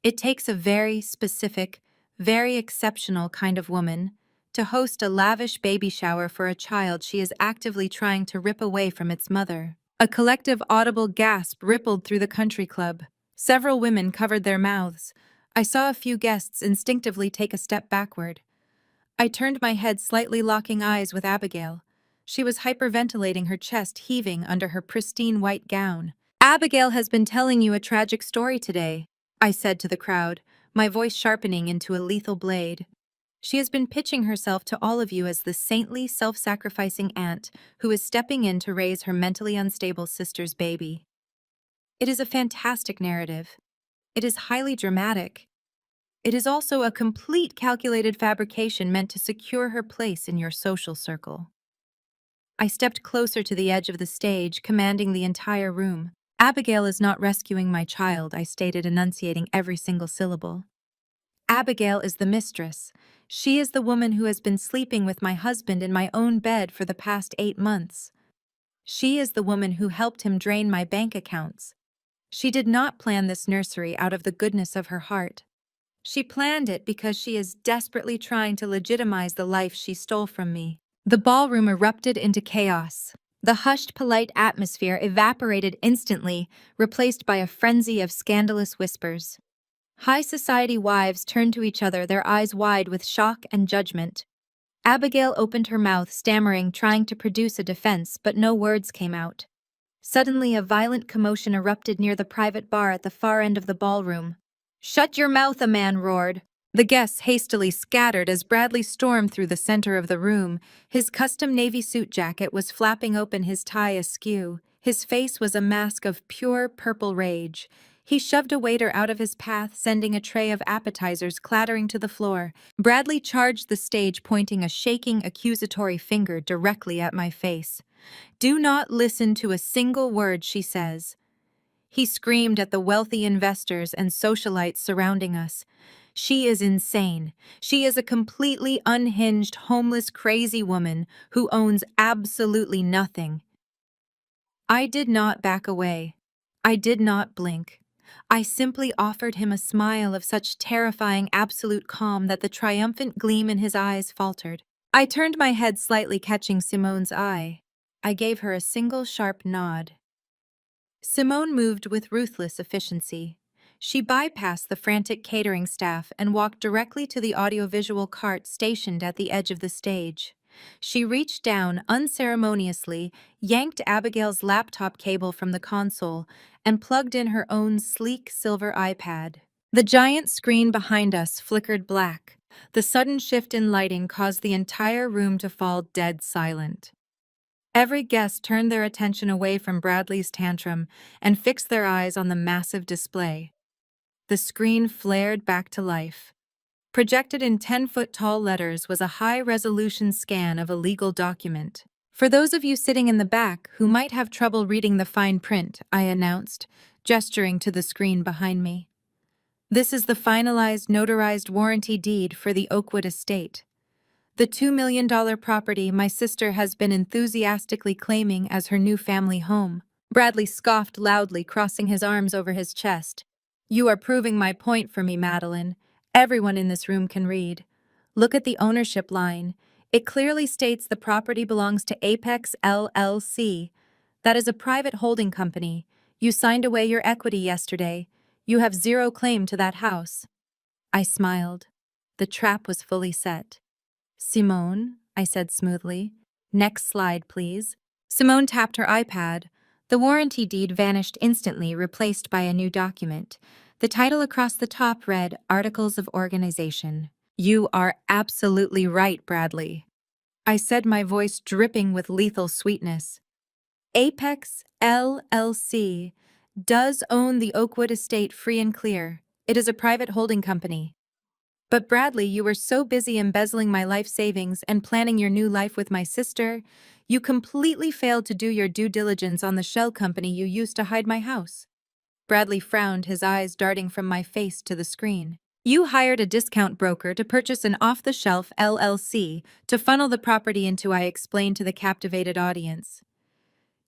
Speaker 1: It takes a very specific, very exceptional kind of woman to host a lavish baby shower for a child she is actively trying to rip away from its mother. A collective audible gasp rippled through the country club. Several women covered their mouths. I saw a few guests instinctively take a step backward. I turned my head, slightly locking eyes with Abigail. She was hyperventilating, her chest heaving under her pristine white gown. "Abigail has been telling you a tragic story today," I said to the crowd, my voice sharpening into a lethal blade. "She has been pitching herself to all of you as the saintly, self-sacrificing aunt who is stepping in to raise her mentally unstable sister's baby." It is a fantastic narrative. It is highly dramatic. It is also a complete calculated fabrication meant to secure her place in your social circle. I stepped closer to the edge of the stage, commanding the entire room. Abigail is not rescuing my child, I stated, enunciating every single syllable. Abigail is the mistress. She is the woman who has been sleeping with my husband in my own bed for the past 8 months. She is the woman who helped him drain my bank accounts. She did not plan this nursery out of the goodness of her heart. She planned it because she is desperately trying to legitimize the life she stole from me. The ballroom erupted into chaos. The hushed, polite atmosphere evaporated instantly, replaced by a frenzy of scandalous whispers. High society wives turned to each other, their eyes wide with shock and judgment. Abigail opened her mouth, stammering, trying to produce a defense, but no words came out. Suddenly, a violent commotion erupted near the private bar at the far end of the ballroom. "Shut your mouth," a man roared. The guests hastily scattered as Bradley stormed through the center of the room. His custom navy suit jacket was flapping open, his tie askew. His face was a mask of pure purple rage. He shoved a waiter out of his path, sending a tray of appetizers clattering to the floor. Bradley charged the stage, pointing a shaking, accusatory finger directly at my face. "Do not listen to a single word she says." He screamed at the wealthy investors and socialites surrounding us. "She is insane. She is a completely unhinged, homeless, crazy woman who owns absolutely nothing." I did not back away. I did not blink. I simply offered him a smile of such terrifying absolute calm that the triumphant gleam in his eyes faltered. I turned my head slightly, catching Simone's eye. I gave her a single sharp nod. Simone moved with ruthless efficiency. She bypassed the frantic catering staff and walked directly to the audiovisual cart stationed at the edge of the stage. She reached down unceremoniously, yanked Abigail's laptop cable from the console, and plugged in her own sleek silver iPad. The giant screen behind us flickered black. The sudden shift in lighting caused the entire room to fall dead silent. Every guest turned their attention away from Bradley's tantrum and fixed their eyes on the massive display. The screen flared back to life. Projected in 10-foot-tall letters was a high-resolution scan of a legal document. "For those of you sitting in the back who might have trouble reading the fine print," I announced, gesturing to the screen behind me. "This is the finalized, notarized warranty deed for the Oakwood estate. The $2 million property my sister has been enthusiastically claiming as her new family home." Bradley scoffed loudly, crossing his arms over his chest. "You are proving my point for me, Madeline. Everyone in this room can read. Look at the ownership line. It clearly states the property belongs to Apex LLC. That is a private holding company. You signed away your equity yesterday. You have zero claim to that house." I smiled. The trap was fully set. "Simone," I said smoothly. "Next slide, please." Simone tapped her iPad. The warranty deed vanished instantly, replaced by a new document. The title across the top read, "Articles of Organization." "You are absolutely right, Bradley," I said, my voice dripping with lethal sweetness. "Apex LLC does own the Oakwood estate free and clear. It is a private holding company. But Bradley, you were so busy embezzling my life savings and planning your new life with my sister, you completely failed to do your due diligence on the shell company you used to hide my house." Bradley frowned, his eyes darting from my face to the screen. "You hired a discount broker to purchase an off-the-shelf LLC to funnel the property into," I explained to the captivated audience.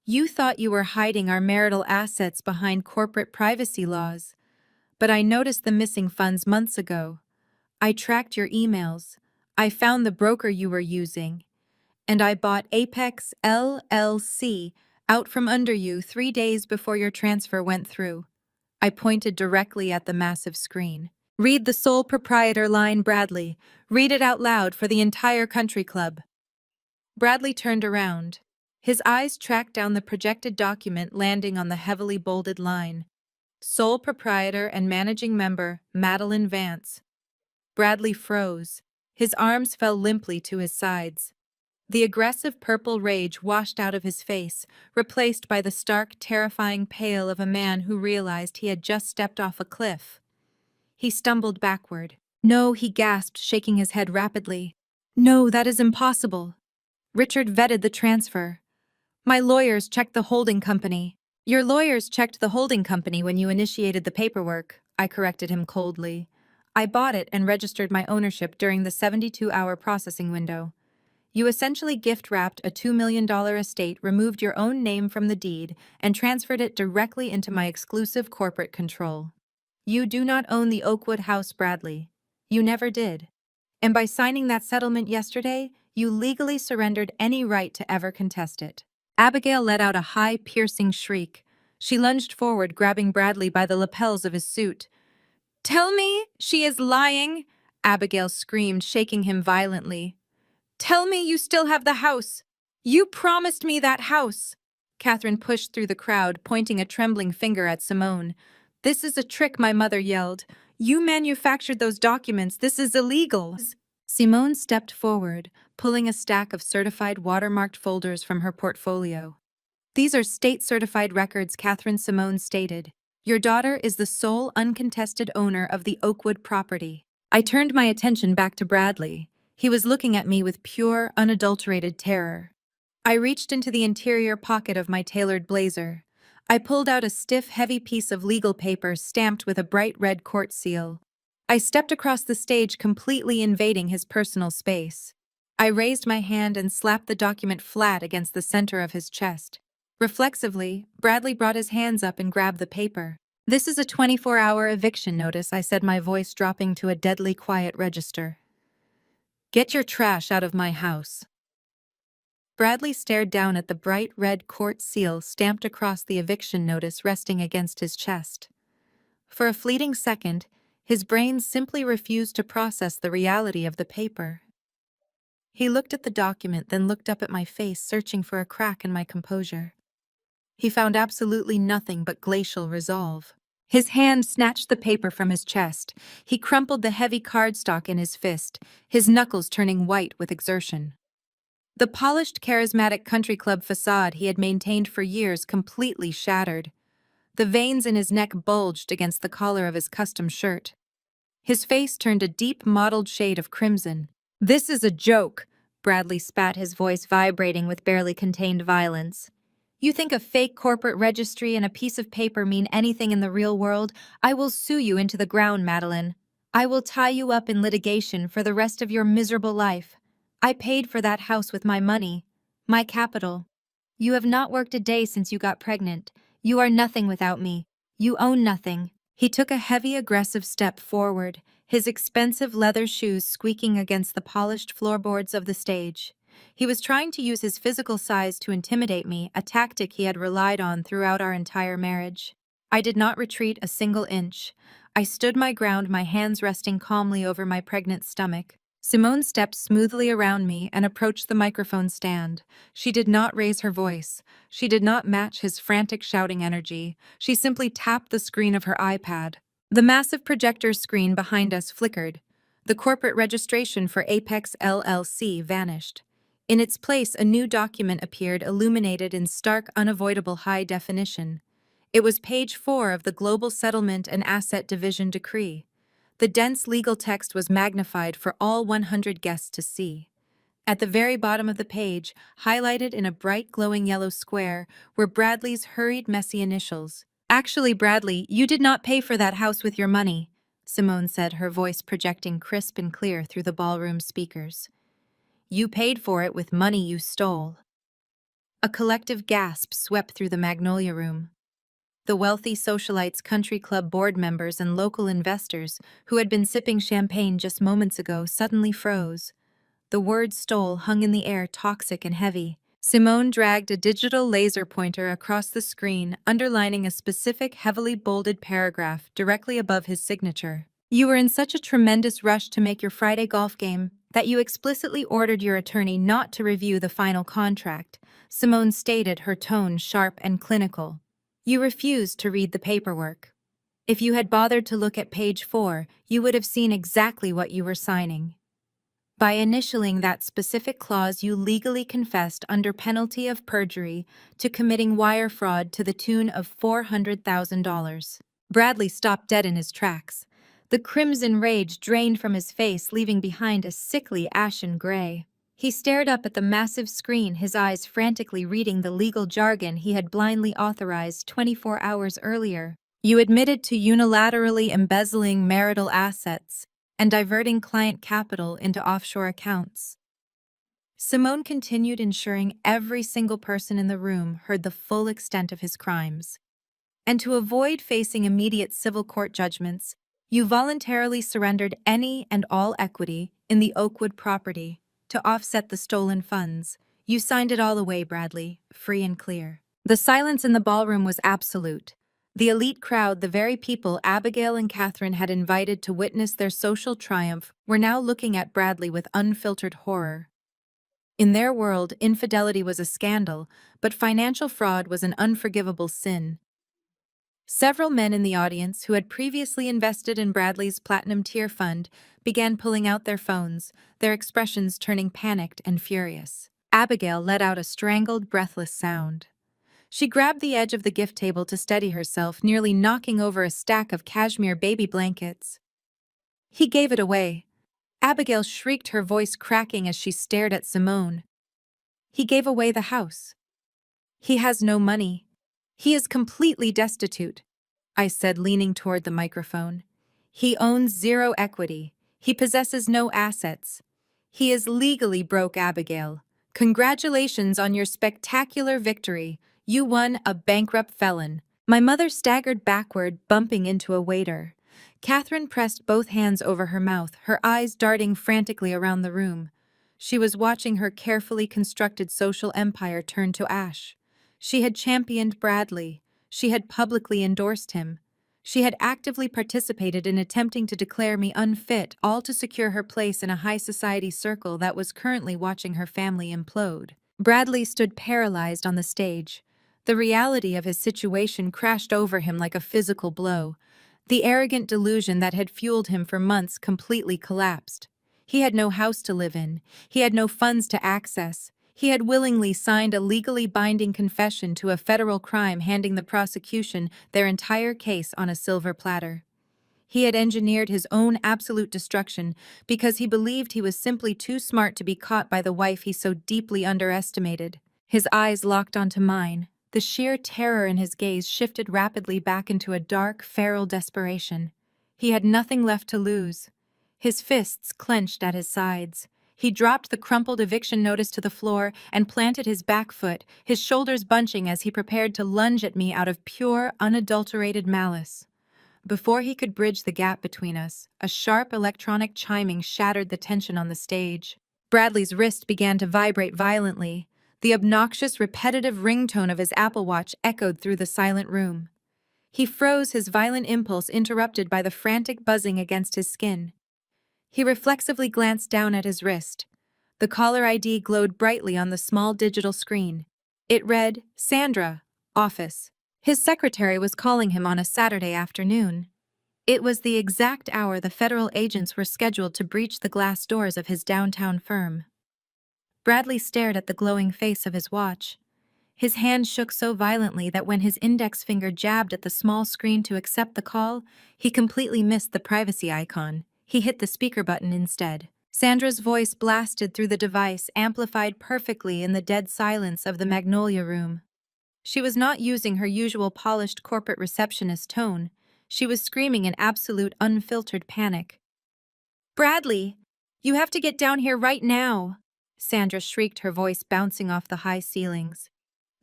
Speaker 1: "You thought you were hiding our marital assets behind corporate privacy laws. But I noticed the missing funds months ago. I tracked your emails. I found the broker you were using. And I bought Apex LLC out from under you 3 days before your transfer went through." I pointed directly at the massive screen. "Read the sole proprietor line, Bradley. Read it out loud for the entire country club." Bradley turned around. His eyes tracked down the projected document, landing on the heavily bolded line. "Sole proprietor and managing member, Madeline Vance." Bradley froze. His arms fell limply to his sides. The aggressive purple rage washed out of his face, replaced by the stark, terrifying pale of a man who realized he had just stepped off a cliff. He stumbled backward. "No," he gasped, shaking his head rapidly. "No, that is impossible." Richard vetted the transfer. "My lawyers checked the holding company." "Your lawyers checked the holding company when you initiated the paperwork," I corrected him coldly. "I bought it and registered my ownership during the 72-hour processing window. You essentially gift-wrapped a $2 million estate, removed your own name from the deed, and transferred it directly into my exclusive corporate control. You do not own the Oakwood house, Bradley. You never did. And by signing that settlement yesterday, you legally surrendered any right to ever contest it." Abigail let out a high, piercing shriek. She lunged forward, grabbing Bradley by the lapels of his suit. "Tell me she is lying!" Abigail screamed, shaking him violently. "Tell me you still have the house! You promised me that house!" Catherine pushed through the crowd, pointing a trembling finger at Simone. "This is a trick," my mother yelled. "You manufactured those documents. This is illegal." Simone stepped forward, pulling a stack of certified watermarked folders from her portfolio. "These are state-certified records," Catherine Simone stated. "Your daughter is the sole uncontested owner of the Oakwood property." I turned my attention back to Bradley. He was looking at me with pure, unadulterated terror. I reached into the interior pocket of my tailored blazer. I pulled out a stiff, heavy piece of legal paper stamped with a bright red court seal. I stepped across the stage, completely invading his personal space. I raised my hand and slapped the document flat against the center of his chest. Reflexively, Bradley brought his hands up and grabbed the paper. "This is a 24-hour eviction notice," I said, my voice dropping to a deadly quiet register. "Get your trash out of my house." Bradley stared down at the bright red court seal stamped across the eviction notice resting against his chest. For a fleeting second, his brain simply refused to process the reality of the paper. He looked at the document, then looked up at my face, searching for a crack in my composure. He found absolutely nothing but glacial resolve. His hand snatched the paper from his chest. He crumpled the heavy cardstock in his fist, his knuckles turning white with exertion. The polished, charismatic country club facade he had maintained for years completely shattered. The veins in his neck bulged against the collar of his custom shirt. His face turned a deep, mottled shade of crimson. "This is a joke," Bradley spat, his voice vibrating with barely contained violence. "You think a fake corporate registry and a piece of paper mean anything in the real world? I will sue you into the ground, Madeline. I will tie you up in litigation for the rest of your miserable life. I paid for that house with my money, my capital. You have not worked a day since you got pregnant. You are nothing without me. You own nothing." He took a heavy, aggressive step forward, his expensive leather shoes squeaking against the polished floorboards of the stage. He was trying to use his physical size to intimidate me, a tactic he had relied on throughout our entire marriage. I did not retreat a single inch. I stood my ground, my hands resting calmly over my pregnant stomach. Simone stepped smoothly around me and approached the microphone stand. She did not raise her voice. She did not match his frantic shouting energy. She simply tapped the screen of her iPad. The massive projector screen behind us flickered. The corporate registration for Apex LLC vanished. In its place, a new document appeared, illuminated in stark, unavoidable high definition. It was page 4 of the Global Settlement and Asset Division Decree. The dense legal text was magnified for all 100 guests to see. At the very bottom of the page, highlighted in a bright glowing yellow square, were Bradley's hurried, messy initials. "Actually, Bradley, you did not pay for that house with your money," Simone said, her voice projecting crisp and clear through the ballroom speakers. "You paid for it with money you stole." A collective gasp swept through the Magnolia Room. The wealthy socialites, country club board members, and local investors, who had been sipping champagne just moments ago, suddenly froze. The word "stole" hung in the air, toxic and heavy. Simone dragged a digital laser pointer across the screen, underlining a specific, heavily bolded paragraph directly above his signature. "You were in such a tremendous rush to make your Friday golf game that you explicitly ordered your attorney not to review the final contract," Simone stated, her tone sharp and clinical. "You refused to read the paperwork. If you had bothered to look at page 4, you would have seen exactly what you were signing." By initialing that specific clause, you legally confessed under penalty of perjury to committing wire fraud to the tune of $400,000. Bradley stopped dead in his tracks. The crimson rage drained from his face, leaving behind a sickly ashen gray. He stared up at the massive screen, his eyes frantically reading the legal jargon he had blindly authorized 24 hours earlier. You admitted to unilaterally embezzling marital assets and diverting client capital into offshore accounts. Simone continued, ensuring every single person in the room heard the full extent of his crimes. And to avoid facing immediate civil court judgments, you voluntarily surrendered any and all equity in the Oakwood property to offset the stolen funds. You signed it all away, Bradley, free and clear. The silence in the ballroom was absolute. The elite crowd, the very people Abigail and Catherine had invited to witness their social triumph, were now looking at Bradley with unfiltered horror. In their world, infidelity was a scandal, but financial fraud was an unforgivable sin. Several men in the audience who had previously invested in Bradley's Platinum Tier Fund began pulling out their phones, their expressions turning panicked and furious. Abigail let out a strangled, breathless sound. She grabbed the edge of the gift table to steady herself, nearly knocking over a stack of cashmere baby blankets. He gave it away. Abigail shrieked, her voice cracking as she stared at Simone. He gave away the house. He has no money. He is completely destitute, I said, leaning toward the microphone. He owns zero equity. He possesses no assets. He is legally broke, Abigail. Congratulations on your spectacular victory. You won a bankrupt felon. My mother staggered backward, bumping into a waiter. Catherine pressed both hands over her mouth, her eyes darting frantically around the room. She was watching her carefully constructed social empire turn to ash. She had championed Bradley. She had publicly endorsed him. She had actively participated in attempting to declare me unfit, all to secure her place in a high society circle that was currently watching her family implode. Bradley stood paralyzed on the stage. The reality of his situation crashed over him like a physical blow. The arrogant delusion that had fueled him for months completely collapsed. He had no house to live in. He had no funds to access. He had willingly signed a legally binding confession to a federal crime, handing the prosecution their entire case on a silver platter. He had engineered his own absolute destruction because he believed he was simply too smart to be caught by the wife he so deeply underestimated. His eyes locked onto mine. The sheer terror in his gaze shifted rapidly back into a dark, feral desperation. He had nothing left to lose. His fists clenched at his sides. He dropped the crumpled eviction notice to the floor and planted his back foot, his shoulders bunching as he prepared to lunge at me out of pure, unadulterated malice. Before he could bridge the gap between us, a sharp electronic chiming shattered the tension on the stage. Bradley's wrist began to vibrate violently. The obnoxious, repetitive ringtone of his Apple Watch echoed through the silent room. He froze, his violent impulse interrupted by the frantic buzzing against his skin. He reflexively glanced down at his wrist. The caller ID glowed brightly on the small digital screen. It read, Sandra, office. His secretary was calling him on a Saturday afternoon. It was the exact hour the federal agents were scheduled to breach the glass doors of his downtown firm. Bradley stared at the glowing face of his watch. His hand shook so violently that when his index finger jabbed at the small screen to accept the call, he completely missed the privacy icon. He hit the speaker button instead. Sandra's voice blasted through the device, amplified perfectly in the dead silence of the Magnolia Room. She was not using her usual polished corporate receptionist tone. She was screaming in absolute, unfiltered panic. "Bradley, you have to get down here right now!" Sandra shrieked, her voice bouncing off the high ceilings.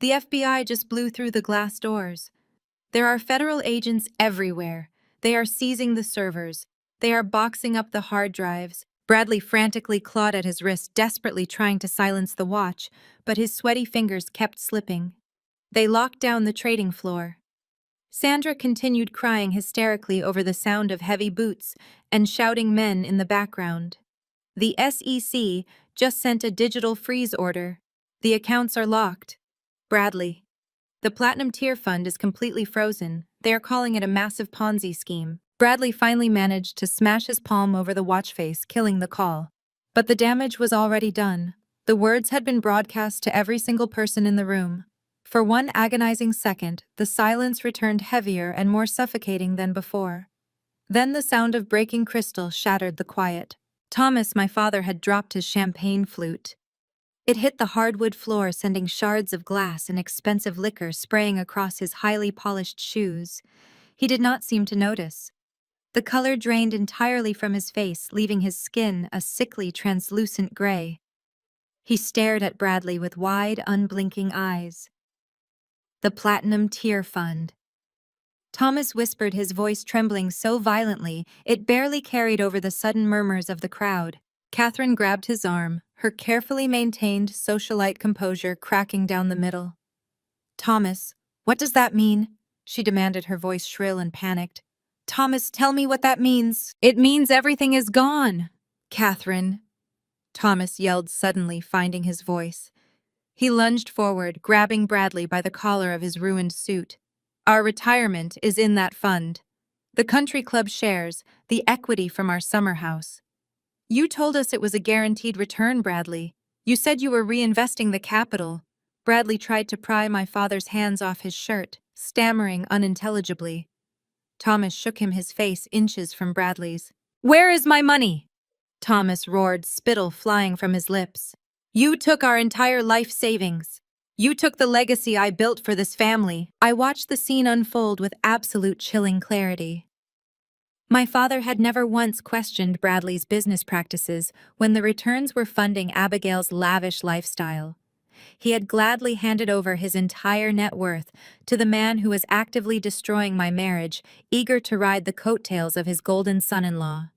Speaker 1: "The FBI just blew through the glass doors. There are federal agents everywhere. They are seizing the servers. They are boxing up the hard drives." Bradley frantically clawed at his wrist, desperately trying to silence the watch, but his sweaty fingers kept slipping. They locked down the trading floor. Sandra continued crying hysterically over the sound of heavy boots and shouting men in the background. "The SEC just sent a digital freeze order. The accounts are locked. Bradley. The Platinum Tier Fund is completely frozen. They are calling it a massive Ponzi scheme." Bradley finally managed to smash his palm over the watch face, killing the call. But the damage was already done. The words had been broadcast to every single person in the room. For one agonizing second, the silence returned heavier and more suffocating than before. Then the sound of breaking crystal shattered the quiet. Thomas, my father, had dropped his champagne flute. It hit the hardwood floor, sending shards of glass and expensive liquor spraying across his highly polished shoes. He did not seem to notice. The color drained entirely from his face, leaving his skin a sickly, translucent gray. He stared at Bradley with wide, unblinking eyes. The Platinum Tier Fund. Thomas whispered, his voice trembling so violently it barely carried over the sudden murmurs of the crowd. Catherine grabbed his arm, her carefully maintained socialite composure cracking down the middle. "Thomas, what does that mean?" she demanded, her voice shrill and panicked. "Thomas, tell me what that means." "It means everything is gone, Catherine," Thomas yelled, suddenly finding his voice. He lunged forward, grabbing Bradley by the collar of his ruined suit. "Our retirement is in that fund. The country club shares, the equity from our summer house. You told us it was a guaranteed return, Bradley. You said you were reinvesting the capital." Bradley tried to pry my father's hands off his shirt, stammering unintelligibly. Thomas shook him, his face inches from Bradley's. "Where is my money?" Thomas roared, spittle flying from his lips. "You took our entire life savings. You took the legacy I built for this family." I watched the scene unfold with absolute chilling clarity. My father had never once questioned Bradley's business practices when the returns were funding Abigail's lavish lifestyle. He had gladly handed over his entire net worth to the man who was actively destroying my marriage, eager to ride the coattails of his golden son-in-law.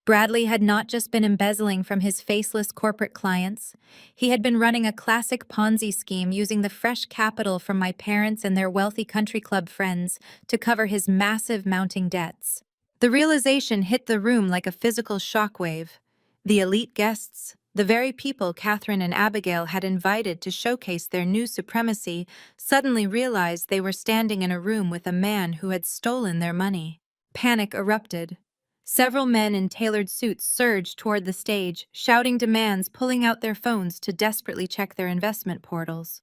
Speaker 1: Bradley had not just been embezzling from his faceless corporate clients. He had been running a classic Ponzi scheme using the fresh capital from my parents and their wealthy country club friends to cover his massive mounting debts. The realization hit the room like a physical shockwave. The elite guests, the very people Catherine and Abigail had invited to showcase their new supremacy, suddenly realized they were standing in a room with a man who had stolen their money. Panic erupted. Several men in tailored suits surged toward the stage, shouting demands, pulling out their phones to desperately check their investment portals.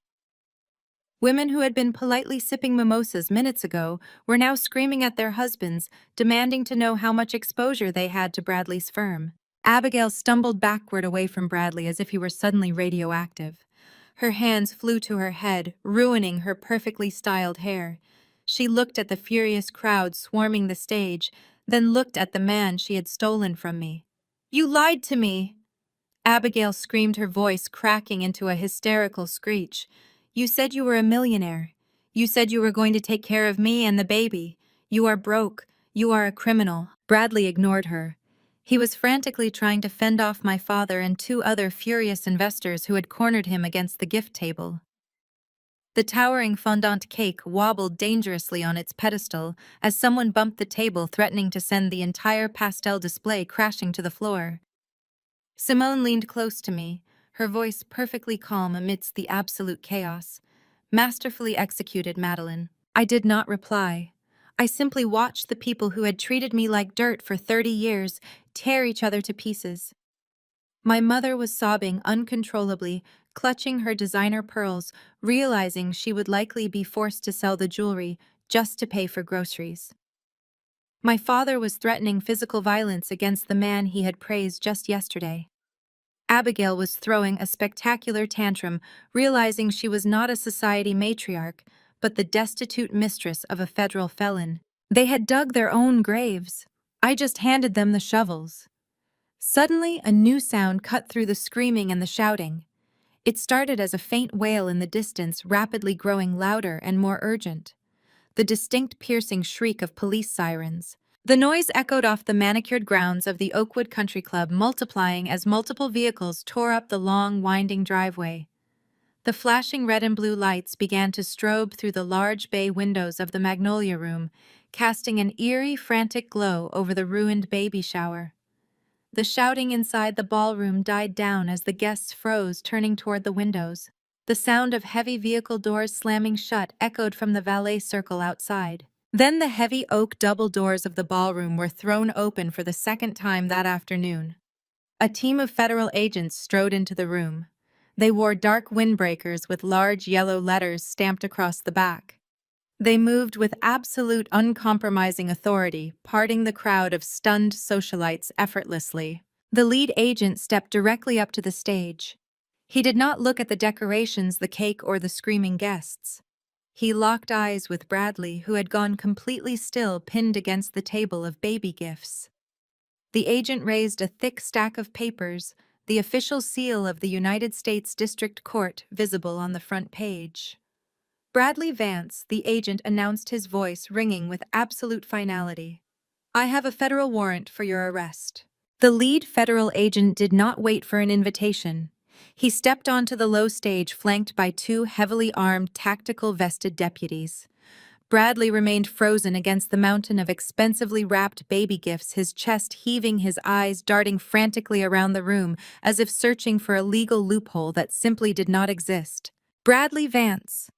Speaker 1: Women who had been politely sipping mimosas minutes ago were now screaming at their husbands, demanding to know how much exposure they had to Bradley's firm. Abigail stumbled backward away from Bradley as if he were suddenly radioactive. Her hands flew to her head, ruining her perfectly styled hair. She looked at the furious crowd swarming the stage, then looked at the man she had stolen from me. "You lied to me!" Abigail screamed, her voice cracking into a hysterical screech. "You said you were a millionaire. You said you were going to take care of me and the baby. You are broke. You are a criminal." Bradley ignored her. He was frantically trying to fend off my father and two other furious investors who had cornered him against the gift table. The towering fondant cake wobbled dangerously on its pedestal as someone bumped the table, threatening to send the entire pastel display crashing to the floor. Simone leaned close to me, her voice perfectly calm amidst the absolute chaos. "Masterfully executed, Madeline." I did not reply. I simply watched the people who had treated me like dirt for 30 years tear each other to pieces. My mother was sobbing uncontrollably, clutching her designer pearls, realizing she would likely be forced to sell the jewelry just to pay for groceries. My father was threatening physical violence against the man he had praised just yesterday. Abigail was throwing a spectacular tantrum, realizing she was not a society matriarch, but the destitute mistress of a federal felon. They had dug their own graves. I just handed them the shovels. Suddenly, a new sound cut through the screaming and the shouting. It started as a faint wail in the distance, rapidly growing louder and more urgent. The distinct piercing shriek of police sirens. The noise echoed off the manicured grounds of the Oakwood Country Club, multiplying as multiple vehicles tore up the long, winding driveway. The flashing red and blue lights began to strobe through the large bay windows of the Magnolia Room, casting an eerie, frantic glow over the ruined baby shower. The shouting inside the ballroom died down as the guests froze, turning toward the windows. The sound of heavy vehicle doors slamming shut echoed from the valet circle outside. Then the heavy oak double doors of the ballroom were thrown open for the second time that afternoon. A team of federal agents strode into the room. They wore dark windbreakers with large yellow letters stamped across the back. They moved with absolute uncompromising authority, parting the crowd of stunned socialites effortlessly. The lead agent stepped directly up to the stage. He did not look at the decorations, the cake, or the screaming guests. He locked eyes with Bradley, who had gone completely still, pinned against the table of baby gifts. The agent raised a thick stack of papers, the official seal of the United States District Court visible on the front page. Bradley Vance, the agent, announced, his voice ringing with absolute finality. "I have a federal warrant for your arrest." The lead federal agent did not wait for an invitation. He stepped onto the low stage, flanked by two heavily armed, tactical vested deputies. Bradley remained frozen against the mountain of expensively wrapped baby gifts, his chest heaving, his eyes darting frantically around the room as if searching for a legal loophole that simply did not exist. "Bradley Vance."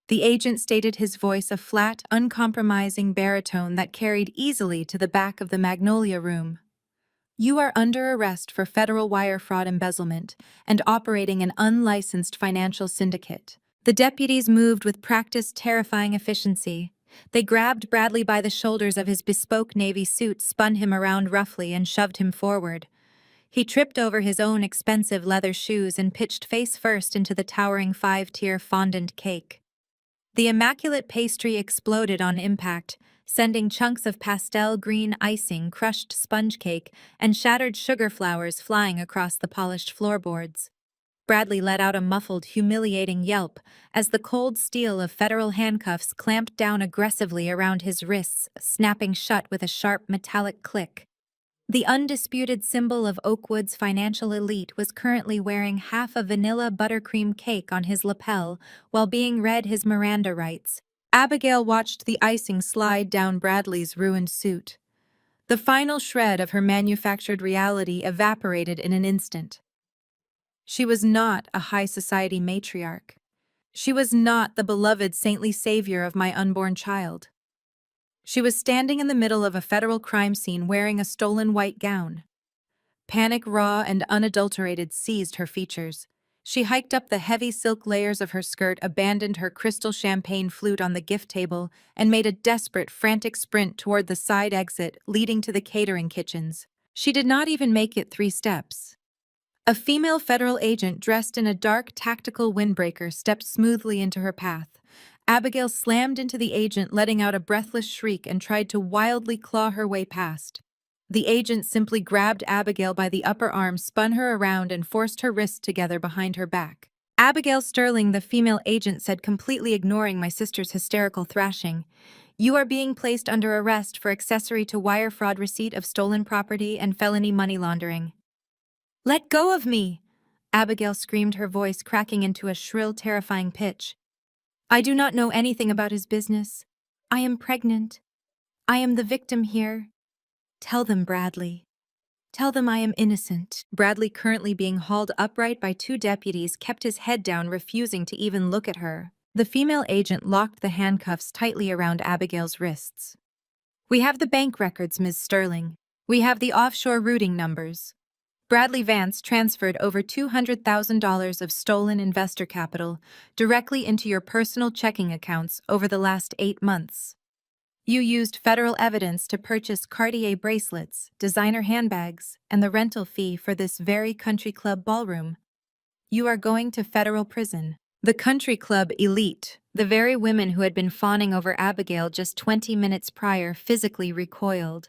Speaker 1: The agent stated, his voice a flat, uncompromising baritone that carried easily to the back of the Magnolia Room. "You are under arrest for federal wire fraud, embezzlement, and operating an unlicensed financial syndicate." The deputies moved with practiced, terrifying efficiency. They grabbed Bradley by the shoulders of his bespoke navy suit, spun him around roughly, and shoved him forward. He tripped over his own expensive leather shoes and pitched face first into the towering 5-tier fondant cake. The immaculate pastry exploded on impact, sending chunks of pastel green icing, crushed sponge cake, and shattered sugar flowers flying across the polished floorboards. Bradley let out a muffled, humiliating yelp as the cold steel of federal handcuffs clamped down aggressively around his wrists, snapping shut with a sharp metallic click. The undisputed symbol of Oakwood's financial elite was currently wearing half a vanilla buttercream cake on his lapel while being read his Miranda rights. Abigail watched the icing slide down Bradley's ruined suit. The final shred of her manufactured reality evaporated in an instant. She was not a high society matriarch. She was not the beloved saintly savior of my unborn child. She was standing in the middle of a federal crime scene wearing a stolen white gown. Panic, raw and unadulterated, seized her features. She hiked up the heavy silk layers of her skirt, abandoned her crystal champagne flute on the gift table, and made a desperate, frantic sprint toward the side exit leading to the catering kitchens. She did not even make it 3 steps. A female federal agent dressed in a dark, tactical windbreaker stepped smoothly into her path. Abigail slammed into the agent, letting out a breathless shriek, and tried to wildly claw her way past. The agent simply grabbed Abigail by the upper arm, spun her around, and forced her wrists together behind her back. "Abigail Sterling," the female agent said, completely ignoring my sister's hysterical thrashing, "you are being placed under arrest for accessory to wire fraud, receipt of stolen property, and felony money laundering." "Let go of me!" Abigail screamed, her voice cracking into a shrill, terrifying pitch. "I do not know anything about his business. I am pregnant. I am the victim here. Tell them, Bradley. Tell them I am innocent." Bradley, currently being hauled upright by 2 deputies, kept his head down, refusing to even look at her. The female agent locked the handcuffs tightly around Abigail's wrists. "We have the bank records, Ms. Sterling. We have the offshore routing numbers. Bradley Vance transferred over $200,000 of stolen investor capital directly into your personal checking accounts over the last 8 months. You used federal evidence to purchase Cartier bracelets, designer handbags, and the rental fee for this very country club ballroom. You are going to federal prison." The country club elite, the very women who had been fawning over Abigail just 20 minutes prior, physically recoiled.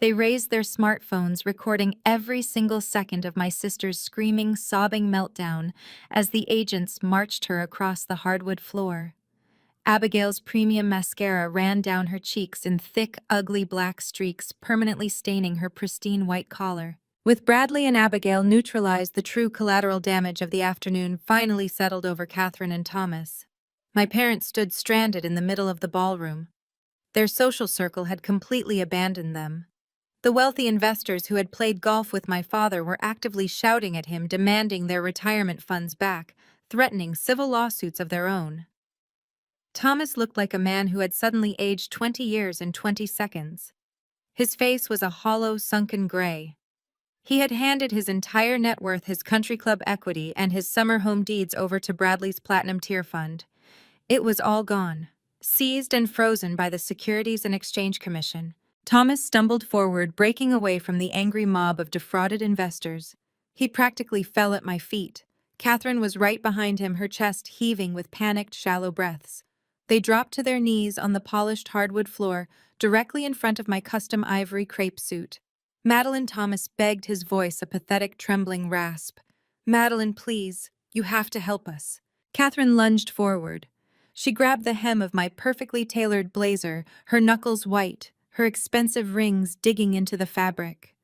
Speaker 1: They raised their smartphones, recording every single second of my sister's screaming, sobbing meltdown as the agents marched her across the hardwood floor. Abigail's premium mascara ran down her cheeks in thick, ugly black streaks, permanently staining her pristine white collar. With Bradley and Abigail neutralized, the true collateral damage of the afternoon finally settled over Catherine and Thomas. My parents stood stranded in the middle of the ballroom. Their social circle had completely abandoned them. The wealthy investors who had played golf with my father were actively shouting at him, demanding their retirement funds back, threatening civil lawsuits of their own. Thomas looked like a man who had suddenly aged 20 years in 20 seconds. His face was a hollow, sunken gray. He had handed his entire net worth, his country club equity, and his summer home deeds over to Bradley's Platinum Tier Fund. It was all gone, seized and frozen by the Securities and Exchange Commission. Thomas stumbled forward, breaking away from the angry mob of defrauded investors. He practically fell at my feet. Catherine was right behind him, her chest heaving with panicked, shallow breaths. They dropped to their knees on the polished hardwood floor, directly in front of my custom ivory crepe suit. Madeline, Thomas begged, his voice a pathetic, trembling rasp. "Madeline, please, you have to help us." Catherine lunged forward. She grabbed the hem of my perfectly tailored blazer, her knuckles white, her expensive rings digging into the fabric.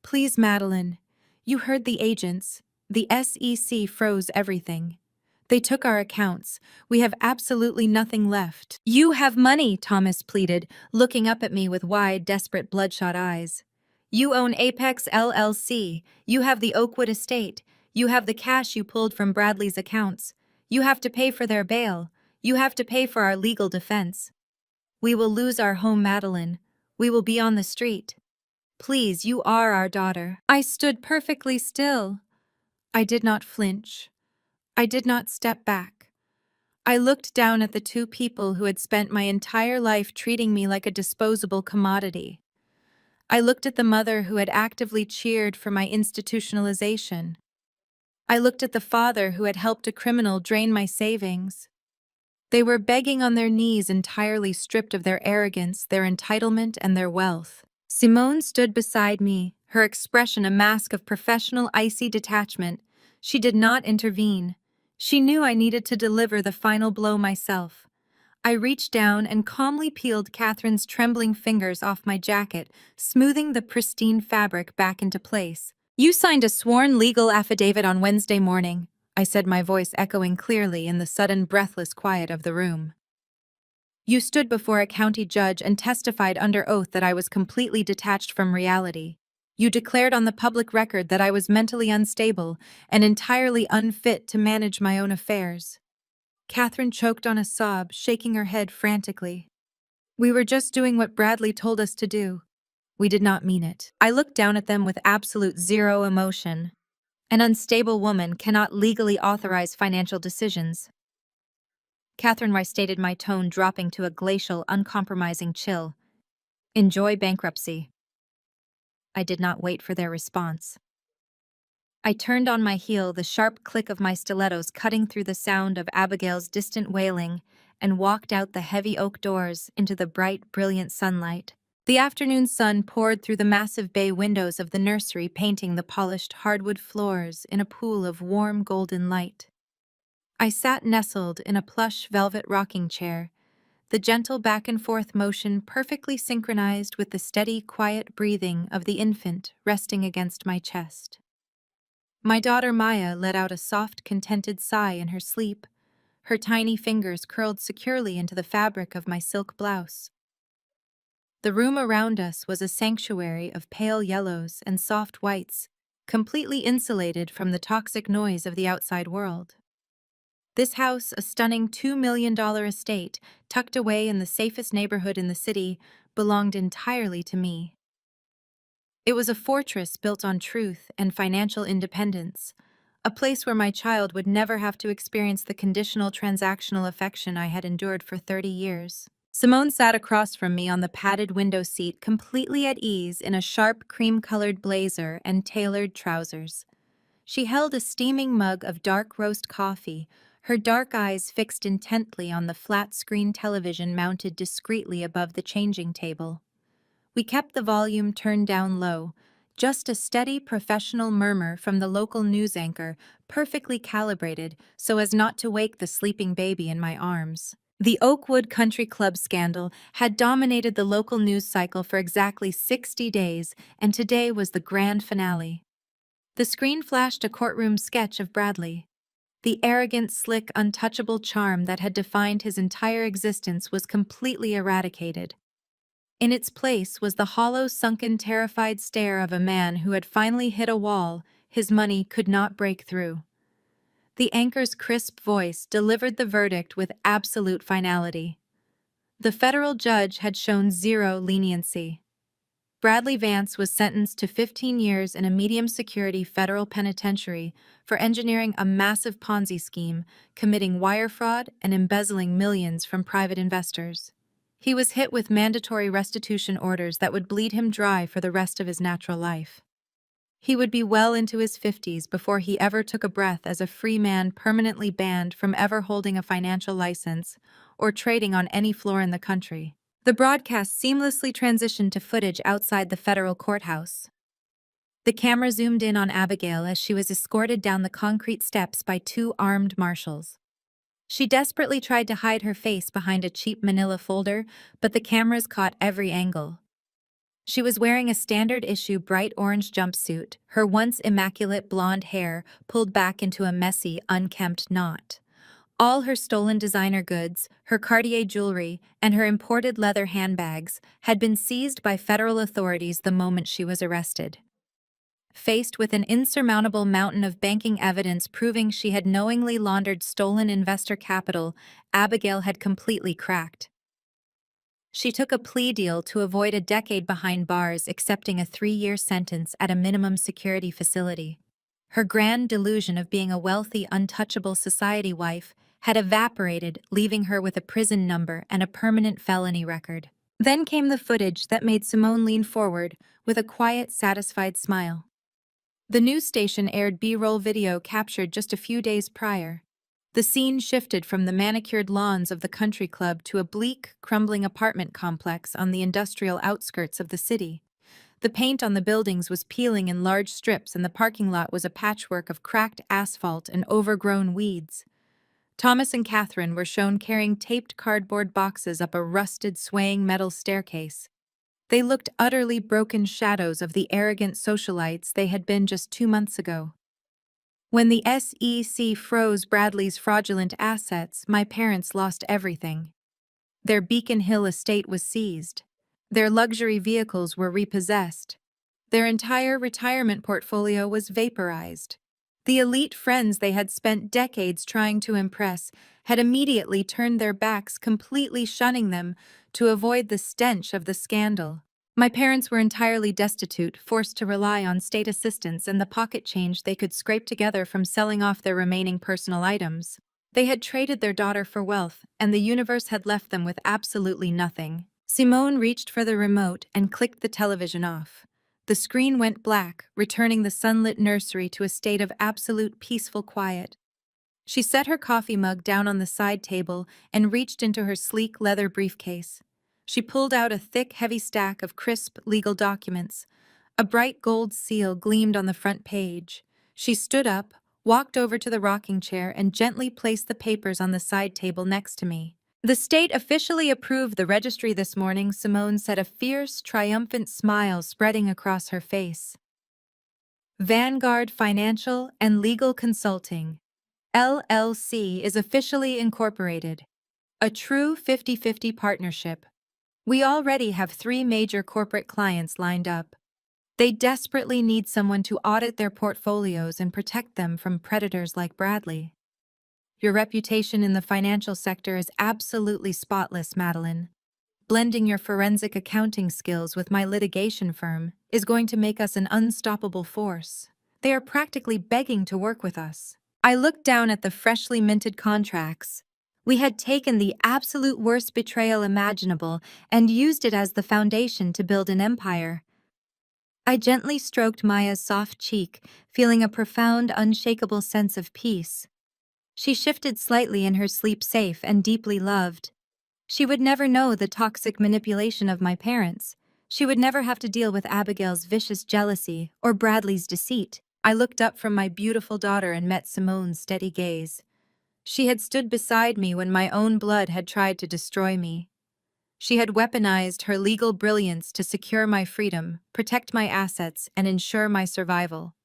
Speaker 1: "Please, Madeline. You heard the agents. The SEC froze everything. They took our accounts. We have absolutely nothing left." "You have money," Thomas pleaded, looking up at me with wide, desperate, bloodshot eyes. "You own Apex LLC. You have the Oakwood estate. You have the cash you pulled from Bradley's accounts. You have to pay for their bail. You have to pay for our legal defense. We will lose our home, Madeline. We will be on the street. Please, you are our daughter." I stood perfectly still. I did not flinch. I did not step back. I looked down at the two people who had spent my entire life treating me like a disposable commodity. I looked at the mother who had actively cheered for my institutionalization. I looked at the father who had helped a criminal drain my savings. They were begging on their knees, entirely stripped of their arrogance, their entitlement, and their wealth. Simone stood beside me, her expression a mask of professional, icy detachment. She did not intervene. She knew I needed to deliver the final blow myself. I reached down and calmly peeled Catherine's trembling fingers off my jacket, smoothing the pristine fabric back into place. "You signed a sworn legal affidavit on Wednesday morning," I said, my voice echoing clearly in the sudden, breathless quiet of the room. "You stood before a county judge and testified under oath that I was completely detached from reality. You declared on the public record that I was mentally unstable and entirely unfit to manage my own affairs." Catherine choked on a sob, shaking her head frantically. "We were just doing what Bradley told us to do. We did not mean it." I looked down at them with absolute zero emotion. An unstable woman cannot legally authorize financial decisions. Catherine restated, my tone dropping to a glacial, uncompromising chill. "Enjoy bankruptcy." I did not wait for their response. I turned on my heel, the sharp click of my stilettos cutting through the sound of Abigail's distant wailing, and walked out the heavy oak doors into the bright, brilliant sunlight. The afternoon sun poured through the massive bay windows of the nursery, painting the polished hardwood floors in a pool of warm golden light. I sat nestled in a plush velvet rocking chair, the gentle back-and-forth motion perfectly synchronized with the steady, quiet breathing of the infant resting against my chest. My daughter Maya let out a soft, contented sigh in her sleep, her tiny fingers curled securely into the fabric of my silk blouse. The room around us was a sanctuary of pale yellows and soft whites, completely insulated from the toxic noise of the outside world. This house, a stunning $2 million estate, tucked away in the safest neighborhood in the city, belonged entirely to me. It was a fortress built on truth and financial independence, a place where my child would never have to experience the conditional transactional affection I had endured for 30 years. Simone sat across from me on the padded window seat, completely at ease in a sharp cream-colored blazer and tailored trousers. She held a steaming mug of dark roast coffee, her dark eyes fixed intently on the flat-screen television mounted discreetly above the changing table. We kept the volume turned down low, just a steady professional murmur from the local news anchor, perfectly calibrated so as not to wake the sleeping baby in my arms. The Oakwood Country Club scandal had dominated the local news cycle for exactly 60 days, and today was the grand finale. The screen flashed a courtroom sketch of Bradley. The arrogant, slick, untouchable charm that had defined his entire existence was completely eradicated. In its place was the hollow, sunken, terrified stare of a man who had finally hit a wall his money could not break through. The anchor's crisp voice delivered the verdict with absolute finality. The federal judge had shown zero leniency. Bradley Vance was sentenced to 15 years in a medium-security federal penitentiary for engineering a massive Ponzi scheme, committing wire fraud, and embezzling millions from private investors. He was hit with mandatory restitution orders that would bleed him dry for the rest of his natural life. He would be well into his 50s before he ever took a breath as a free man permanently banned from ever holding a financial license or trading on any floor in the country. The broadcast seamlessly transitioned to footage outside the federal courthouse. The camera zoomed in on Abigail as she was escorted down the concrete steps by two armed marshals. She desperately tried to hide her face behind a cheap manila folder, but the cameras caught every angle. She was wearing a standard-issue bright orange jumpsuit, her once immaculate blonde hair pulled back into a messy, unkempt knot. All her stolen designer goods, her Cartier jewelry, and her imported leather handbags had been seized by federal authorities the moment she was arrested. Faced with an insurmountable mountain of banking evidence proving she had knowingly laundered stolen investor capital, Abigail had completely cracked. She took a plea deal to avoid a decade behind bars, accepting a 3-year sentence at a minimum security facility. Her grand delusion of being a wealthy, untouchable society wife had evaporated, leaving her with a prison number and a permanent felony record. Then came the footage that made Simone lean forward with a quiet, satisfied smile. The news station aired B-roll video captured just a few days prior. The scene shifted from the manicured lawns of the country club to a bleak, crumbling apartment complex on the industrial outskirts of the city. The paint on the buildings was peeling in large strips, and the parking lot was a patchwork of cracked asphalt and overgrown weeds. Thomas and Catherine were shown carrying taped cardboard boxes up a rusted, swaying metal staircase. They looked utterly broken shadows of the arrogant socialites they had been just 2 months ago. When the SEC froze Bradley's fraudulent assets, my parents lost everything. Their Beacon Hill estate was seized. Their luxury vehicles were repossessed. Their entire retirement portfolio was vaporized. The elite friends they had spent decades trying to impress had immediately turned their backs, completely shunning them to avoid the stench of the scandal. My parents were entirely destitute, forced to rely on state assistance and the pocket change they could scrape together from selling off their remaining personal items. They had traded their daughter for wealth, and the universe had left them with absolutely nothing. Simone reached for the remote and clicked the television off. The screen went black, returning the sunlit nursery to a state of absolute peaceful quiet. She set her coffee mug down on the side table and reached into her sleek leather briefcase. She pulled out a thick, heavy stack of crisp legal documents. A bright gold seal gleamed on the front page. She stood up, walked over to the rocking chair, and gently placed the papers on the side table next to me. "The state officially approved the registry this morning," Simone said, a fierce, triumphant smile spreading across her face. "Vanguard Financial and Legal Consulting, LLC, is officially incorporated. A true 50-50 partnership. We already have 3 major corporate clients lined up. They desperately need someone to audit their portfolios and protect them from predators like Bradley. Your reputation in the financial sector is absolutely spotless, Madeline. Blending your forensic accounting skills with my litigation firm is going to make us an unstoppable force. They are practically begging to work with us." I looked down at the freshly minted contracts. We had taken the absolute worst betrayal imaginable and used it as the foundation to build an empire. I gently stroked Maya's soft cheek, feeling a profound, unshakable sense of peace. She shifted slightly in her sleep, safe and deeply loved. She would never know the toxic manipulation of my parents. She would never have to deal with Abigail's vicious jealousy or Bradley's deceit. I looked up from my beautiful daughter and met Simone's steady gaze. She had stood beside me when my own blood had tried to destroy me. She had weaponized her legal brilliance to secure my freedom, protect my assets, and ensure my survival.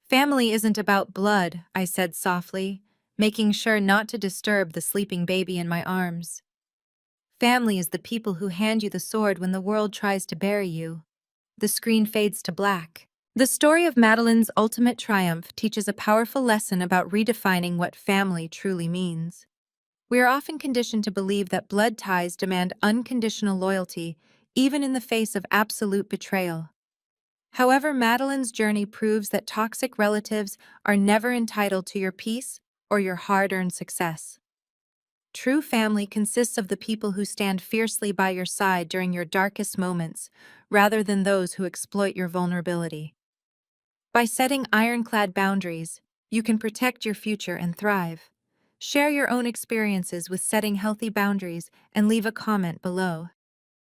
Speaker 1: "Family isn't about blood," I said softly, making sure not to disturb the sleeping baby in my arms. "Family is the people who hand you the sword when the world tries to bury you." The screen fades to black. The story of Madeline's ultimate triumph teaches a powerful lesson about redefining what family truly means. We are often conditioned to believe that blood ties demand unconditional loyalty, even in the face of absolute betrayal. However, Madeline's journey proves that toxic relatives are never entitled to your peace or your hard-earned success. True family consists of the people who stand fiercely by your side during your darkest moments, rather than those who exploit your vulnerability. By setting ironclad boundaries, you can protect your future and thrive. Share your own experiences with setting healthy boundaries and leave a comment below.